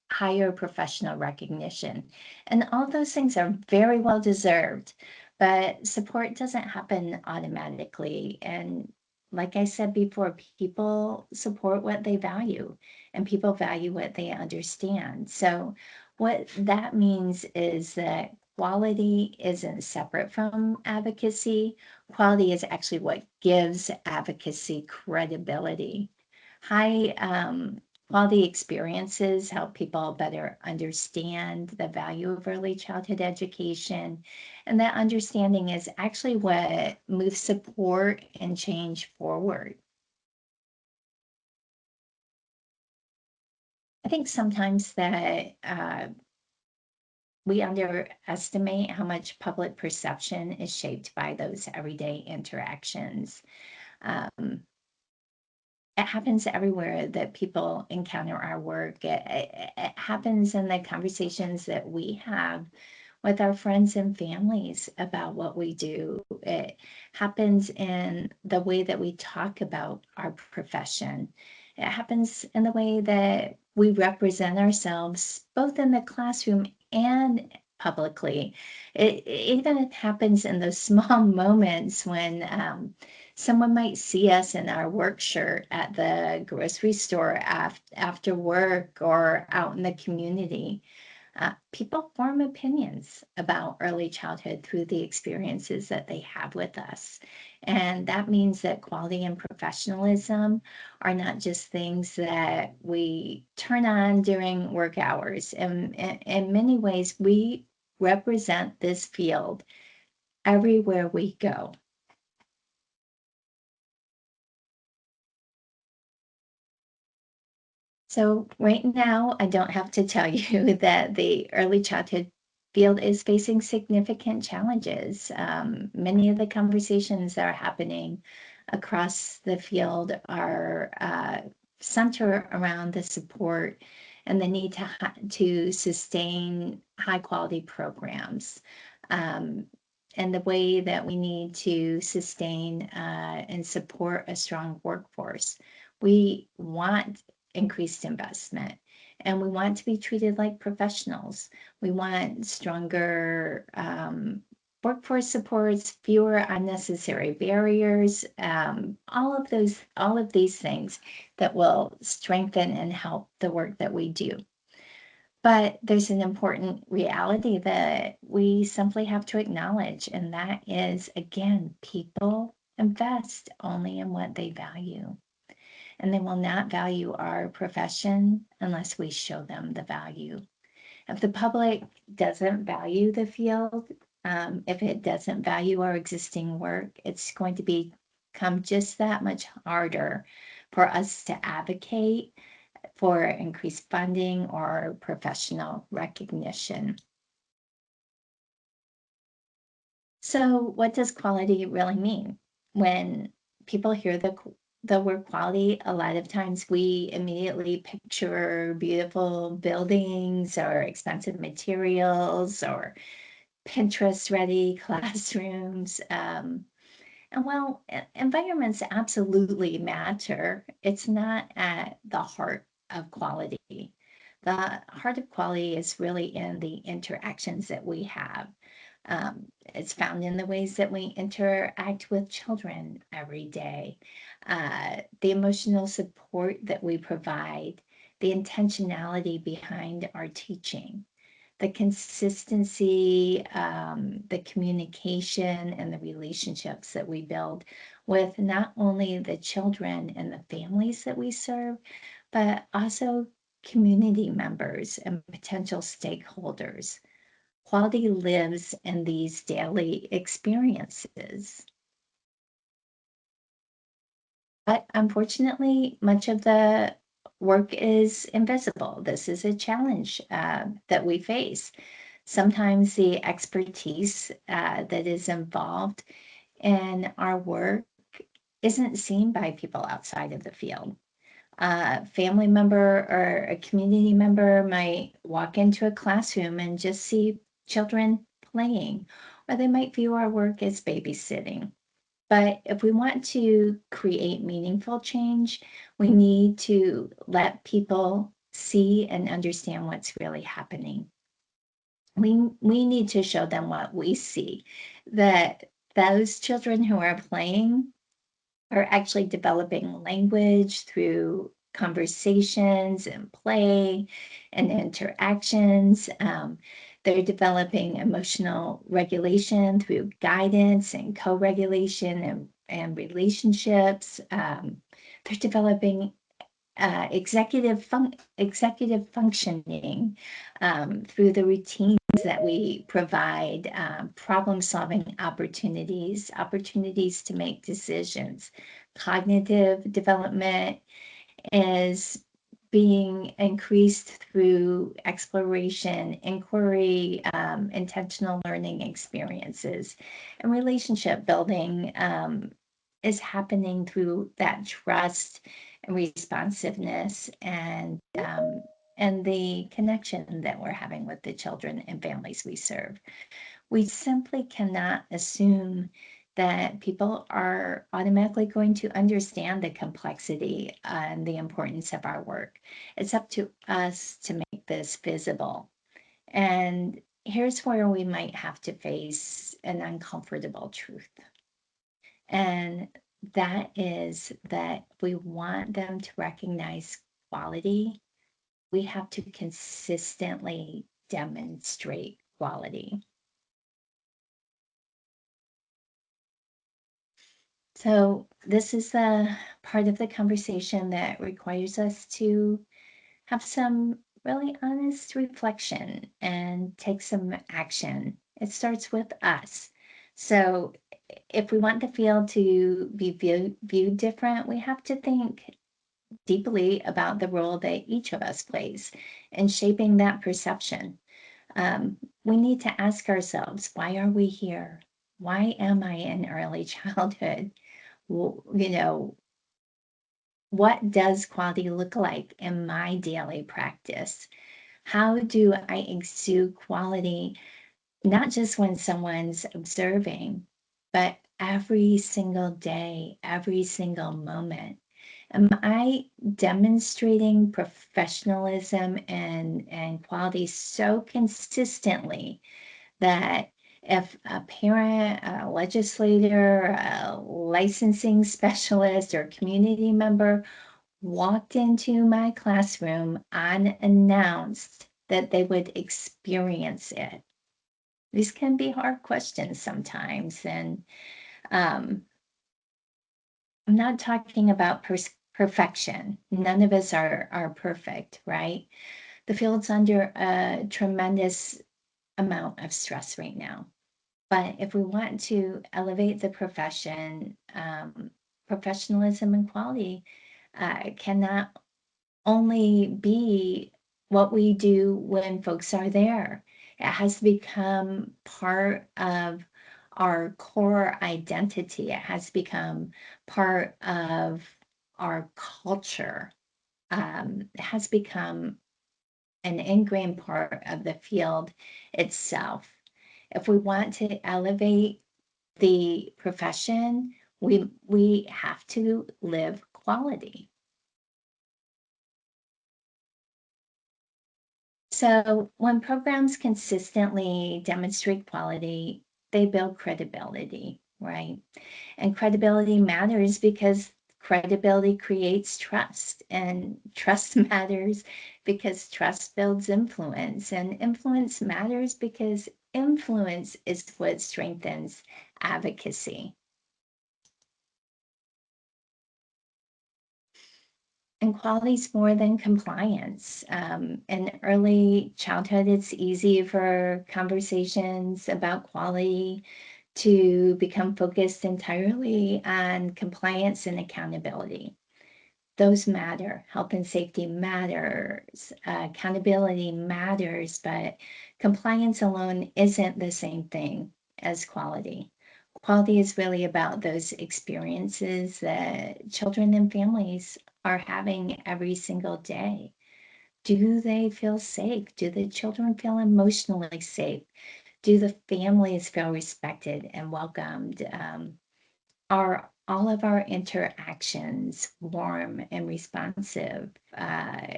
higher professional recognition. And all those things are very well deserved, but support doesn't happen automatically. And like I said before, people support what they value and people value what they understand. So what that means is that quality isn't separate from advocacy. Quality is actually what gives advocacy credibility. High quality experiences help people better understand the value of early childhood education. And that understanding is actually what moves support and change forward. I think sometimes that we underestimate how much public perception is shaped by those everyday interactions. It happens everywhere that people encounter our work. It happens in the conversations that we have with our friends and families about what we do. It happens in the way that we talk about our profession. It happens in the way that we represent ourselves, both in the classroom and publicly. It even happens in those small moments when someone might see us in our work shirt at the grocery store after work or out in the community. People form opinions about early childhood through the experiences that they have with us. And that means that quality and professionalism are not just things that we turn on during work hours. And in many ways, we represent this field everywhere we go. So right now, I don't have to tell you that the early childhood field is facing significant challenges. Many of the conversations that are happening across the field are center around the support and the need to sustain high quality programs. And the way that we need to sustain and support a strong workforce. We want increased investment, and we want to be treated like professionals. We want stronger workforce supports, fewer unnecessary barriers, all of these things that will strengthen and help the work that we do. But there's an important reality that we simply have to acknowledge, and that is, again, people invest only in what they value. And they will not value our profession unless we show them the value. If the public doesn't value the field, if it doesn't value our existing work, it's going to become just that much harder for us to advocate for increased funding or professional recognition. So what does quality really mean? When people hear the word quality, a lot of times we immediately picture beautiful buildings or expensive materials or Pinterest-ready classrooms. And while environments absolutely matter, it's not at the heart of quality. The heart of quality is really in the interactions that we have. It's found in the ways that we interact with children every day, the emotional support that we provide, the intentionality behind our teaching, the consistency, the communication, and the relationships that we build with not only the children and the families that we serve, but also community members and potential stakeholders. Quality lives in these daily experiences. But unfortunately, much of the work is invisible. This is a challenge that we face. Sometimes the expertise that is involved in our work isn't seen by people outside of the field. A family member or a community member might walk into a classroom and just see children playing, or they might view our work as babysitting. But if we want to create meaningful change, we need to let people see and understand what's really happening. We need to show them what we see, that those children who are playing are actually developing language through conversations and play and interactions. They're developing emotional regulation through guidance and co-regulation and relationships. They're developing executive functioning through the routines that we provide, problem-solving opportunities to make decisions. Cognitive development is being increased through exploration, inquiry, intentional learning experiences, and relationship building is happening through that trust and responsiveness and the connection that we're having with the children and families we serve. We simply cannot assume that people are automatically going to understand the complexity and the importance of our work. It's up to us to make this visible. And here's where we might have to face an uncomfortable truth. And that is that we want them to recognize quality. We have to consistently demonstrate quality. So this is a part of the conversation that requires us to have some really honest reflection and take some action. It starts with us. So if we want the field to be viewed different, we have to think deeply about the role that each of us plays in shaping that perception. We need to ask ourselves, why are we here? Why am I in early childhood? You know, what does quality look like in my daily practice? How do I exude quality, not just when someone's observing, but every single day, every single moment? Am I demonstrating professionalism and quality so consistently that if a parent, a legislator, a licensing specialist, or community member walked into my classroom unannounced, that they would experience it? These can be hard questions sometimes. And I'm not talking about perfection. None of us are perfect, right? The field's under a tremendous amount of stress right now. But if we want to elevate the profession, professionalism and quality cannot only be what we do when folks are there. It has to become part of our core identity. It has become part of our culture. It has become an ingrained part of the field itself. If we want to elevate the profession, we have to live quality. So when programs consistently demonstrate quality, they build credibility, right? And credibility matters because credibility creates trust, and trust matters because trust builds influence, and influence matters because influence is what strengthens advocacy. And quality is more than compliance. In early childhood, it's easy for conversations about quality to become focused entirely on compliance and accountability. Those matter. Health and safety matters. Accountability matters, but compliance alone isn't the same thing as quality. Quality is really about those experiences that children and families are having every single day. Do they feel safe? Do the children feel emotionally safe? Do the families feel respected and welcomed? Are all of our interactions warm and responsive?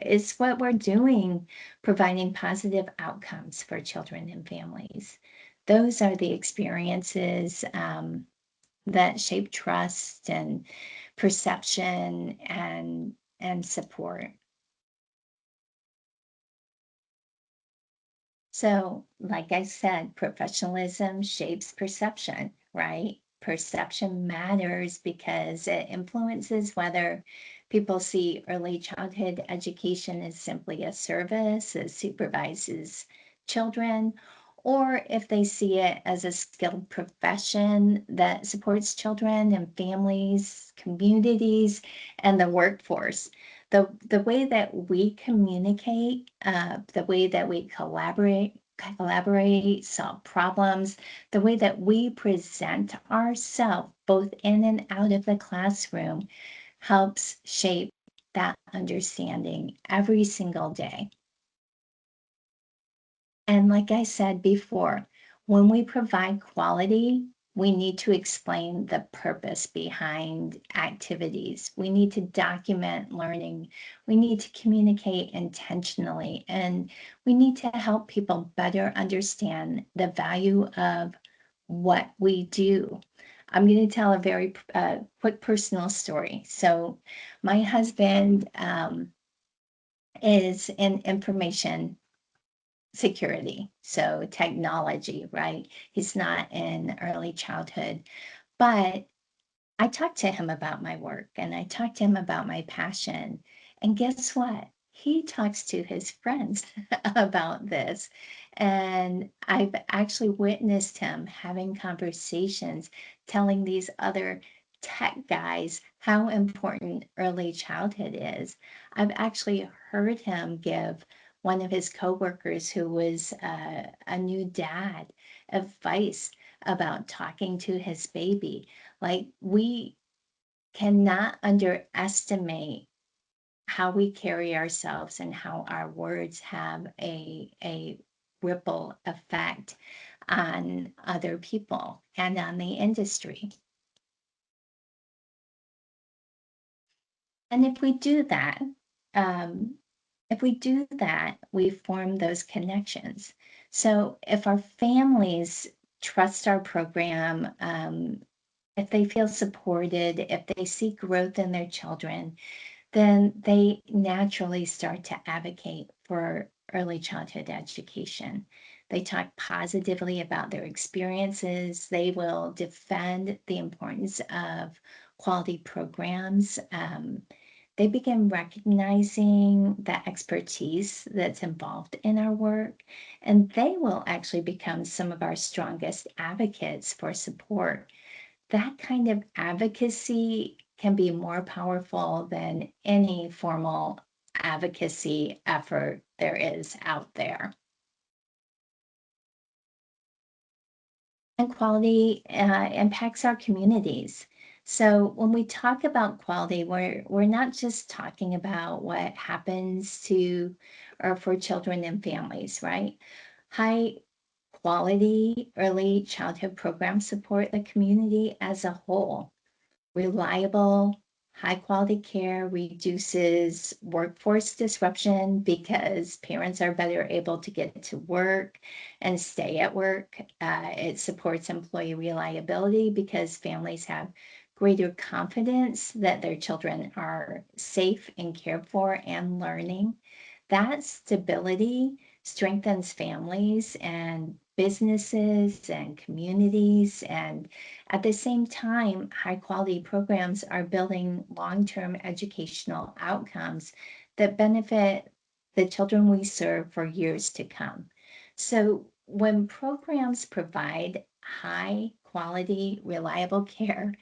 Is what we're doing providing positive outcomes for children and families? Those are the experiences that shape trust and perception and support. So, like I said, professionalism shapes perception, right? Perception matters because it influences whether people see early childhood education as simply a service that supervises children, or if they see it as a skilled profession that supports children and families, communities, and the workforce. The way that we communicate, the way that we collaborate, solve problems, the way that we present ourselves both in and out of the classroom helps shape that understanding every single day. And like I said before, when we provide quality, we need to explain the purpose behind activities. We need to document learning. We need to communicate intentionally, and we need to help people better understand the value of what we do. I'm going to tell a very quick personal story. So my husband is in information security, so technology, right? He's not in early childhood, but I talked to him about my work and I talked to him about my passion. And guess what? He talks to his friends about this. And I've actually witnessed him having conversations, telling these other tech guys how important early childhood is. I've actually heard him give one of his coworkers who was a new dad advice about talking to his baby. Like, we cannot underestimate how we carry ourselves and how our words have a ripple effect on other people and on the industry. And if we do that, we form those connections. So if our families trust our program, if they feel supported, if they see growth in their children, then they naturally start to advocate for early childhood education. They talk positively about their experiences. They will defend the importance of quality programs. They begin recognizing the expertise that's involved in our work, and they will actually become some of our strongest advocates for support. That kind of advocacy can be more powerful than any formal advocacy effort there is out there. And quality impacts our communities. So when we talk about quality, we're not just talking about what happens to or for children and families, right? High quality early childhood programs support the community as a whole. Reliable, high-quality care reduces workforce disruption because parents are better able to get to work and stay at work. It supports employee reliability because families have greater confidence that their children are safe and cared for and learning. That stability strengthens families and businesses and communities, and at the same time, high quality programs are building long-term educational outcomes that benefit the children we serve for years to come. So when programs provide high quality, reliable care,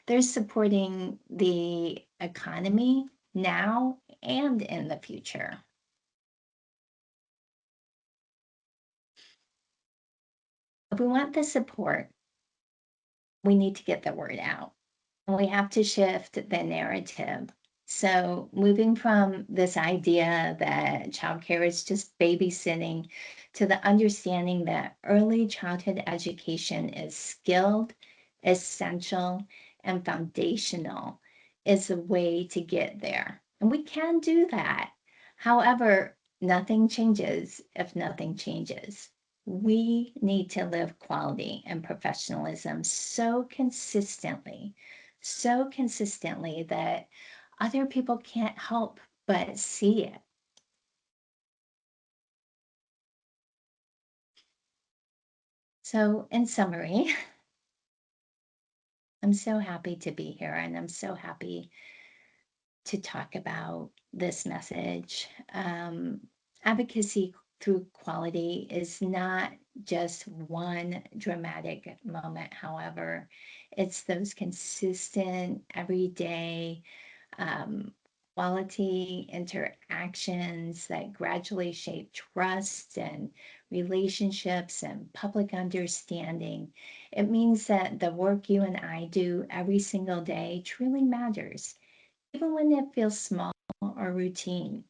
they're supporting the economy now and in the future. If we want the support, we need to get the word out. And we have to shift the narrative. So moving from this idea that childcare is just babysitting to the understanding that early childhood education is skilled, essential, and foundational is a way to get there. And we can do that. However, nothing changes if nothing changes. We need to live quality and professionalism so consistently that other people can't help but see it. So, in summary, I'm so happy to be here and I'm so happy to talk about this message. Advocacy through quality is not just one dramatic moment, however, it's those consistent, everyday, quality interactions that gradually shape trust and relationships and public understanding. It means that the work you and I do every single day truly matters, even when it feels small or routine.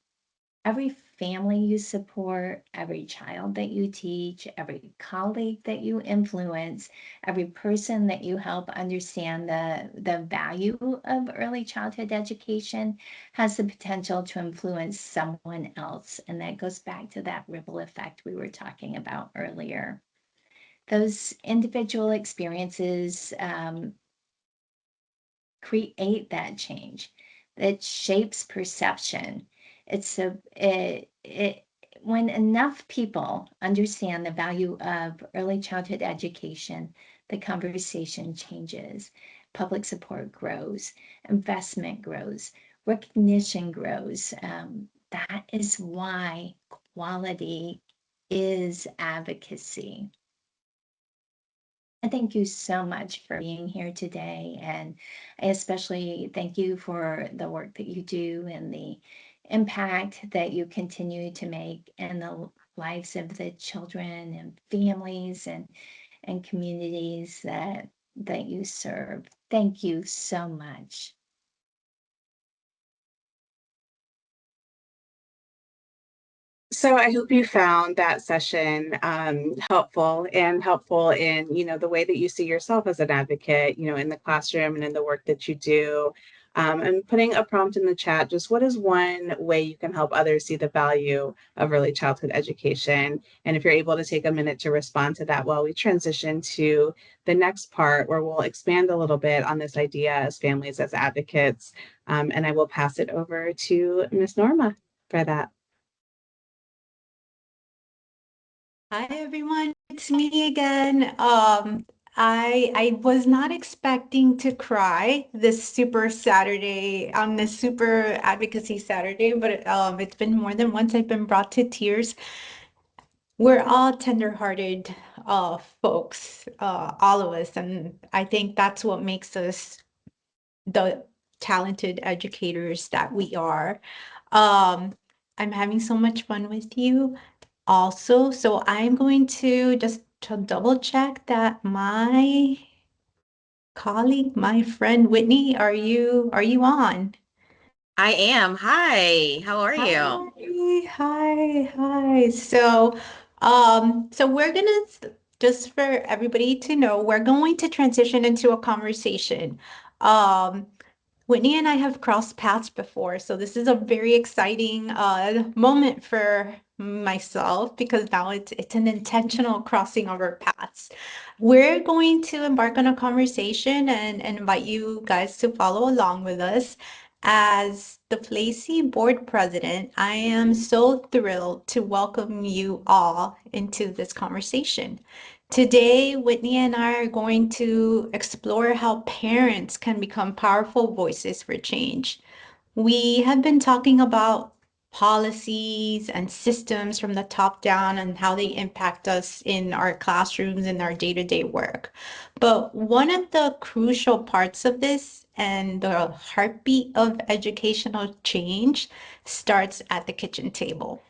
Every family you support, every child that you teach, every colleague that you influence, every person that you help understand the value of early childhood education has the potential to influence someone else. And that goes back to that ripple effect we were talking about earlier. Those individual experiences create that change that shapes perception. It's a it when enough people understand the value of early childhood education, the conversation changes, public support grows, investment grows, recognition grows. That is why quality is advocacy. And thank you so much for being here today. And I especially thank you for the work that you do and the impact that you continue to make in the lives of the children and families and communities that you serve. Thank you so much. So I hope you found that session helpful in, the way that you see yourself as an advocate, in the classroom and in the work that you do. And putting a prompt in the chat, just what is one way you can help others see the value of early childhood education? And if you're able to take a minute to respond to that while we transition to the next part where we'll expand a little bit on this idea as families as advocates. And I will pass it over to Ms. Norma for that. Hi everyone, it's me again. I was not expecting to cry this super Saturday on this super advocacy Saturday, but it's been more than once I've been brought to tears. We're all tender-hearted folks, all of us, and I think that's what makes us the talented educators that we are. I'm having so much fun with you also. So I'm going to just to double check that my colleague, my friend Whitney, are you on? I am. Hi, how are you? Hi. So we're gonna just for everybody to know, we're going to transition into a conversation. Whitney and I have crossed paths before, so this is a very exciting moment for myself because now it's an intentional crossing of our paths. We're going to embark on a conversation and invite you guys to follow along with us. As the FLAEYC board president, I am so thrilled to welcome you all into this conversation. Today, Whitney and I are going to explore how parents can become powerful voices for change. We have been talking about policies and systems from the top down and how they impact us in our classrooms and our day-to-day work. But one of the crucial parts of this and the heartbeat of educational change starts at the kitchen table.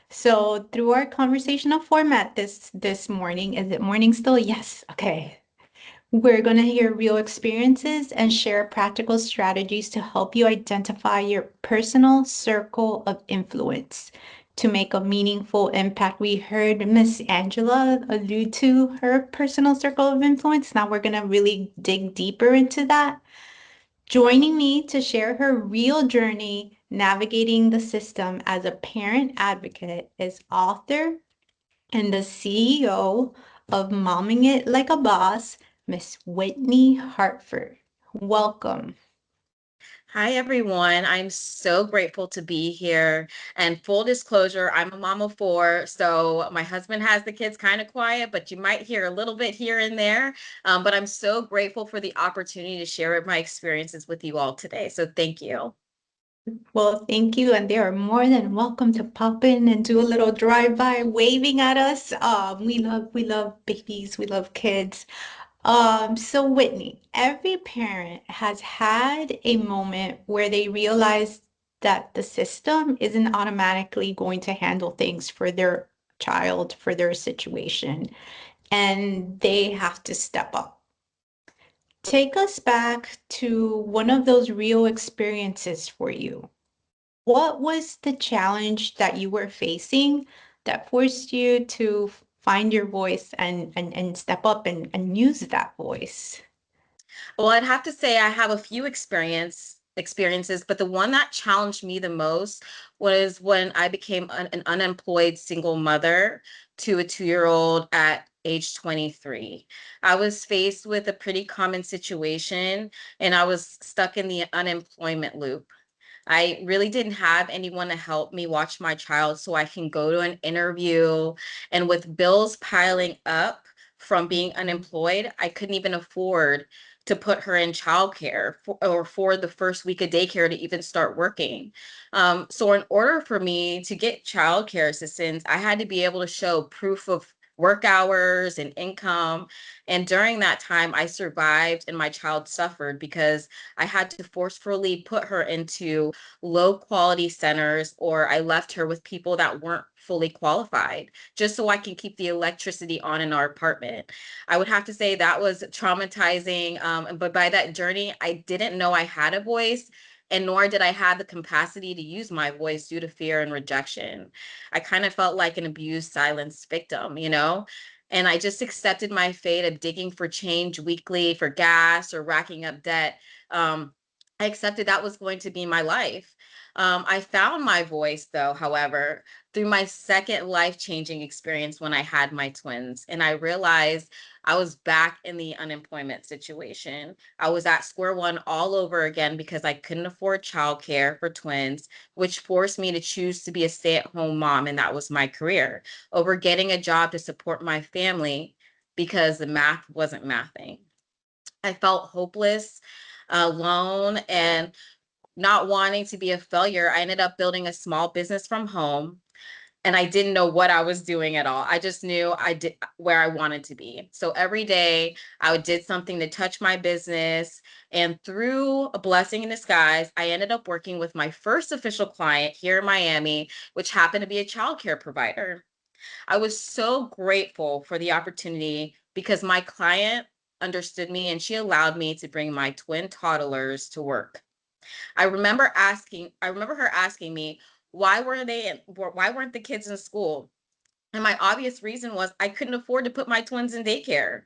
So through our conversational format this morning, is it morning still? Yes. Okay. We're going to hear real experiences and share practical strategies to help you identify your personal circle of influence to make a meaningful impact. We heard Miss Angela allude to her personal circle of influence. Now we're going to really dig deeper into that. Joining me to share her real journey navigating the system as a parent advocate is author and the CEO of Momming It Like a Boss, Miss Whitney Hartford. Welcome. Hi, everyone. I'm so grateful to be here. And full disclosure, I'm a mom of 4, so my husband has the kids kind of quiet, but you might hear a little bit here and there. But I'm so grateful for the opportunity to share my experiences with you all today. So thank you. Well, thank you. And they are more than welcome to pop in and do a little drive-by waving at us. We love babies. We love kids. So Whitney, every parent has had a moment where they realize that the system isn't automatically going to handle things for their child, for their situation, and they have to step up. Take us back to one of those real experiences for you. What was the challenge that you were facing that forced you to find your voice and step up and use that voice? Well, I'd have to say I have a few experiences, but the one that challenged me the most was when I became an unemployed single mother to a 2-year-old at age 23. I was faced with a pretty common situation and I was stuck in the unemployment loop. I really didn't have anyone to help me watch my child so I can go to an interview. And with bills piling up from being unemployed, I couldn't even afford to put her in childcare or for the first week of daycare to even start working. So in order for me to get childcare assistance, I had to be able to show proof of work hours and income. And during that time, I survived and my child suffered because I had to forcefully put her into low quality centers, or I left her with people that weren't fully qualified just so I can keep the electricity on in our apartment. I would have to say that was traumatizing. But by that journey, I didn't know I had a voice, and nor did I have the capacity to use my voice due to fear and rejection. I kind of felt like an abused, silenced victim, you know? And I just accepted my fate of digging for change weekly for gas or racking up debt. I accepted that was going to be my life. I found my voice, though, however, through my second life-changing experience when I had my twins. And I realized I was back in the unemployment situation. I was at square one all over again because I couldn't afford childcare for twins, which forced me to choose to be a stay-at-home mom, and that was my career, over getting a job to support my family because the math wasn't mathing. I felt hopeless, alone, and not wanting to be a failure. I ended up building a small business from home, and I didn't know what I was doing at all. I just knew I did where I wanted to be. So every day I did something to touch my business. And through a blessing in disguise, I ended up working with my first official client here in Miami, which happened to be a childcare provider. I was so grateful for the opportunity because my client understood me and she allowed me to bring my twin toddlers to work. I remember her asking me, why weren't the kids in school? And my obvious reason was I couldn't afford to put my twins in daycare.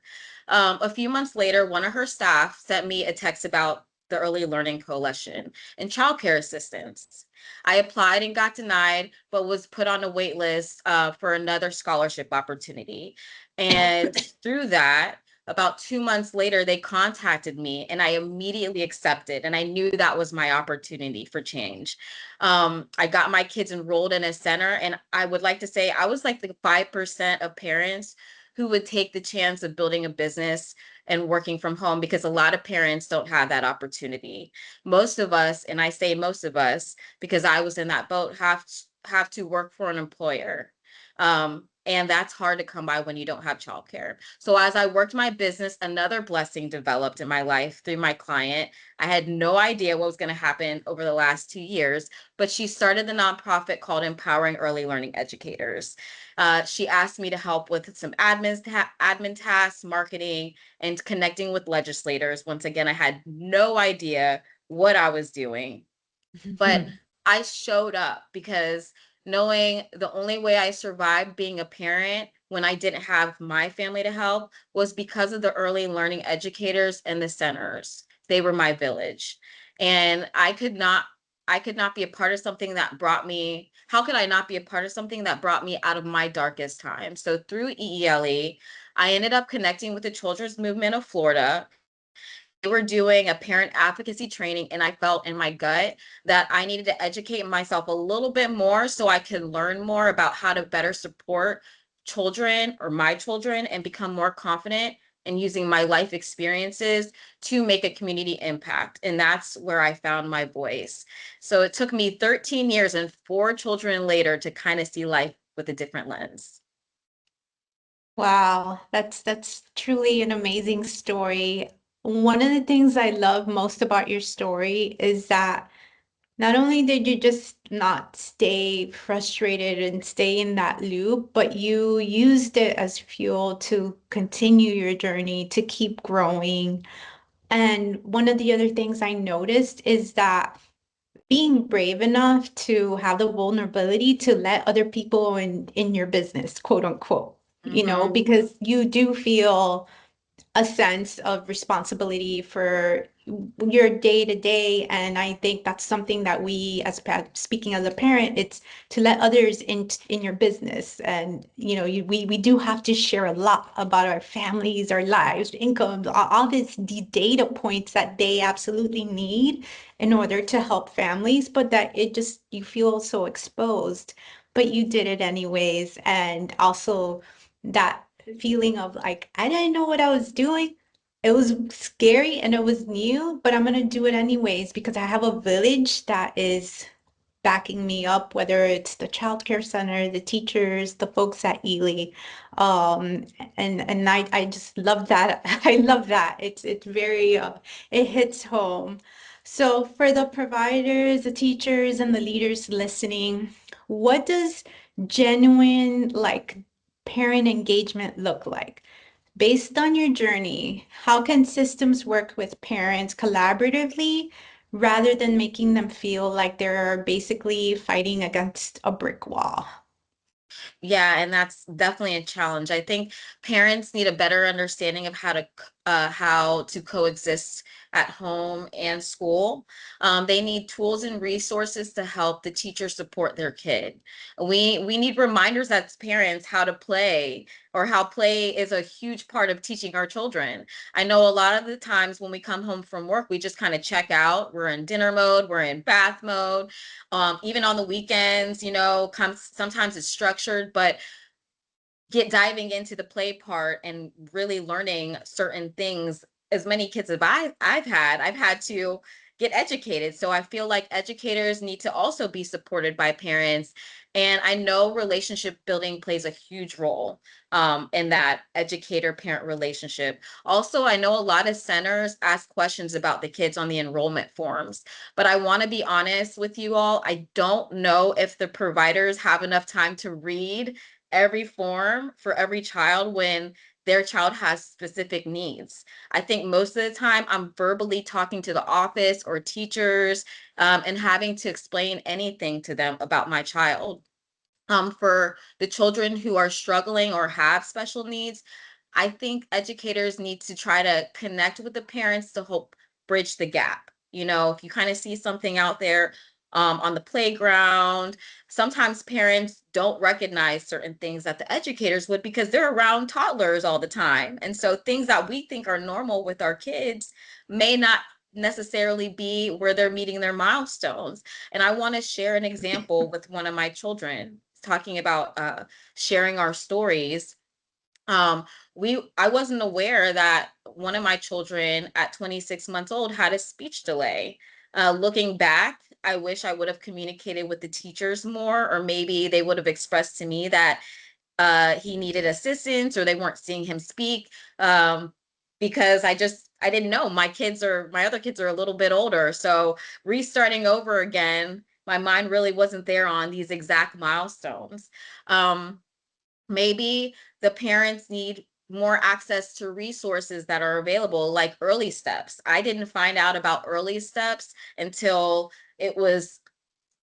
A few months later, one of her staff sent me a text about the Early Learning Coalition and childcare assistance. I applied and got denied, but was put on a wait list for another scholarship opportunity. And through that, about 2 months later, they contacted me and I immediately accepted. And I knew that was my opportunity for change. I got my kids enrolled in a center, and I would like to say I was like the 5% of parents who would take the chance of building a business and working from home, because a lot of parents don't have that opportunity. Most of us, and I say most of us because I was in that boat, have to work for an employer. And that's hard to come by when you don't have childcare. So as I worked my business, another blessing developed in my life through my client. I had no idea what was going to happen over the last 2 years, but she started the nonprofit called Empowering Early Learning Educators. She asked me to help with some admin tasks, marketing, and connecting with legislators. Once again, I had no idea what I was doing, but I showed up because knowing the only way I survived being a parent when I didn't have my family to help was because of the early learning educators and the centers. They were my village. And I could not be a part of something that brought me, how could I not be a part of something that brought me out of my darkest time? So through EELE, I ended up connecting with the Children's Movement of Florida. They were doing a parent advocacy training, and I felt in my gut that I needed to educate myself a little bit more so I could learn more about how to better support children or my children and become more confident in using my life experiences to make a community impact. And that's where I found my voice. So it took me 13 years and 4 children later to kind of see life with a different lens. Wow, that's truly an amazing story. One of the things I love most about your story is that not only did you just not stay frustrated and stay in that loop, but you used it as fuel to continue your journey, to keep growing. And one of the other things I noticed is that being brave enough to have the vulnerability to let other people in your business, quote unquote, because you do feel a sense of responsibility for your day to day. And I think that's something that we, speaking as a parent, it's to let others in your business. And we do have to share a lot about our families, our lives, incomes, all the data points that they absolutely need in order to help families, but that it just, you feel so exposed, but you did it anyways. And also that feeling of like, I didn't know what I was doing. It was scary and it was new, but I'm gonna do it anyways because I have a village that is backing me up, whether it's the childcare center, the teachers, the folks at Ely. Um, and I just love that. I love that. It's very it hits home. So for the providers, the teachers, and the leaders listening, what does genuine like parent engagement look like? Based on your journey, how can systems work with parents collaboratively rather than making them feel like they're basically fighting against a brick wall? Yeah, and that's definitely a challenge. I think parents need a better understanding of how to coexist at home and school. They need tools and resources to help the teacher support their kid. We need reminders as parents how to play, or how play is a huge part of teaching our children. I know a lot of the times when we come home from work, we just kind of check out. We're in dinner mode, we're in bath mode. Even on the weekends, sometimes it's structured, but diving into the play part and really learning certain things. As many kids as I've had to get educated. So I feel like educators need to also be supported by parents. And I know relationship building plays a huge role in that educator-parent relationship. Also, I know a lot of centers ask questions about the kids on the enrollment forms, but I want to be honest with you all. I don't know if the providers have enough time to read every form for every child when their child has specific needs. I think most of the time I'm verbally talking to the office or teachers and having to explain anything to them about my child. For the children who are struggling or have special needs, I think educators need to try to connect with the parents to help bridge the gap. If you kind of see something out there on the playground, sometimes parents don't recognize certain things that the educators would because they're around toddlers all the time. And so things that we think are normal with our kids may not necessarily be where they're meeting their milestones. And I want to share an example with one of my children, talking about sharing our stories. I wasn't aware that one of my children at 26 months old had a speech delay. Looking back, I wish I would have communicated with the teachers more, or maybe they would have expressed to me that he needed assistance or they weren't seeing him speak, because I didn't know. My other kids are a little bit older. So restarting over again, my mind really wasn't there on these exact milestones. Maybe the parents need more access to resources that are available, like early steps. I didn't find out about early steps until it was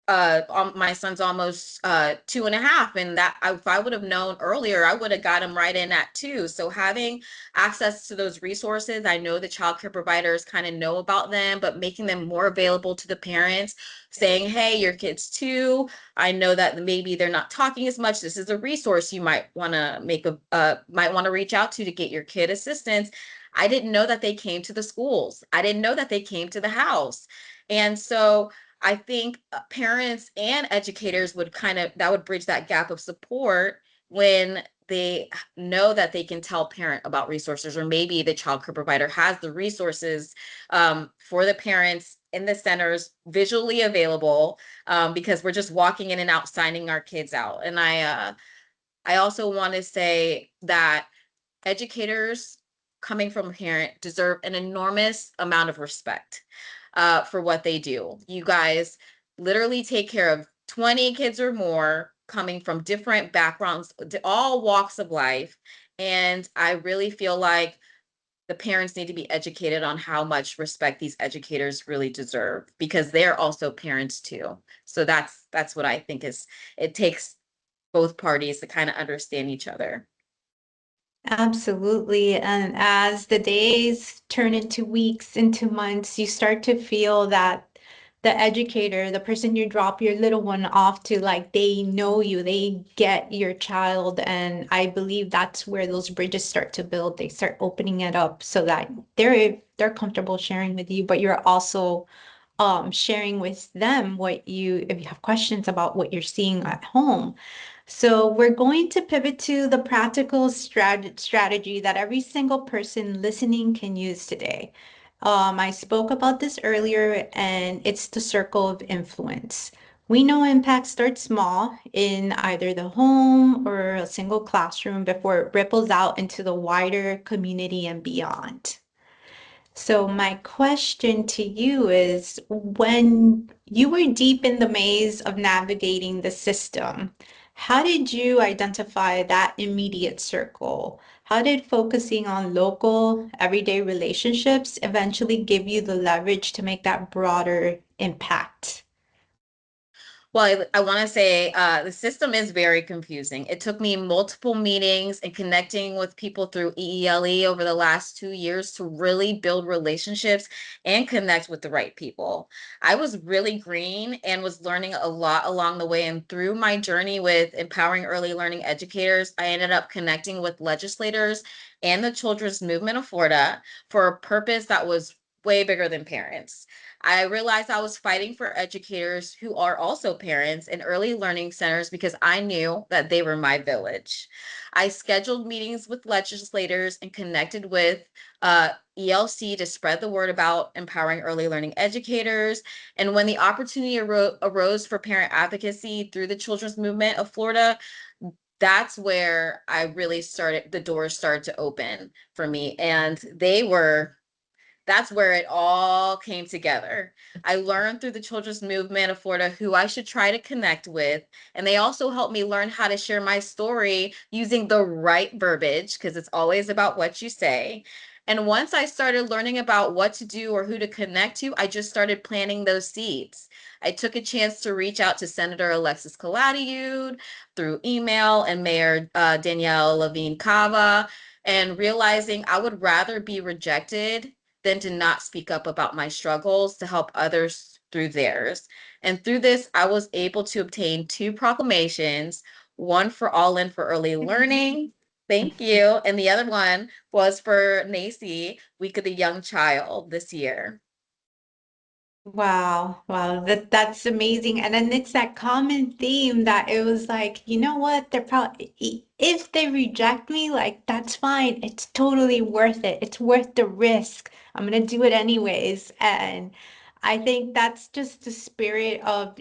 my son's almost 2.5, and if I would have known earlier, I would have got him right in at 2. So having access to those resources, I know the childcare providers kind of know about them, but making them more available to the parents, saying, hey, your kid's 2, I know that maybe they're not talking as much, this is a resource you might want to reach out to get your kid assistance. I didn't know that they came to the schools. I didn't know that they came to the house. And so I think parents and educators that would bridge that gap of support when they know that they can tell parent about resources, or maybe the child care provider has the resources for the parents in the centers visually available, because we're just walking in and out, signing our kids out. And I also want to say that educators coming from a parent deserve an enormous amount of respect for what they do. You guys literally take care of 20 kids or more coming from different backgrounds, all walks of life. And I really feel like the parents need to be educated on how much respect these educators really deserve, because they're also parents too. So that's what I think it takes both parties to kind of understand each other. Absolutely. And as the days turn into weeks, into months, you start to feel that the educator, the person you drop your little one off to, like they know you, they get your child. And I believe that's where those bridges start to build. They start opening it up so that they're comfortable sharing with you, but you're also sharing with them what you, if you have questions about what you're seeing at home. So we're going to pivot to the practical strategy that every single person listening can use today. I spoke about this earlier, and it's the circle of influence. We know impact starts small in either the home or a single classroom before it ripples out into the wider community and beyond. So my question to you is, when you were deep in the maze of navigating the system, how did you identify that immediate circle? How did focusing on local, everyday relationships eventually give you the leverage to make that broader impact? Well, I want to say the system is very confusing. It took me multiple meetings and connecting with people through EELE over the last 2 years to really build relationships and connect with the right people. I was really green and was learning a lot along the way. And through my journey with empowering early learning educators, I ended up connecting with legislators and the children's movement of Florida for a purpose that was way bigger than parents. I realized I was fighting for educators who are also parents in early learning centers because I knew that they were my village. I scheduled meetings with legislators and connected with ELC to spread the word about empowering early learning educators. And when the opportunity arose for parent advocacy through the Children's Movement of Florida, that's where I really started, the doors started to open for me. And that's where it all came together. I learned through the Children's Movement of Florida who I should try to connect with. And they also helped me learn how to share my story using the right verbiage, because it's always about what you say. And once I started learning about what to do or who to connect to, I just started planting those seeds. I took a chance to reach out to Senator Alexis Caladiud through email and Mayor Danielle Levine Cava, and realizing I would rather be rejected than to not speak up about my struggles to help others through theirs. And through this, I was able to obtain 2 proclamations, one for All In for Early Learning. Thank you. And the other one was for NACI, Week of the Young Child this year. Wow, wow, that's amazing. And then it's that common theme that it was like, you know what? They're probably, if they reject me, like that's fine. It's totally worth it. It's worth the risk. I'm gonna do it anyways. And I think that's just the spirit of,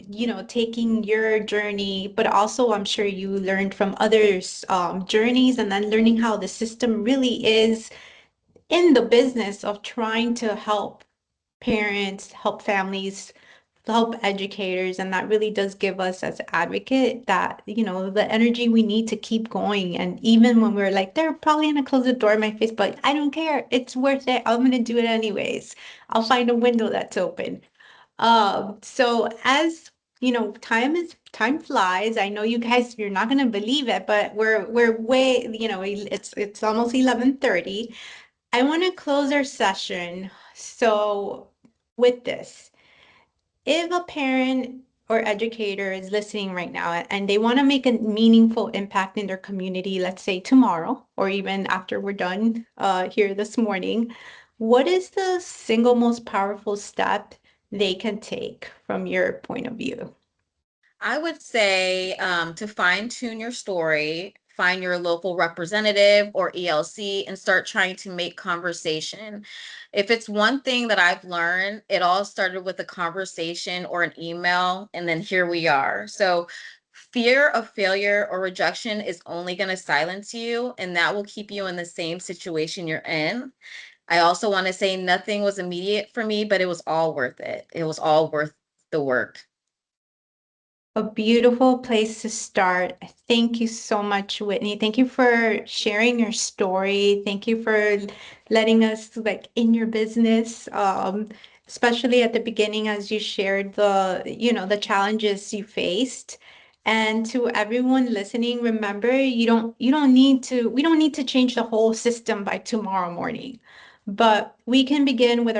taking your journey, but also I'm sure you learned from others' journeys, and then learning how the system really is in the business of trying to help parents, help families, help educators, and that really does give us as advocate that, the energy we need to keep going. And even when we're like, they're probably gonna close the door in my face, but I don't care. It's worth it. I'm gonna do it anyways. I'll find a window that's open. So as time flies. I know you guys, you're not gonna believe it, but we're way, it's almost 11:30. I want to close our session. So, with this, if a parent or educator is listening right now and they want to make a meaningful impact in their community, let's say tomorrow or even after we're done here this morning, what is the single most powerful step they can take from your point of view? I would say to fine tune your story, find your local representative or ELC and start trying to make conversation. If it's one thing that I've learned, it all started with a conversation or an email, and then here we are. So fear of failure or rejection is only going to silence you, and that will keep you in the same situation you're in. I also want to say nothing was immediate for me, but it was all worth it. It was all worth the work. A beautiful place to start. Thank you so much, Whitney. Thank you for sharing your story. Thank you for letting us like in your business, especially at the beginning as you shared the challenges you faced. And to everyone listening, remember, we don't need to change the whole system by tomorrow morning. But we can begin with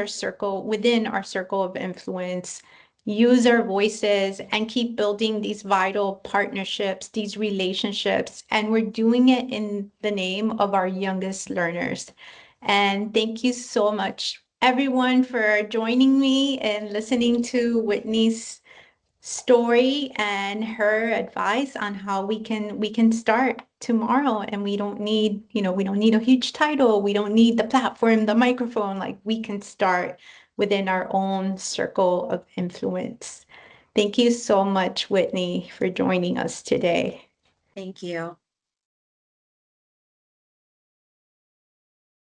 within our circle of influence, use our voices and keep building these vital partnerships, these relationships, and we're doing it in the name of our youngest learners. And thank you so much, everyone, for joining me and listening to Whitney's story and her advice on how we can start tomorrow. And we don't need a huge title, we don't need the platform, the microphone. Like, we can start within our own circle of influence. Thank you so much, Whitney, for joining us today. Thank you.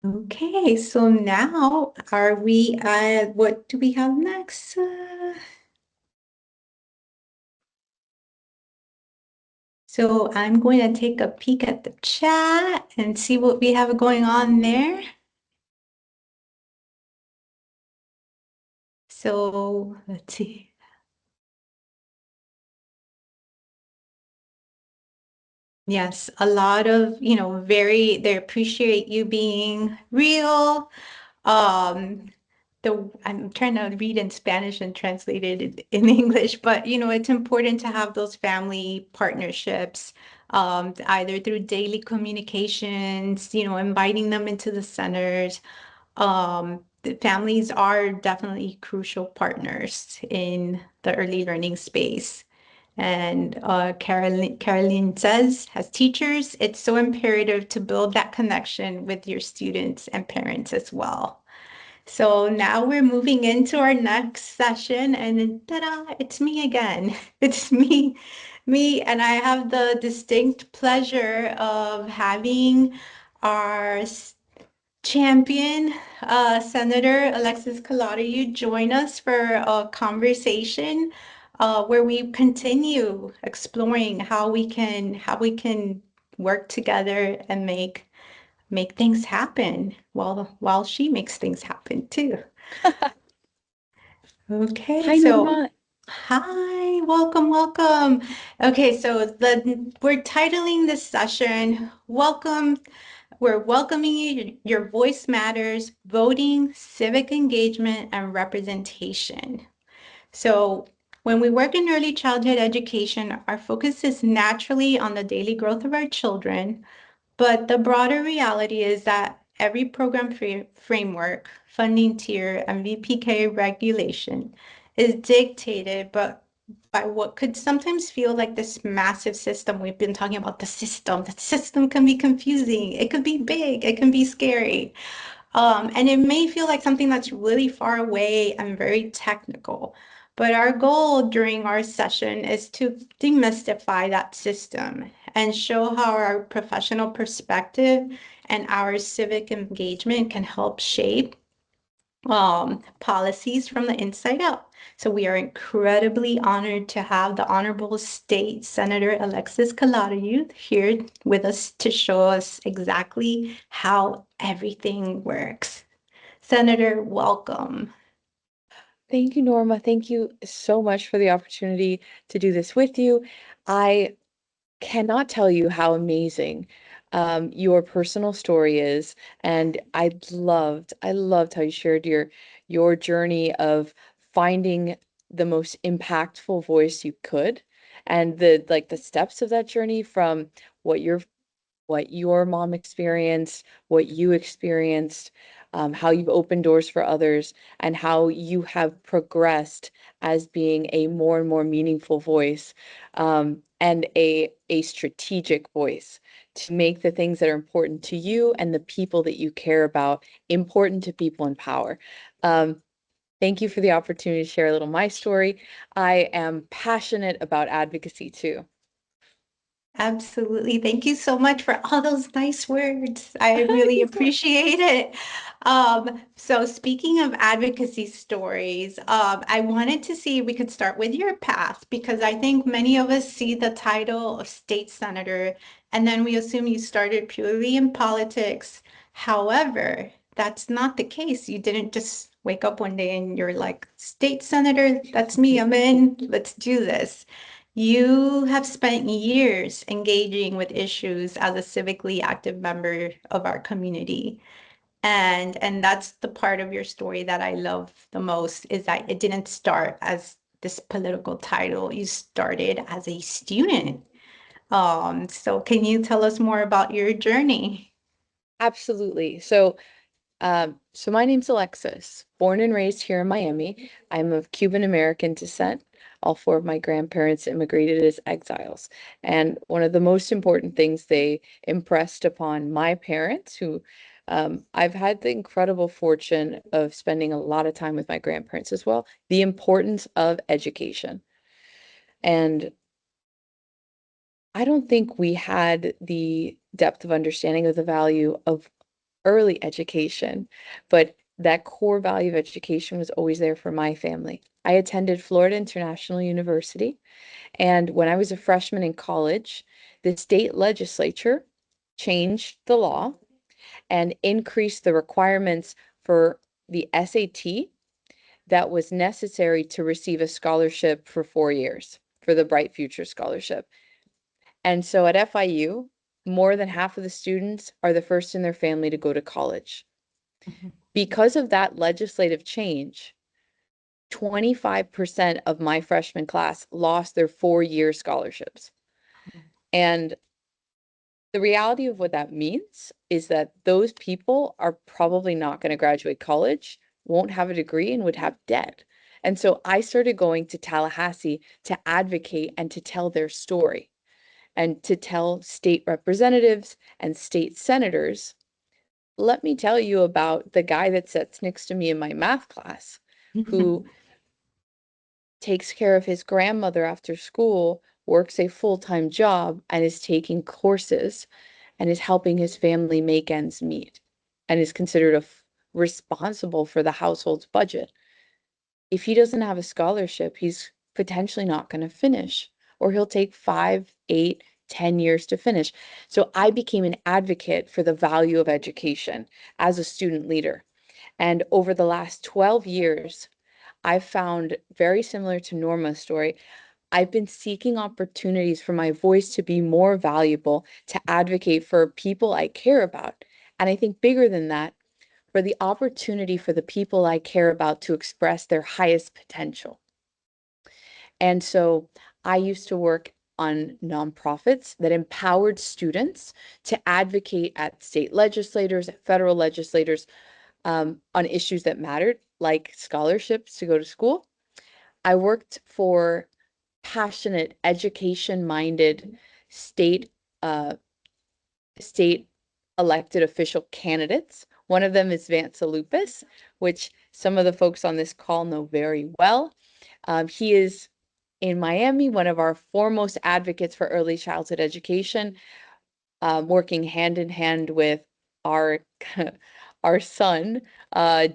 Okay, so now are we at, what do we have next? So I'm going to take a peek at the chat and see what we have going on there. So let's see. Yes, a lot of, they appreciate you being real. Um, I'm trying to read in Spanish and translate it in English, but it's important to have those family partnerships, either through daily communications, inviting them into the centers. The families are definitely crucial partners in the early learning space. And Caroline says, as teachers, it's so imperative to build that connection with your students and parents as well. So now we're moving into our next session, and then ta-da, it's me again. It's me, and I have the distinct pleasure of having our champion, Senator Alexis Collado, join us for a conversation where we continue exploring how we can work together and make things happen while she makes things happen too. Okay, Hi, so Norma. hi, welcome. Okay, so we're titling this session, we're welcoming you, your voice matters, voting, civic engagement, and representation. So when we work in early childhood education, our focus is naturally on the daily growth of our children, but the broader reality is that every program framework, funding tier, and VPK regulation is dictated by what could sometimes feel like this massive system. We've been talking about the system. The system can be confusing. It could be big. It can be scary. And it may feel like something that's really far away and very technical. But our goal during our session is to demystify that system and show how our professional perspective and our civic engagement can help shape policies from the inside out. So we are incredibly honored to have the Honorable State Senator Alexis Collado here with us to show us exactly how everything works. Senator, welcome. Thank you, Norma. Thank you so much for the opportunity to do this with you. I cannot tell you how amazing your personal story is, and I loved how you shared your journey of finding the most impactful voice you could, and the steps of that journey from what your mom experienced, what you experienced, how you've opened doors for others, and how you have progressed as being a more and more meaningful voice, and a strategic voice to make the things that are important to you and the people that you care about important to people in power. Thank you for the opportunity to share a little my story. I am passionate about advocacy too. Absolutely. Thank you so much for all those nice words. I really appreciate it. So speaking of advocacy stories, I wanted to see if we could start with your path, because I think many of us see the title of state senator and then we assume you started purely in politics. However, that's not the case. You didn't just wake up one day and you're like, state senator, that's me, I'm in, let's do this. You have spent years engaging with issues as a civically active member of our community. And that's the part of your story that I love the most, is that it didn't start as this political title. You started as a student. So can you tell us more about your journey? Absolutely. So my name's Alexis, born and raised here in Miami. I'm of Cuban American descent. All four of my grandparents immigrated as exiles. And one of the most important things they impressed upon my parents, who I've had the incredible fortune of spending a lot of time with my grandparents as well, the importance of education. And I don't think we had the depth of understanding of the value of early education, but that core value of education was always there for my family. I attended Florida International University, and when I was a freshman in college, the state legislature changed the law and increased the requirements for the SAT that was necessary to receive a scholarship for 4 years for the Bright Future Scholarship. And so at FIU, more than half of the students are the first in their family to go to college. Because of that legislative change, 25% of my freshman class lost their 4-year scholarships. And the reality of what that means is that those people are probably not going to graduate college, won't have a degree, and would have debt. And so I started going to Tallahassee to advocate and to tell their story, and to tell state representatives and state senators, let me tell you about the guy that sits next to me in my math class, who takes care of his grandmother after school, works a full-time job, and is taking courses and is helping his family make ends meet, and is considered responsible for the household's budget. If he doesn't have a scholarship, he's potentially not going to finish, or he'll take 5, 8, 10 years to finish. So I became an advocate for the value of education as a student leader. And over the last 12 years, I've found, very similar to Norma's story, I've been seeking opportunities for my voice to be more valuable, to advocate for people I care about. And I think bigger than that, for the opportunity for the people I care about to express their highest potential. And so I used to work on nonprofits that empowered students to advocate at state legislators, at federal legislators, on issues that mattered, like scholarships to go to school. I worked for passionate, education-minded state state elected official candidates. One of them is Vance Lupus, which some of the folks on this call know very well. He is in Miami, one of our foremost advocates for early childhood education, working hand in hand with our our son, our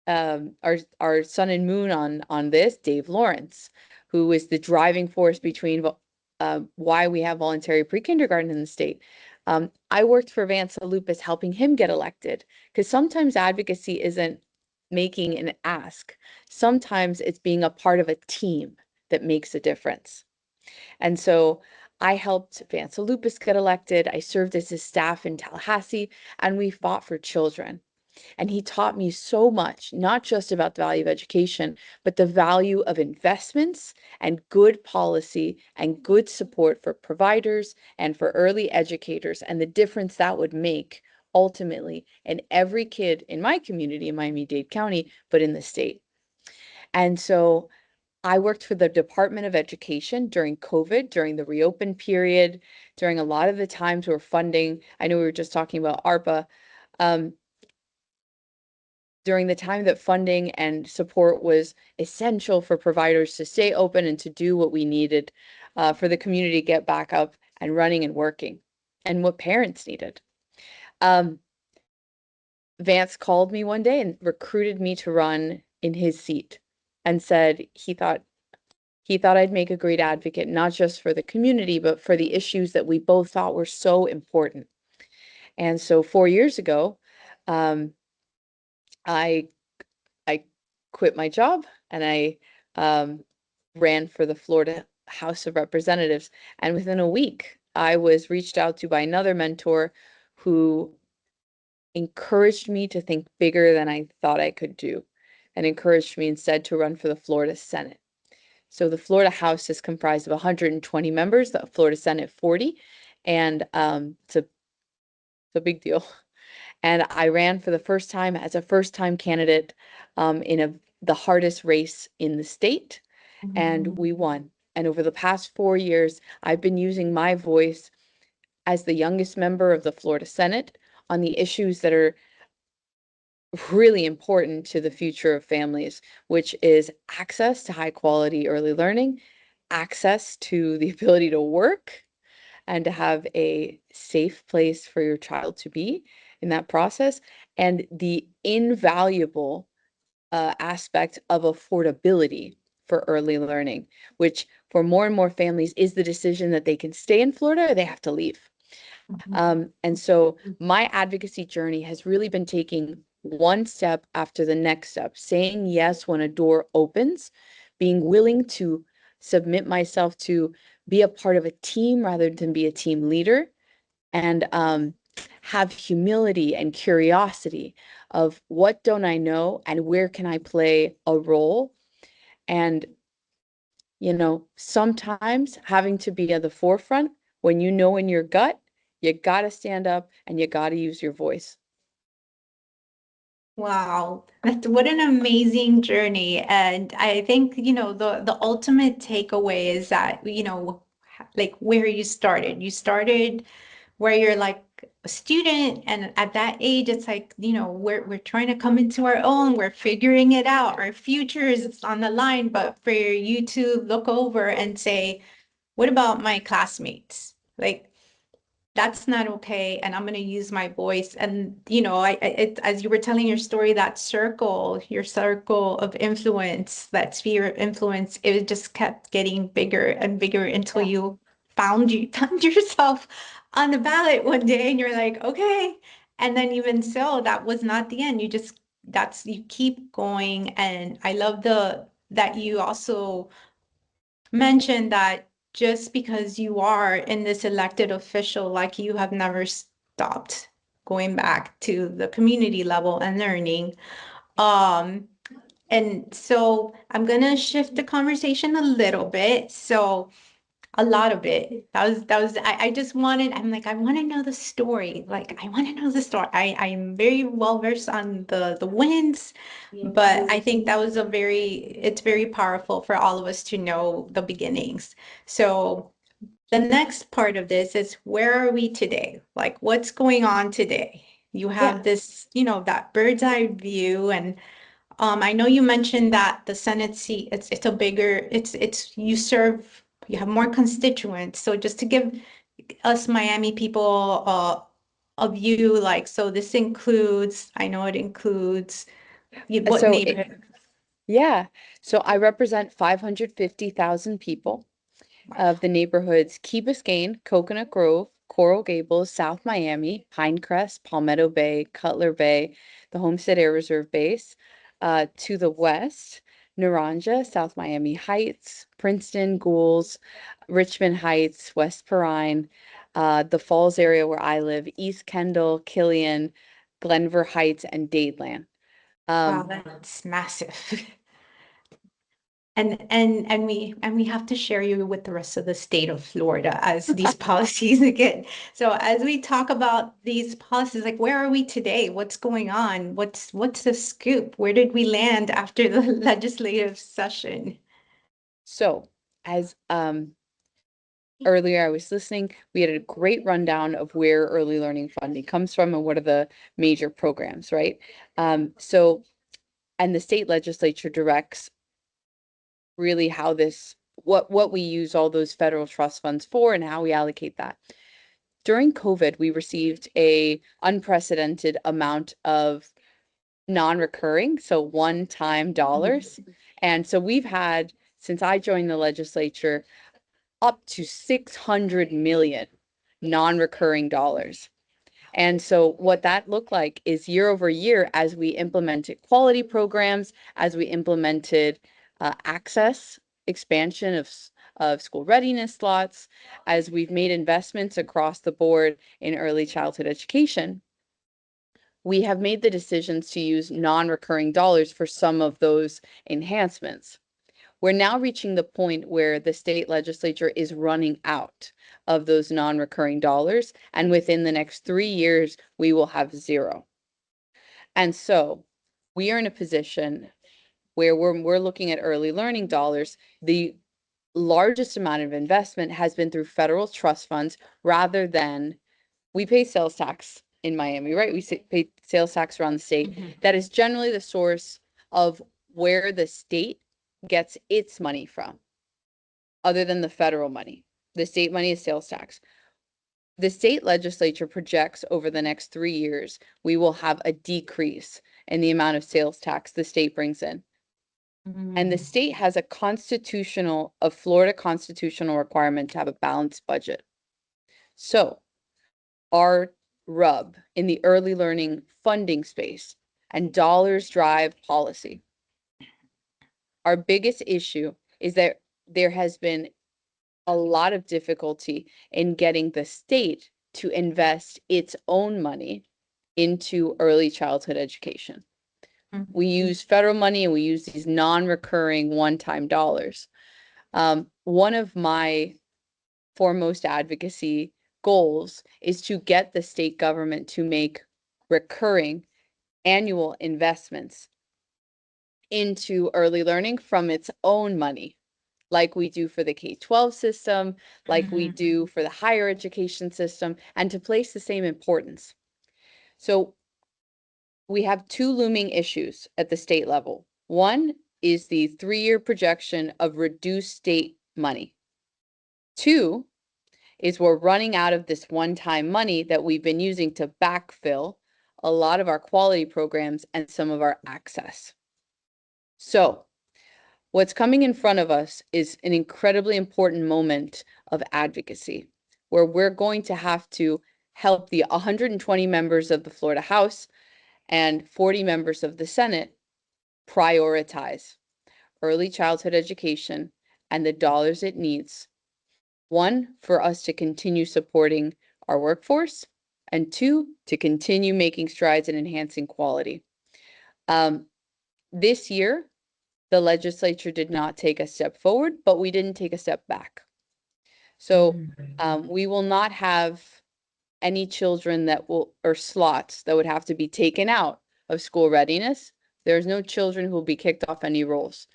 sun and moon on this, Dave Lawrence, who is the driving force between why we have voluntary pre-kindergarten in the state. I worked for Vance Lupus, helping him get elected, because sometimes advocacy isn't making an ask. Sometimes it's being a part of a team that makes a difference. And so I helped Vance Lupus get elected. I served as his staff in Tallahassee, and we fought for children. And he taught me so much, not just about the value of education, but the value of investments and good policy and good support for providers and for early educators, and the difference that would make ultimately in every kid in my community in Miami-Dade County, but in the state. And so I worked for the Department of Education during COVID, during the reopen period, during a lot of the times where funding, I know we were just talking about ARPA, during the time that funding and support was essential for providers to stay open and to do what we needed for the community to get back up and running and working, and what parents needed. Vance called me one day and recruited me to run in his seat, and said he thought I'd make a great advocate, not just for the community, but for the issues that we both thought were so important. And so 4 years ago, I quit my job, and I ran for the Florida House of Representatives. And within a week, I was reached out to by another mentor who encouraged me to think bigger than I thought I could do, and encouraged me instead to run for the Florida Senate. So the Florida House is comprised of 120 members, the Florida Senate 40, and it's a big deal. And I ran for the first time as a first-time candidate in the hardest race in the state, and we won. And over the past 4 years, I've been using my voice as the youngest member of the Florida Senate on the issues that are really important to the future of families, which is access to high quality early learning, access to the ability to work, and to have a safe place for your child to be in that process, and the invaluable aspect of affordability for early learning, which for more and more families is the decision that they can stay in Florida or they have to leave. And so my advocacy journey has really been taking one step after the next step, saying yes when a door opens, being willing to submit myself to be a part of a team rather than be a team leader, and have humility and curiosity of what don't I know and where can I play a role. And, you know, sometimes having to be at the forefront when you know in your gut, you got to stand up and you got to use your voice. Wow, what an amazing journey. And I think, you know, the ultimate takeaway is that, you know, like where you started. You started where you're like a student, and at that age, it's like, you know, we're trying to come into our own, we're figuring it out, our future is on the line. But for you to look over and say, what about my classmates? Like, that's not okay, and I'm going to use my voice. And you know, as you were telling your story, that circle, your circle of influence, that sphere of influence, it just kept getting bigger and bigger until you found yourself on the ballot one day, and you're like, okay. And then even so, that was not the end. You keep going. And I love that you also mentioned that just because you are in this elected official, like, you have never stopped going back to the community level and learning. And so I'm gonna shift the conversation a little bit. So a lot of it. I just wanted, I'm like, I want to know the story. Like, I want to know the story. I'm very well versed on the wins, but I think it's very powerful for all of us to know the beginnings. So the next part of this is, where are we today? Like, what's going on today? You have this, you know, that bird's eye view. And I know you mentioned that the Senate seat, it's a bigger, you have more constituents. So just to give us Miami people a view, like, so this includes, I know it includes what So neighborhood? so I represent 550,000 people of the neighborhoods Key Biscayne, Coconut Grove, Coral Gables, South Miami, Pinecrest, Palmetto Bay, Cutler Bay, the Homestead Air Reserve Base. To the west, Naranja, South Miami Heights, Princeton, Goulds, Richmond Heights, West Perrine, the Falls area where I live, East Kendall, Killian, Glenver Heights, and Dadeland. Wow, that's massive. And we have to share you with the rest of the state of Florida as these policies again. So as we talk about these policies, like, where are we today? What's going on? What's the scoop? Where did we land after the legislative session? So as earlier I was listening, we had a great rundown of where early learning funding comes from and what are the major programs, right? And the state legislature directs really how what we use all those federal trust funds for and how we allocate that. During COVID, we received a unprecedented amount of non-recurring, so one-time dollars. And so we've had, since I joined the legislature, up to 600 million non-recurring dollars. And so what that looked like is year over year, as we implemented quality programs, as we implemented access, expansion of school readiness slots, as we've made investments across the board in early childhood education, we have made the decisions to use non-recurring dollars for some of those enhancements. We're now reaching the point where the state legislature is running out of those non-recurring dollars, and within the next 3 years, we will have zero. And so we are in a position where we're looking at early learning dollars. The largest amount of investment has been through federal trust funds rather than, we pay sales tax in Miami, right? We pay sales tax around the state. That is generally the source of where the state gets its money from, other than the federal money. The state money is sales tax. The state legislature projects over the next 3 years, we will have a decrease in the amount of sales tax the state brings in. And the state has a Florida constitutional requirement to have a balanced budget. So our rub in the early learning funding space and dollars drive policy, our biggest issue is that there has been a lot of difficulty in getting the state to invest its own money into early childhood education. We use federal money and we use these non-recurring one-time dollars. One of my foremost advocacy goals is to get the state government to make recurring annual investments into early learning from its own money, like we do for the K-12 system, like we do for the higher education system, and to place the same importance. So we have two looming issues at the state level. One is the 3-year projection of reduced state money. Two is we're running out of this one-time money that we've been using to backfill a lot of our quality programs and some of our access. So what's coming in front of us is an incredibly important moment of advocacy, where we're going to have to help the 120 members of the Florida House and 40 members of the Senate prioritize early childhood education and the dollars it needs. One, for us to continue supporting our workforce, and two, to continue making strides in enhancing quality. This year, the legislature did not take a step forward, but we didn't take a step back. So we will not have any children or slots that would have to be taken out of school readiness. There's no children who will be kicked off any roles,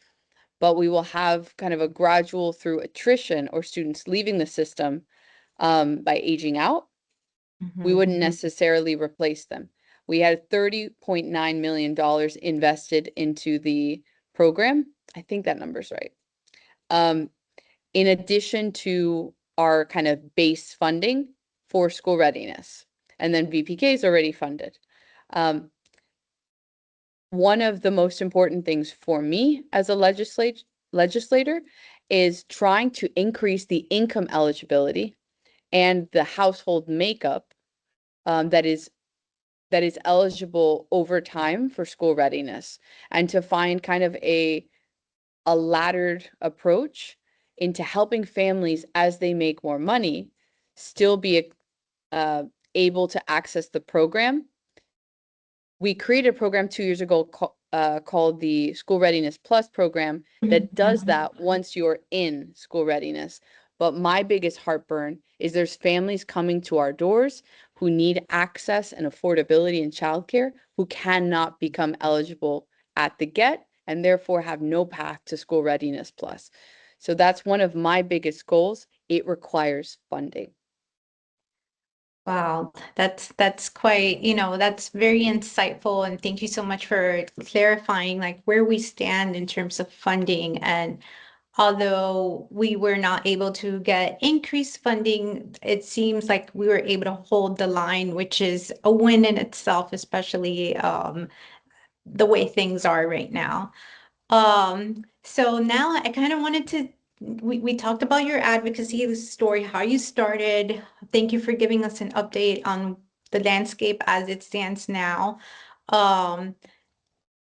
but we will have kind of a gradual through attrition or students leaving the system by aging out. We wouldn't necessarily replace them. We had $30.9 million invested into the program. I think that number's right. In addition to our kind of base funding for school readiness, and then VPK is already funded. One of the most important things for me as a legislator is trying to increase the income eligibility and the household makeup that is eligible over time for school readiness, and to find kind of a laddered approach into helping families as they make more money still be able to access the program. We created a program 2 years ago called the School Readiness Plus program that does that once you're in school readiness. But my biggest heartburn is there's families coming to our doors who need access and affordability in childcare who cannot become eligible at the get and therefore have no path to School Readiness Plus. So that's one of my biggest goals. It requires funding. Wow, that's quite, that's very insightful, and thank you so much for clarifying like where we stand in terms of funding. And although we were not able to get increased funding, it seems like we were able to hold the line, which is a win in itself, especially the way things are right now. So now I kind of wanted to, we talked about your advocacy story, how you started. Thank you for giving us an update on the landscape as it stands now.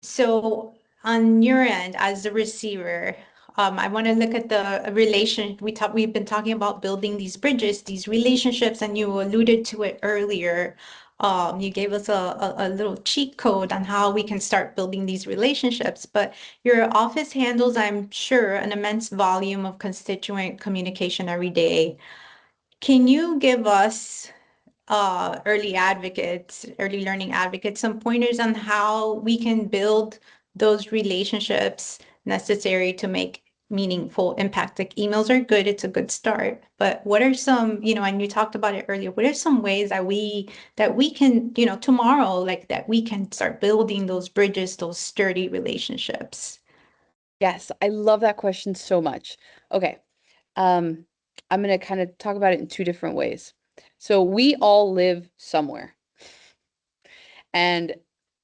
So on your end, as the receiver, I want to look at the we've been talking about building these bridges, these relationships, and you alluded to it earlier. You gave us a little cheat code on how we can start building these relationships, but your office handles, I'm sure, an immense volume of constituent communication every day. Can you give us early learning advocates, some pointers on how we can build those relationships necessary to make meaningful impact? Like emails are good, it's a good start, but what are some, and you talked about it earlier, what are some ways that we can, tomorrow, like that we can start building those bridges, those sturdy relationships? Yes, I love that question so much. Okay. I'm going to kind of talk about it in two different ways. So we all live somewhere, and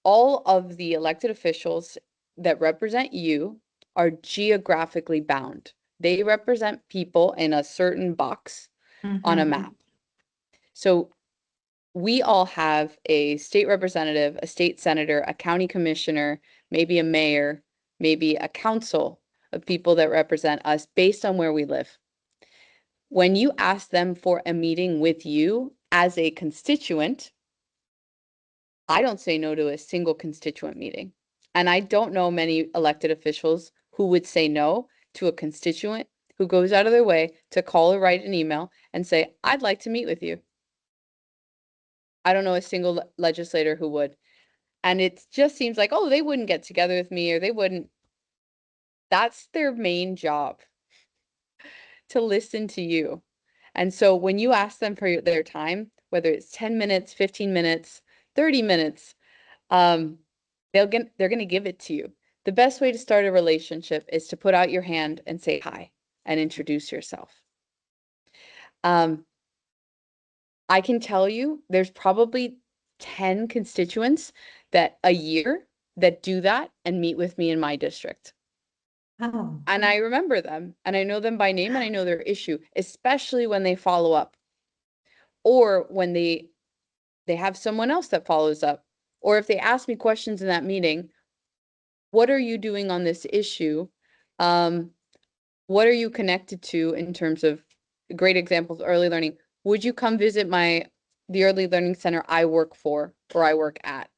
all of the elected officials that represent you are geographically bound. They represent people in a certain box on a map. So we all have a state representative, a state senator, a county commissioner, maybe a mayor, maybe a council of people that represent us based on where we live. When you ask them for a meeting with you as a constituent, I don't say no to a single constituent meeting. And I don't know many elected officials who would say no to a constituent who goes out of their way to call or write an email and say, I'd like to meet with you. I don't know a single legislator who would. And it just seems like, oh, they wouldn't get together with me, or they wouldn't. That's their main job, to listen to you. And so when you ask them for their time, whether it's 10 minutes, 15 minutes, 30 minutes, they're going to give it to you. The best way to start a relationship is to put out your hand and say hi and introduce yourself. I can tell you there's probably 10 constituents that a year that do that and meet with me in my district. Oh. And I remember them, and I know them by name, and I know their issue, especially when they follow up, or when they have someone else that follows up, or if they ask me questions in that meeting. What are you doing on this issue? What are you connected to in terms of great examples of early learning? Would you come visit the early learning center I work for or I work at?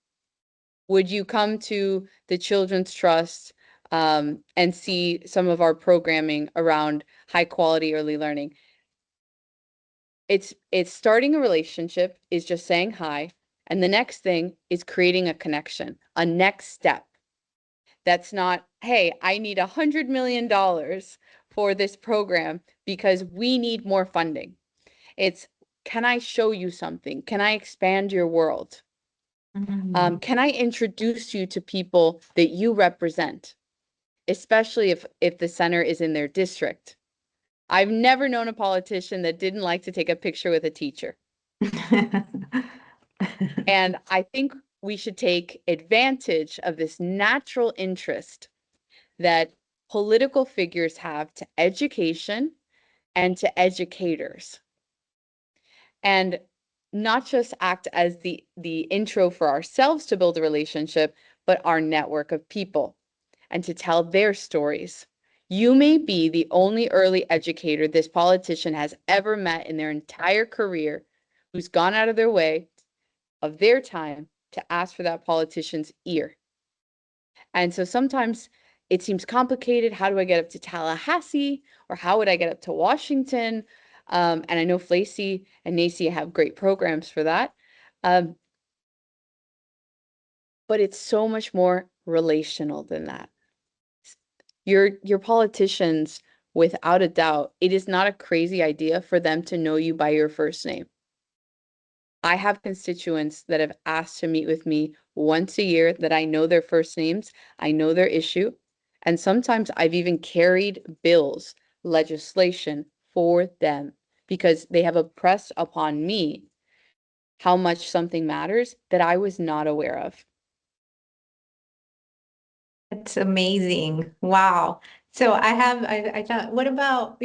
Would you come to the Children's Trust and see some of our programming around high quality early learning? It's starting a relationship is just saying hi. And the next thing is creating a connection, a next step. That's not, hey, I need $100 million for this program because we need more funding. It's, can I show you something? Can I expand your world? Can I introduce you to people that you represent, especially if the center is in their district? I've never known a politician that didn't like to take a picture with a teacher. And I think we should take advantage of this natural interest that political figures have to education and to educators, and not just act as the intro for ourselves to build a relationship, but our network of people and to tell their stories. You may be the only early educator this politician has ever met in their entire career who's gone out of their way of their time to ask for that politician's ear. And so sometimes it seems complicated. How do I get up to Tallahassee, or how would I get up to Washington? And I know FLAEYC and NACCE have great programs for that. But it's so much more relational than that. Your politicians, without a doubt, it is not a crazy idea for them to know you by your first name. I have constituents that have asked to meet with me once a year that I know their first names, I know their issue, and sometimes I've even carried bills, legislation for them because they have impressed upon me how much something matters that I was not aware of. That's amazing. Wow. So I thought, what about,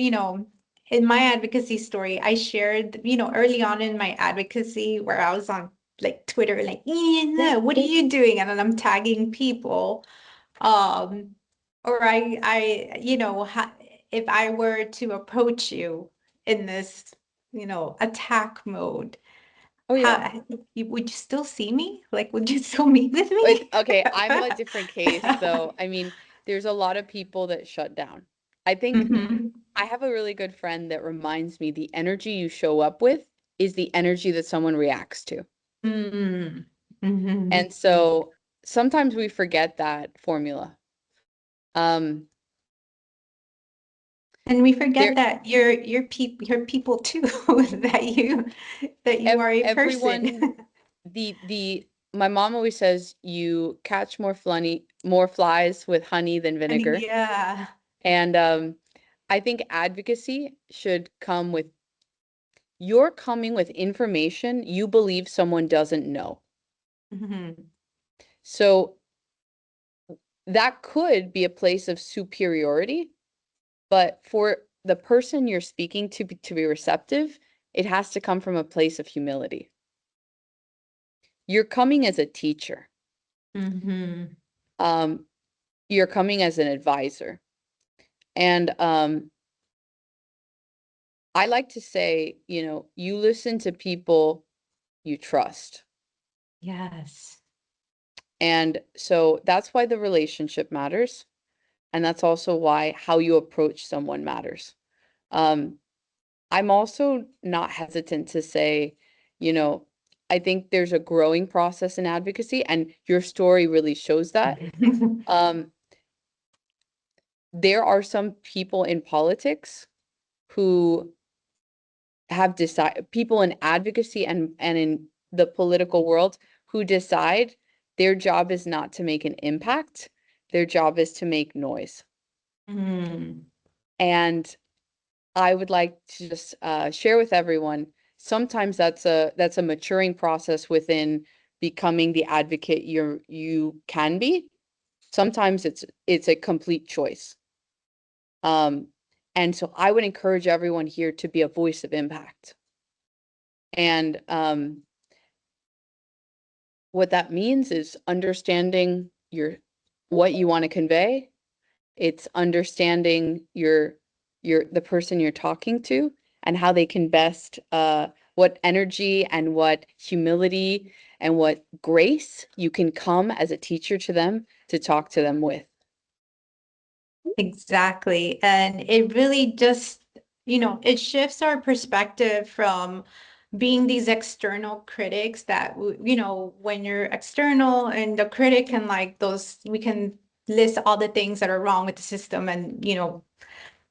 in my advocacy story, I shared, early on in my advocacy where I was on like Twitter, like, yeah, what are you doing? And then I'm tagging people. or if I were to approach you in this, attack mode, Oh yeah. would you still see me? Like, would you still meet with me? Okay, I'm a different case though. I mean, there's a lot of people that shut down. I think Mhm. I have a really good friend that reminds me the energy you show up with is the energy that someone reacts to. Mm. Mhm. And so sometimes we forget that formula. Um, And we there forget that you're people too, that you are a everyone person. the my mom always says you catch more flies with honey than And vinegar. yeah. And I think advocacy should come with you're coming with information you believe someone doesn't know. Mhm. So that could be a place of superiority, but for the person you're speaking to be receptive, it has to come from a place of humility. You're coming as a teacher. Mhm. Um, you're coming as an advisor. And I like to say, you listen to people you trust. Yes. And so that's why the relationship matters. And that's also why how you approach someone matters. Um, I'm also not hesitant to say, you know, I think there's a growing process in advocacy, and your story really shows that. Um, there are some people in politics who have decided, people in advocacy and in the political world who decide their job is not to make an impact, their job is to make noise. Mm. And I would like to just share with everyone, sometimes that's a maturing process within becoming the advocate you can be. Sometimes it's a complete choice. And so I would encourage everyone here to be a voice of impact. And what that means is understanding what you want to convey. It's understanding the person you're talking to and how they can best what energy and what humility and what grace you can come as a teacher to them to talk to them with. Exactly. And it really just, it shifts our perspective from being these external critics that, when you're external and the critic and like those, we can list all the things that are wrong with the system and,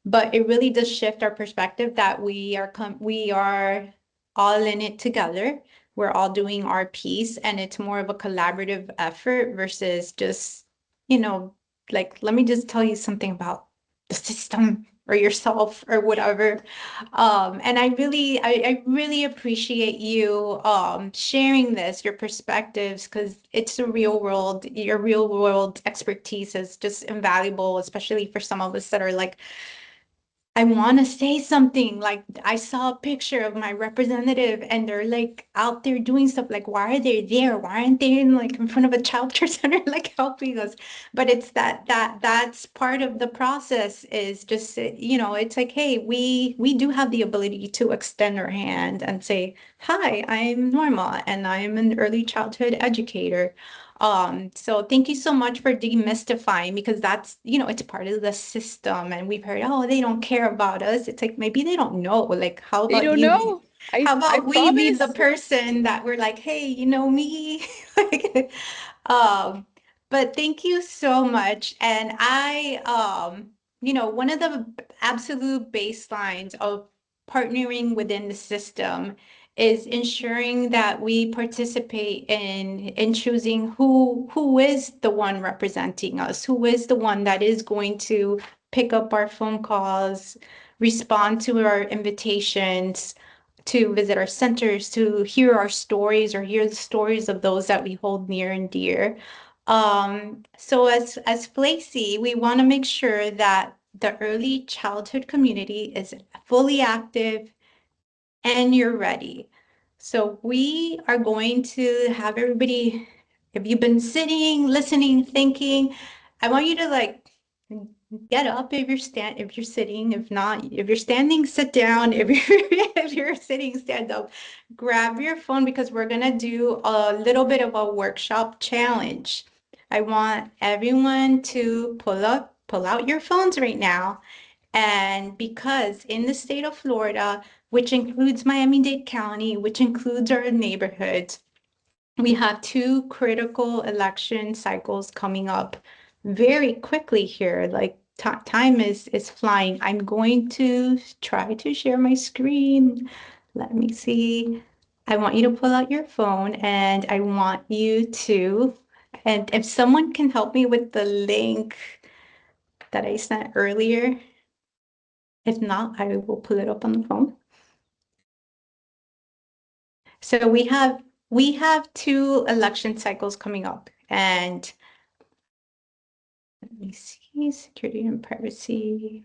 but it really does shift our perspective that we are all in it together. We're all doing our piece, and it's more of a collaborative effort versus just, you know, like, let me just tell you something about the system or yourself or whatever. And I really appreciate you sharing your perspectives, because it's a real world, your real world expertise is just invaluable, especially for some of us that are like, I want to say something. Like, I saw a picture of my representative and they're like out there doing stuff. Like, why are they there? Why aren't they in front of a childcare center like helping us? But it's that's part of the process, is just, it's like, hey, we do have the ability to extend our hand and say, hi, I'm Norma and I'm an early childhood educator. So thank you so much for demystifying, because that's, it's part of the system, and we've heard, oh, they don't care about us. It's like, maybe they don't know. Like, how They about don't know. how I about we be the promise. person that we're like, hey, you know me? Like, um, but thank you so much. And one of the absolute baselines of partnering within the system is ensuring that we participate in choosing who is the one representing us, who is the one that is going to pick up our phone calls, respond to our invitations, to visit our centers, to hear our stories or hear the stories of those that we hold near and dear. So as FLAEYC, we want to make sure that the early childhood community is fully active and you're ready. So we are going to have everybody, if you've been sitting, listening, thinking, I want you to like Get up if you're sitting. If not, if you're standing, sit down. If you're if you're sitting, stand up. Grab your phone because we're gonna do a little bit of a workshop challenge. I want everyone to pull out your phones right now. And because in the state of Florida, which includes Miami-Dade County, which includes our neighborhoods, we have two critical election cycles coming up very quickly here. Like time is flying. I'm going to try to share my screen. Let me see. I want you to pull out your phone and I want you to, and if someone can help me with the link that I sent earlier, if not, I will pull it up on the phone. So we have two election cycles coming up, and let me see, security and privacy.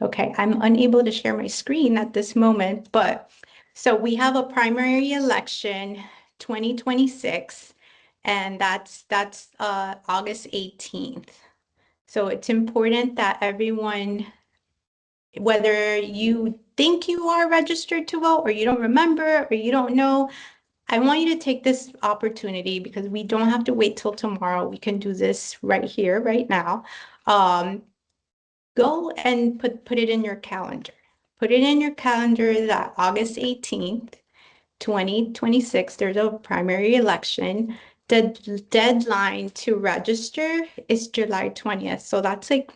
Okay, I'm unable to share my screen at this moment, but so we have a primary election 2026, and that's August 18th. So it's important that everyone, whether you think you are registered to vote or you don't remember or you don't know, I want you to take this opportunity because we don't have to wait till tomorrow. We can do this right here, right now. Go and put it in your calendar. Put it in your calendar that August 18th, 2026, there's a primary election. The deadline to register is July 20th. So that's like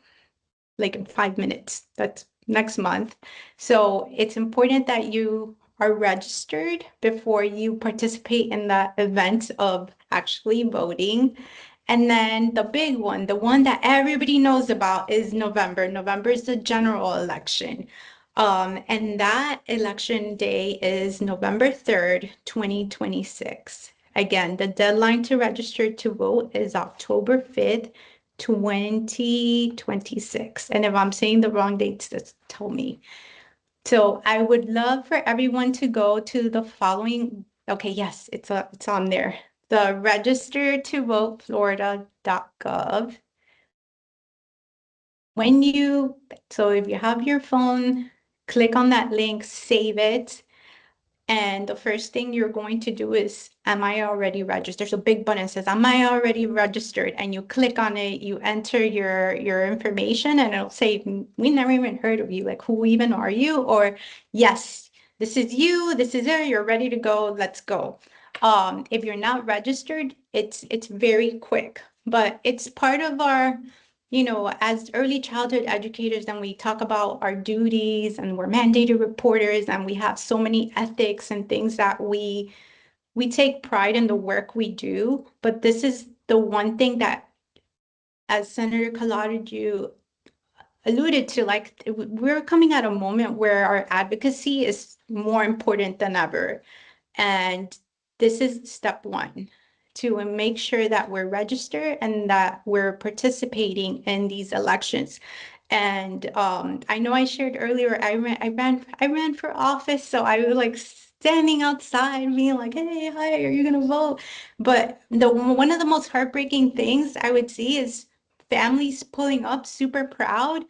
in 5 minutes. That's next month. So it's important that you are registered before you participate in the event of actually voting. And then the big one, the one that everybody knows about is November. November is the general election. And that election day is November 3rd, 2026. Again, the deadline to register to vote is October 5th, 2026. And if I'm saying the wrong dates, just tell me. So I would love for everyone to go to the following. Okay, yes, it's on there. The register to vote Florida.gov. So if you have your phone, click on that link, save it. And the first thing you're going to do is, am I already registered? So big button says, am I already registered? And you click on it, you enter your information and it'll say, we never even heard of you. Like, who even are you? Or yes, this is you, this is it, you're ready to go, let's go. If you're not registered, it's very quick, but it's part of our, as early childhood educators, and we talk about our duties and we're mandated reporters and we have so many ethics and things that we take pride in the work we do. But this is the one thing that, as Senator Collado alluded to, like we're coming at a moment where our advocacy is more important than ever. And this is step one, to make sure that we're registered and that we're participating in these elections. And I know I shared earlier, I ran for office, so I was like standing outside being like, hey, hi, are you gonna vote? But one of the most heartbreaking things I would see is families pulling up super proud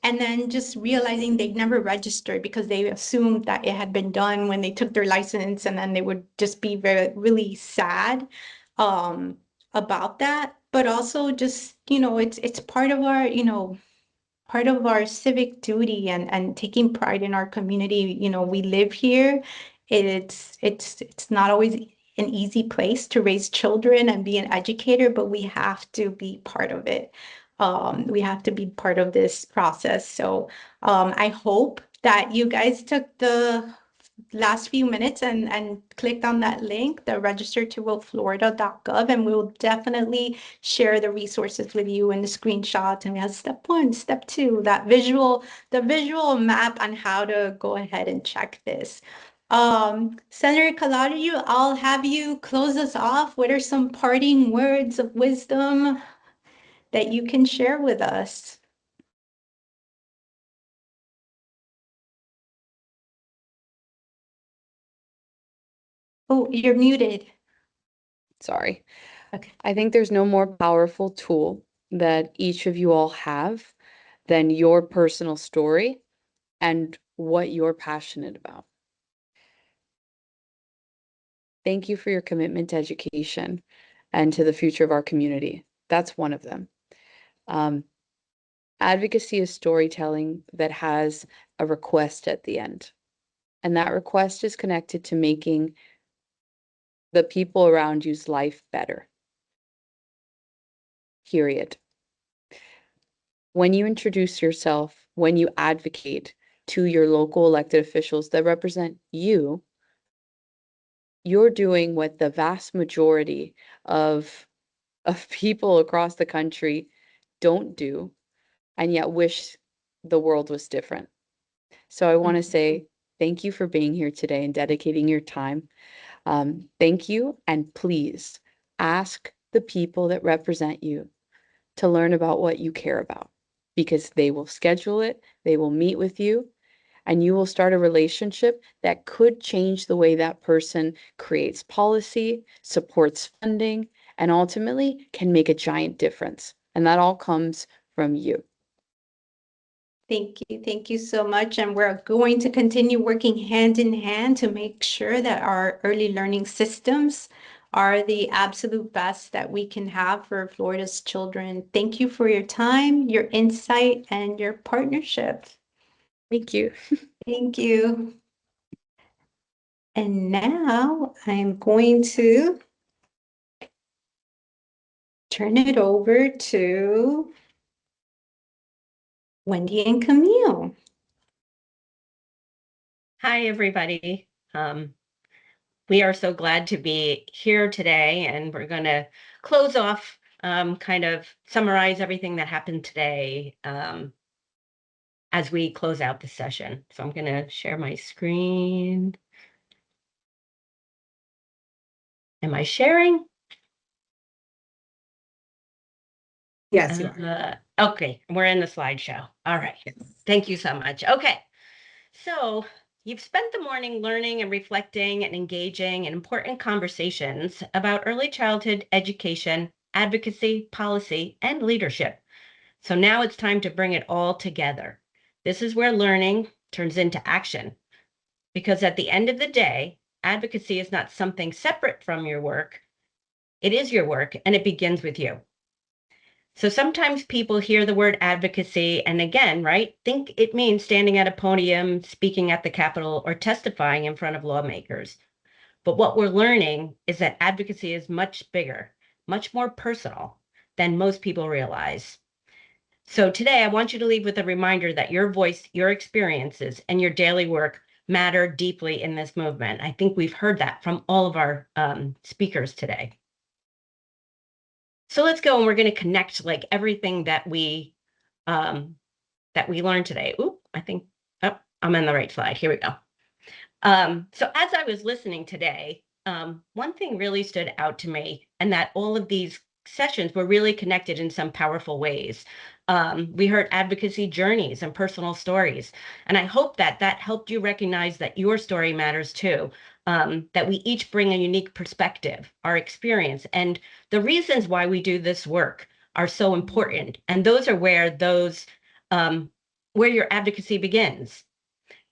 and then just realizing they'd never registered because they assumed that it had been done when they took their license, and then they would just be really sad about that. But also just, it's part of our, part of our civic duty and taking pride in our community. We live here. It's not always an easy place to raise children and be an educator, but we have to be part of it. We have to be part of this process. So I hope that you guys took the last few minutes and clicked on that link, the register to vote Florida.gov, and we'll definitely share the resources with you and the screenshots. And we have step one, step two, the visual map on how to go ahead and check this. Senator Collado, I'll have you close us off. What are some parting words of wisdom that you can share with us? Oh, you're muted. Sorry. Okay. I think there's no more powerful tool that each of you all have than your personal story and what you're passionate about. Thank you for your commitment to education and to the future of our community. That's one of them. Advocacy is storytelling that has a request at the end. And that request is connected to making the people around you's life better. Period. When you introduce yourself, when you advocate to your local elected officials that represent you, you're doing what the vast majority of people across the country don't do, and yet wish the world was different. So I want to say thank you for being here today and dedicating your time. Thank you, and please ask the people that represent you to learn about what you care about, because they will schedule it, they will meet with you, and you will start a relationship that could change the way that person creates policy, supports funding, and ultimately can make a giant difference. And that all comes from you. Thank you. Thank you so much. And we're going to continue working hand in hand to make sure that our early learning systems are the absolute best that we can have for Florida's children. Thank you for your time, your insight, and your partnership. Thank you. Thank you. And now I'm going to turn it over to Wendy and Camille. Hi, everybody. We are so glad to be here today, and we're going to close off, kind of summarize everything that happened today as we close out the session. So I'm going to share my screen. Am I sharing? Yes, you are. Okay, we're in the slideshow. All right. Yes. Thank you so much. Okay. So you've spent the morning learning and reflecting and engaging in important conversations about early childhood education, advocacy, policy, and leadership. So now it's time to bring it all together. This is where learning turns into action. Because at the end of the day, advocacy is not something separate from your work. It is your work, and it begins with you. So sometimes people hear the word advocacy and again, right, think it means standing at a podium, speaking at the Capitol, or testifying in front of lawmakers. But what we're learning is that advocacy is much bigger, much more personal than most people realize. So today I want you to leave with a reminder that your voice, your experiences, and your daily work matter deeply in this movement. I think we've heard that from all of our speakers today. So let's go, and we're going to connect like everything that we learned today. Oop, I think, oh, I'm on the right slide. Here we go. So as I was listening today, one thing really stood out to me, and that all of these sessions were really connected in some powerful ways. We heard advocacy journeys and personal stories, and I hope that that helped you recognize that your story matters too, that we each bring a unique perspective, our experience, and the reasons why we do this work are so important. And those are where where your advocacy begins.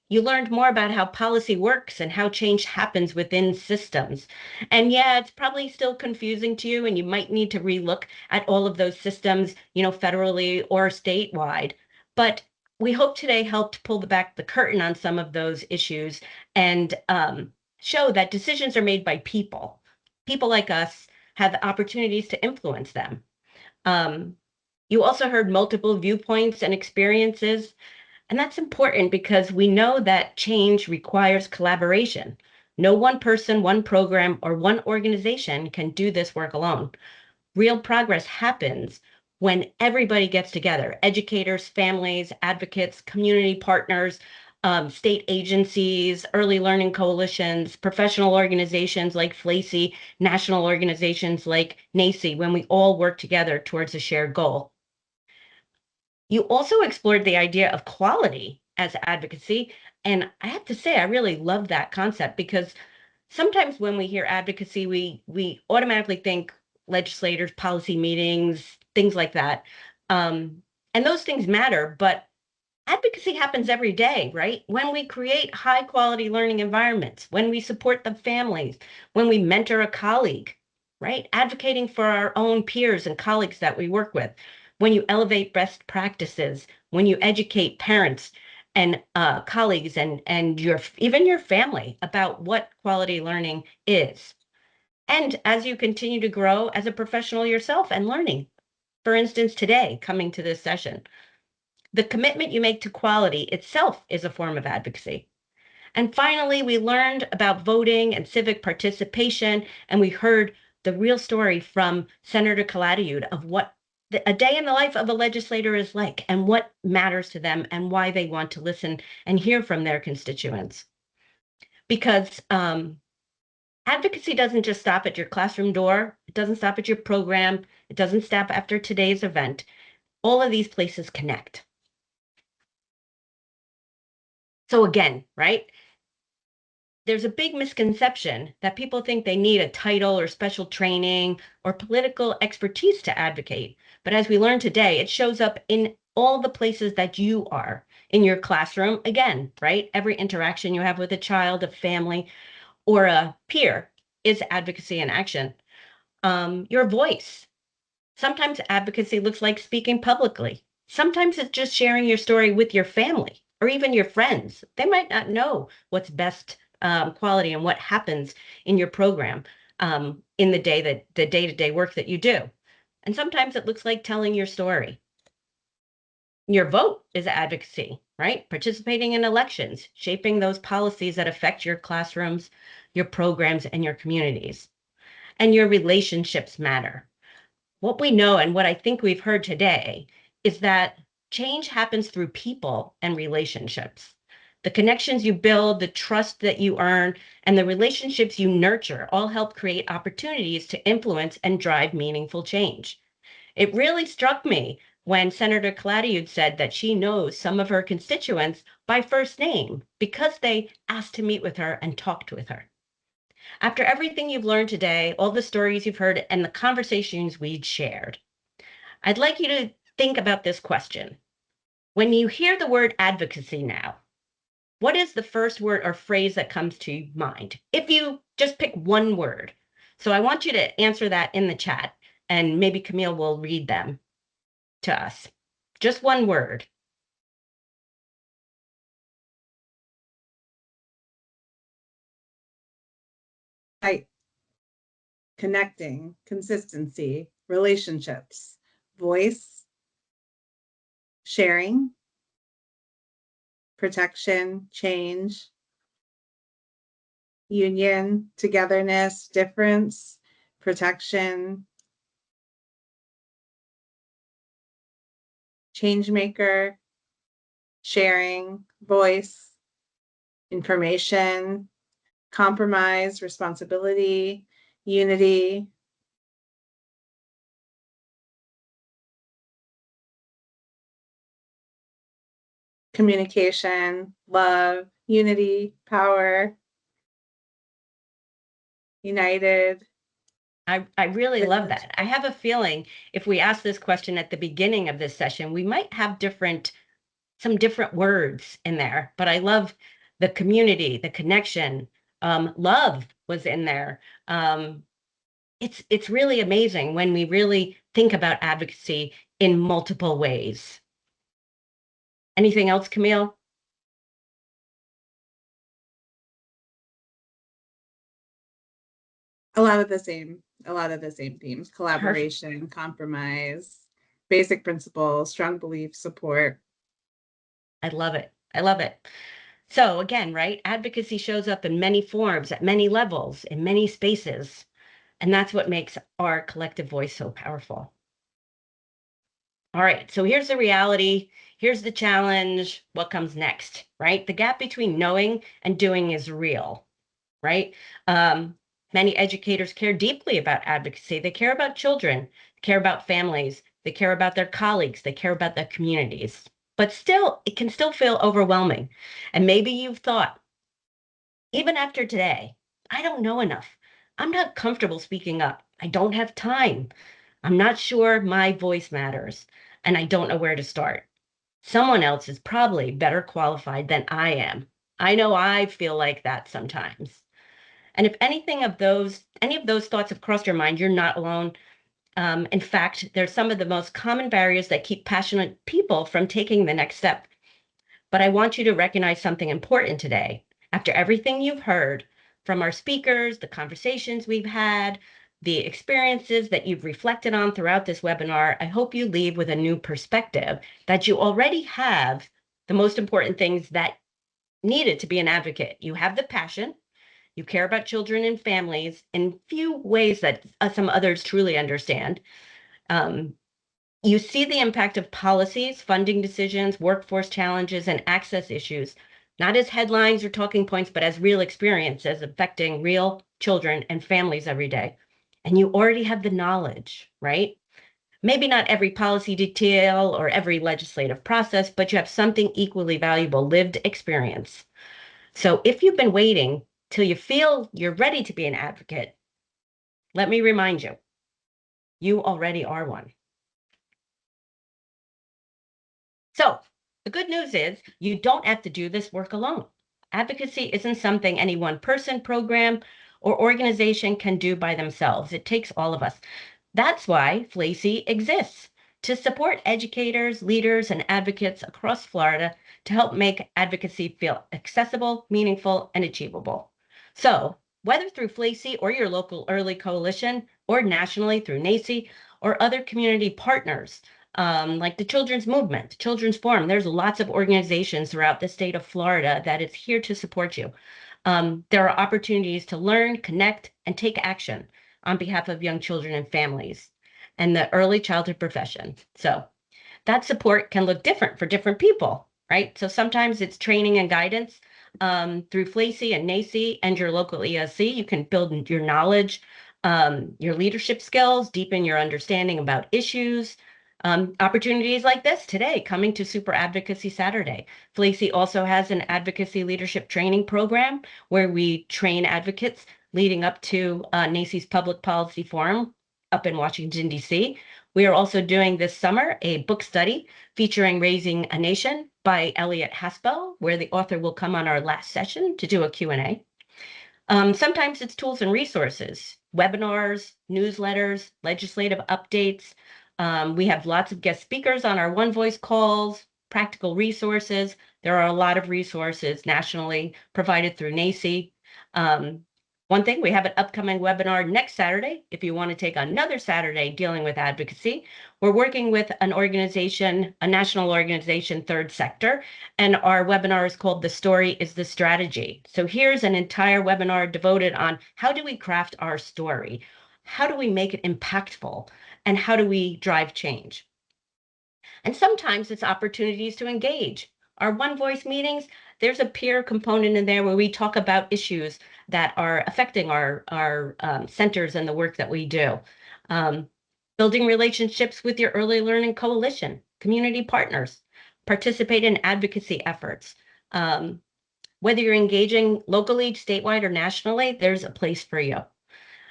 You learned more about how policy works and how change happens within systems. And yeah, it's probably still confusing to you, and you might need to relook at all of those systems, federally or statewide. But we hope today helped pull back the curtain on some of those issues and show that decisions are made by people. People like us have opportunities to influence them. You also heard multiple viewpoints and experiences. And that's important because we know that change requires collaboration. No one person, one program, or one organization can do this work alone. Real progress happens when everybody gets together: educators, families, advocates, community partners, state agencies, early learning coalitions, professional organizations like FLAEYC, national organizations like NACI, when we all work together towards a shared goal. You also explored the idea of quality as advocacy. And I have to say, I really love that concept, because sometimes when we hear advocacy, we automatically think legislators, policy meetings, things like that. And those things matter, but advocacy happens every day, right? When we create high quality learning environments, when we support the families, when we mentor a colleague, right? Advocating for our own peers and colleagues that we work with, when you elevate best practices, when you educate parents and colleagues and even your family about what quality learning is. And as you continue to grow as a professional yourself and learning, for instance, today, coming to this session, the commitment you make to quality itself is a form of advocacy. And finally, we learned about voting and civic participation, and we heard the real story from Senator Calatayud of what a day in the life of a legislator is like and what matters to them and why they want to listen and hear from their constituents. Because advocacy doesn't just stop at your classroom door. It doesn't stop at your program. It doesn't stop after today's event. All of these places connect. So again, right? There's a big misconception that people think they need a title or special training or political expertise to advocate. But as we learned today, it shows up in all the places that you are in your classroom. Again, right? Every interaction you have with a child, a family, or a peer is advocacy in action. Your voice. Sometimes advocacy looks like speaking publicly. Sometimes it's just sharing your story with your family or even your friends. They might not know what's best quality and what happens in your program in the day-to-day work that you do. And sometimes it looks like telling your story. Your vote is advocacy, right? Participating in elections, shaping those policies that affect your classrooms, your programs, and your communities. And your relationships matter. What we know and what I think we've heard today is that change happens through people and relationships. The connections you build, the trust that you earn, and the relationships you nurture all help create opportunities to influence and drive meaningful change. It really struck me when Senator Calatayud said that she knows some of her constituents by first name because they asked to meet with her and talked with her. After everything you've learned today, all the stories you've heard, and the conversations we'd shared, I'd like you to think about this question. When you hear the word advocacy now, what is the first word or phrase that comes to mind? If you just pick one word. So I want you to answer that in the chat, and maybe Camille will read them to us. Just one word. Connecting, consistency, relationships, voice, sharing, protection, change, union, togetherness, difference, protection, change maker, sharing, voice, information, compromise, responsibility, unity, communication, love, unity, power, united. I really love that. I have a feeling if we ask this question at the beginning of this session, we might have some different words in there, but I love the community, the connection. Love was in there. It's really amazing when we really think about advocacy in multiple ways. Anything else, Camille? A lot of the same themes: collaboration, compromise, basic principles, strong belief, support. I love it. I love it. So again, right? Advocacy shows up in many forms, at many levels, in many spaces. And that's what makes our collective voice so powerful. All right, so here's the reality. Here's the challenge. What comes next, right? The gap between knowing and doing is real, right? Many educators care deeply about advocacy. They care about children, care about families, they care about their colleagues, they care about their communities. But still, it can still feel overwhelming. And maybe you've thought, even after today, I don't know enough. I'm not comfortable speaking up. I don't have time. I'm not sure my voice matters, and I don't know where to start. Someone else is probably better qualified than I am. I know I feel like that sometimes. And if any of those thoughts have crossed your mind, you're not alone. In fact, they're some of the most common barriers that keep passionate people from taking the next step. But I want you to recognize something important today. After everything you've heard from our speakers, the conversations we've had, the experiences that you've reflected on throughout this webinar, I hope you leave with a new perspective that you already have the most important things that needed to be an advocate. You have the passion, you care about children and families in few ways that some others truly understand. You see the impact of policies, funding decisions, workforce challenges, and access issues, not as headlines or talking points, but as real experiences affecting real children and families every day. And you already have the knowledge, right? Maybe not every policy detail or every legislative process, but you have something equally valuable, lived experience. So if you've been waiting till you feel you're ready to be an advocate, let me remind you, you already are one. So the good news is you don't have to do this work alone. Advocacy isn't something any one person, program, or organization can do by themselves. It takes all of us. That's why FLAEYC exists, to support educators, leaders, and advocates across Florida to help make advocacy feel accessible, meaningful, and achievable. So whether through FLAEYC or your local early coalition, or nationally through NACCE or other community partners, like the Children's Movement, Children's Forum. There's lots of organizations throughout the state of Florida that is here to support you. There are opportunities to learn, connect, and take action on behalf of young children and families and the early childhood profession. So that support can look different for different people, right? So sometimes it's training and guidance through FLAEYC and NACCE and your local ESC. You can build your knowledge, your leadership skills, deepen your understanding about issues. Opportunities like this today, coming to Super Advocacy Saturday. FLAEYC also has an advocacy leadership training program where we train advocates leading up to NACCE's Public Policy Forum up in Washington, D.C. We are also doing this summer a book study featuring Raising a Nation by Elliot Haspel, where the author will come on our last session to do a Q&A. Sometimes it's tools and resources, webinars, newsletters, legislative updates. We have lots of guest speakers on our One Voice calls, practical resources. There are a lot of resources nationally provided through NACCE. One thing, we have an upcoming webinar next Saturday. If you want to take another Saturday dealing with advocacy, we're working with an organization, a national organization, Third Sector, and our webinar is called The Story is the Strategy. So here's an entire webinar devoted on how do we craft our story? How do we make it impactful? And how do we drive change? And sometimes it's opportunities to engage. Our One Voice meetings, there's a peer component in there where we talk about issues that are affecting our centers and the work that we do. Building relationships with your early learning coalition, community partners, participate in advocacy efforts. Whether you're engaging locally, statewide, or nationally, there's a place for you.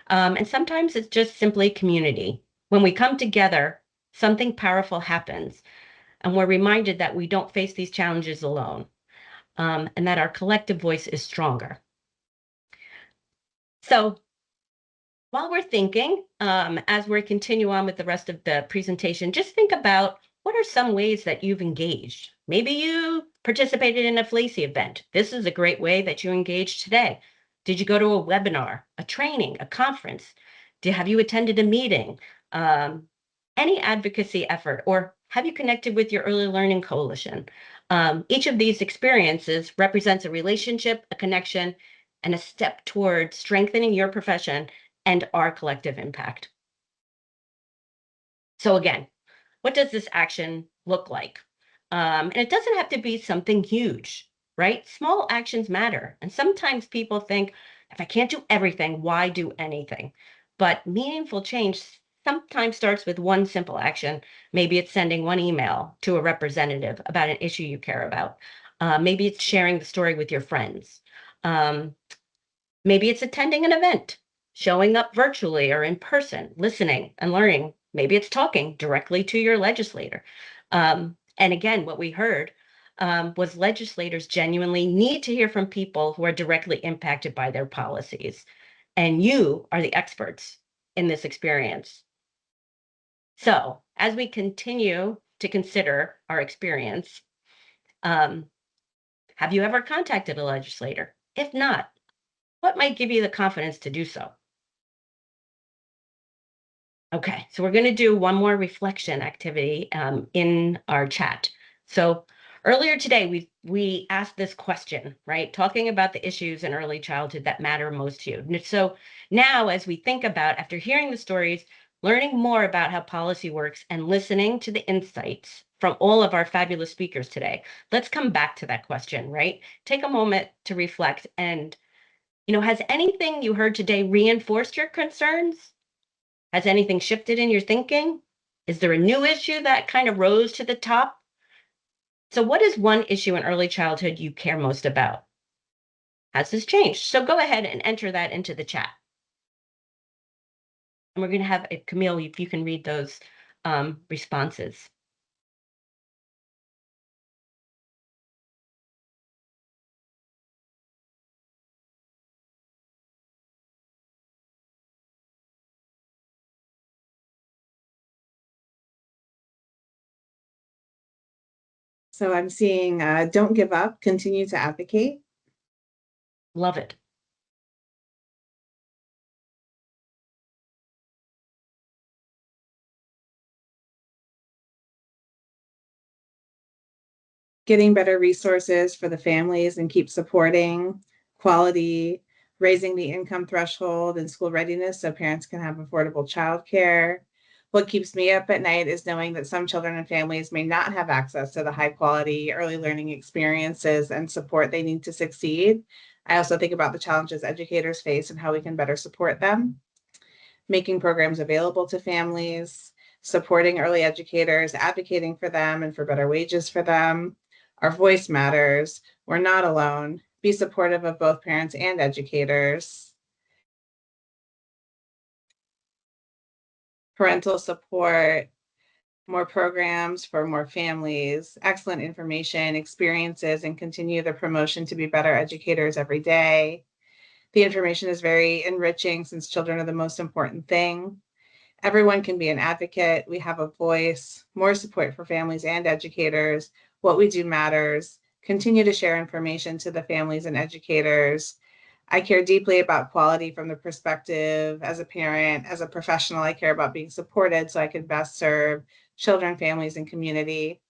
And sometimes it's just simply community. When we come together, something powerful happens, and we're reminded that we don't face these challenges alone, and that our collective voice is stronger. So while we're thinking, as we continue on with the rest of the presentation, just think about what are some ways that you've engaged. Maybe you participated in a FLAEYC event. This is a great way that you engaged today. Did you go to a webinar, a training, a conference? Have you attended a meeting? Any advocacy effort, or have you connected with your early learning coalition? Each of these experiences represents a relationship, a connection, and a step toward strengthening your profession and our collective impact. So again, what does this action look like? And it doesn't have to be something huge, right? Small actions matter. And sometimes people think, if I can't do everything, why do anything? But meaningful change sometimes starts with one simple action. Maybe it's sending one email to a representative about an issue you care about. Maybe it's sharing the story with your friends. Maybe it's attending an event, showing up virtually or in person, listening and learning Maybe it's talking directly to your legislator. And again, what we heard was legislators genuinely need to hear from people who are directly impacted by their policies. And you are the experts in this experience. So as we continue to consider our experience, have you ever contacted a legislator? If not, what might give you the confidence to do so? Okay, so we're going to do one more reflection activity in our chat. So earlier today, we asked this question, right? Talking about the issues in early childhood that matter most to you. So now, as we think about, after hearing the stories, learning more about how policy works and listening to the insights from all of our fabulous speakers today, let's come back to that question, right? Take a moment to reflect and, has anything you heard today reinforced your concerns? Has anything shifted in your thinking? Is there a new issue that kind of rose to the top? So what is one issue in early childhood you care most about? Has this changed? So go ahead and enter that into the chat. And we're going to have Camille, if you can read those responses. So I'm seeing don't give up, continue to advocate. Love it. Getting better resources for the families and keep supporting quality, raising the income threshold and school readiness so parents can have affordable childcare. What keeps me up at night is knowing that some children and families may not have access to the high quality early learning experiences and support they need to succeed. I also think about the challenges educators face and how we can better support them. Making programs available to families, supporting early educators, advocating for them and for better wages for them. Our voice matters. We're not alone. Be supportive of both parents and educators. Parental support, more programs for more families, excellent information, experiences, and continue the promotion to be better educators every day. The information is very enriching since children are the most important thing. Everyone can be an advocate. We have a voice, more support for families and educators. What we do matters. Continue to share information to the families and educators. I care deeply about quality from the perspective as a parent, as a professional. I care about being supported so I can best serve children, families, and community.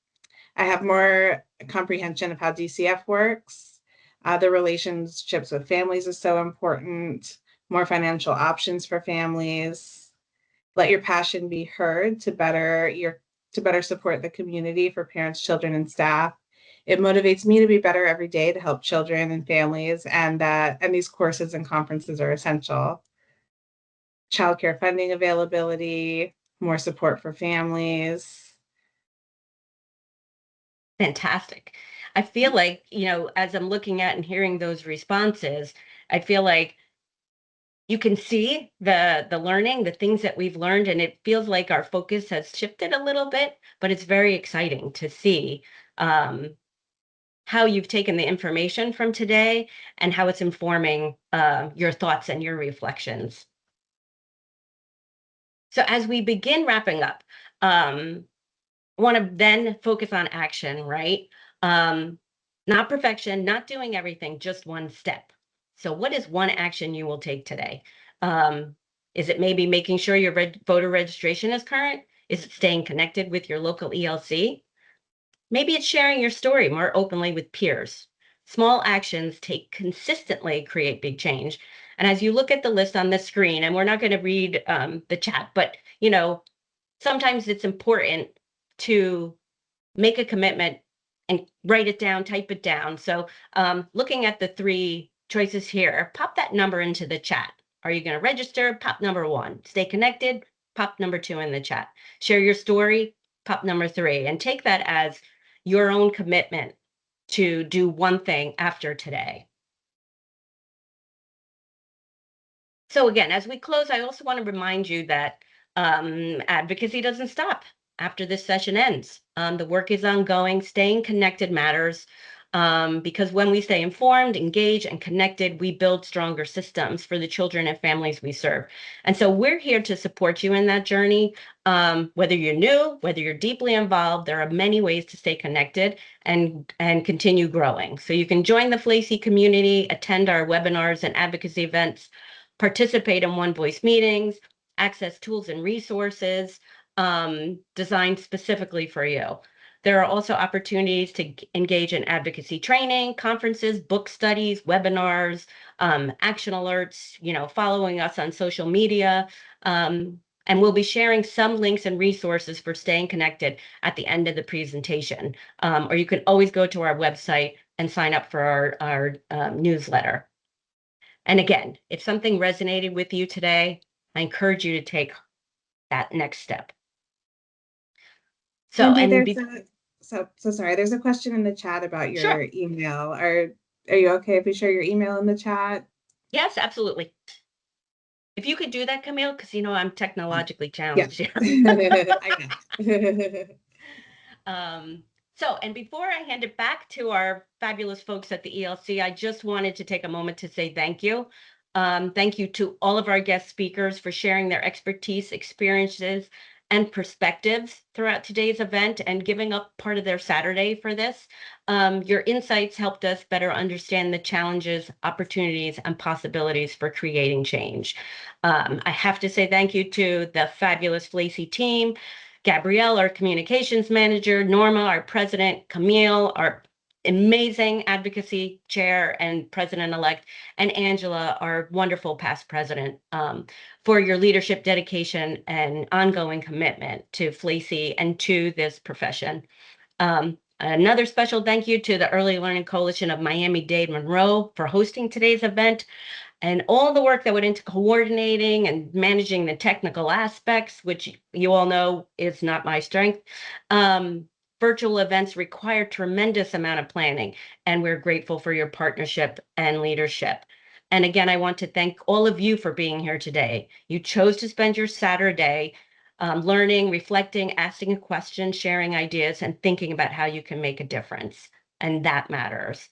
I have more comprehension of how DCF works. The relationships with families is so important. More financial options for families. Let your passion be heard to better support the community for parents, children, and staff. It motivates me to be better every day to help children and families, and these courses and conferences are essential. Childcare funding availability, more support for families. Fantastic. I feel like, as I'm looking at and hearing those responses, I feel like you can see the learning, the things that we've learned, and it feels like our focus has shifted a little bit, but it's very exciting to see how you've taken the information from today and how it's informing your thoughts and your reflections. So as we begin wrapping up, I want to then focus on action, right? Not perfection, not doing everything, just one step. So what is one action you will take today? Is it maybe making sure your voter registration is current? Is it staying connected with your local ELC? Maybe it's sharing your story more openly with peers. Small actions take consistently create big change. And as you look at the list on the screen, and we're not going to read the chat, but sometimes it's important to make a commitment and write it down, type it down. So looking at the three choices here, pop that number into the chat. Are you going to register? Pop number 1. Stay connected? Pop number 2 in the chat. Share your story? Pop number 3. And take that as your own commitment to do one thing after today. So again, as we close, I also want to remind you that Advocacy doesn't stop after this session ends. The work is ongoing. Staying connected matters, because when we stay informed, engaged, and connected, we build stronger systems for the children and families we serve. And so we're here to support you in that journey. Whether you're new, whether you're deeply involved, there are many ways to stay connected and continue growing. So you can join the FLAEYC community, attend our webinars and advocacy events, participate in One Voice meetings, access tools and resources designed specifically for you. There are also opportunities to engage in advocacy training, conferences, book studies, webinars, action alerts, following us on social media. And we'll be sharing some links and resources for staying connected at the end of the presentation. Or you can always go to our website and sign up for our newsletter. And again, if something resonated with you today, I encourage you to take that next step. So, Wendy, so sorry, there's a question in the chat about your Sure. email. Are you okay if we share your email in the chat? Yes, absolutely. If you could do that, Camille, because I'm technologically challenged. Yeah. I know. So, and before I hand it back to our fabulous folks at the ELC, I just wanted to take a moment to say thank you. Thank you to all of our guest speakers for sharing their expertise, experiences, and perspectives throughout today's event and giving up part of their Saturday for this. Your insights helped us better understand the challenges, opportunities, and possibilities for creating change. I have to say thank you to the fabulous FLAEYC team, Gabrielle, our communications manager, Norma, our president, Camille, our amazing advocacy chair and president-elect, and Angela, our wonderful past president, for your leadership, dedication, and ongoing commitment to FLAEYC and to this profession. Another special thank you to the Early Learning Coalition of Miami-Dade, Monroe for hosting today's event, and all the work that went into coordinating and managing the technical aspects, which you all know is not my strength. Virtual events require tremendous amount of planning, and we're grateful for your partnership and leadership. And again, I want to thank all of you for being here today. You chose to spend your Saturday learning, reflecting, asking a question, sharing ideas, and thinking about how you can make a difference. And that matters.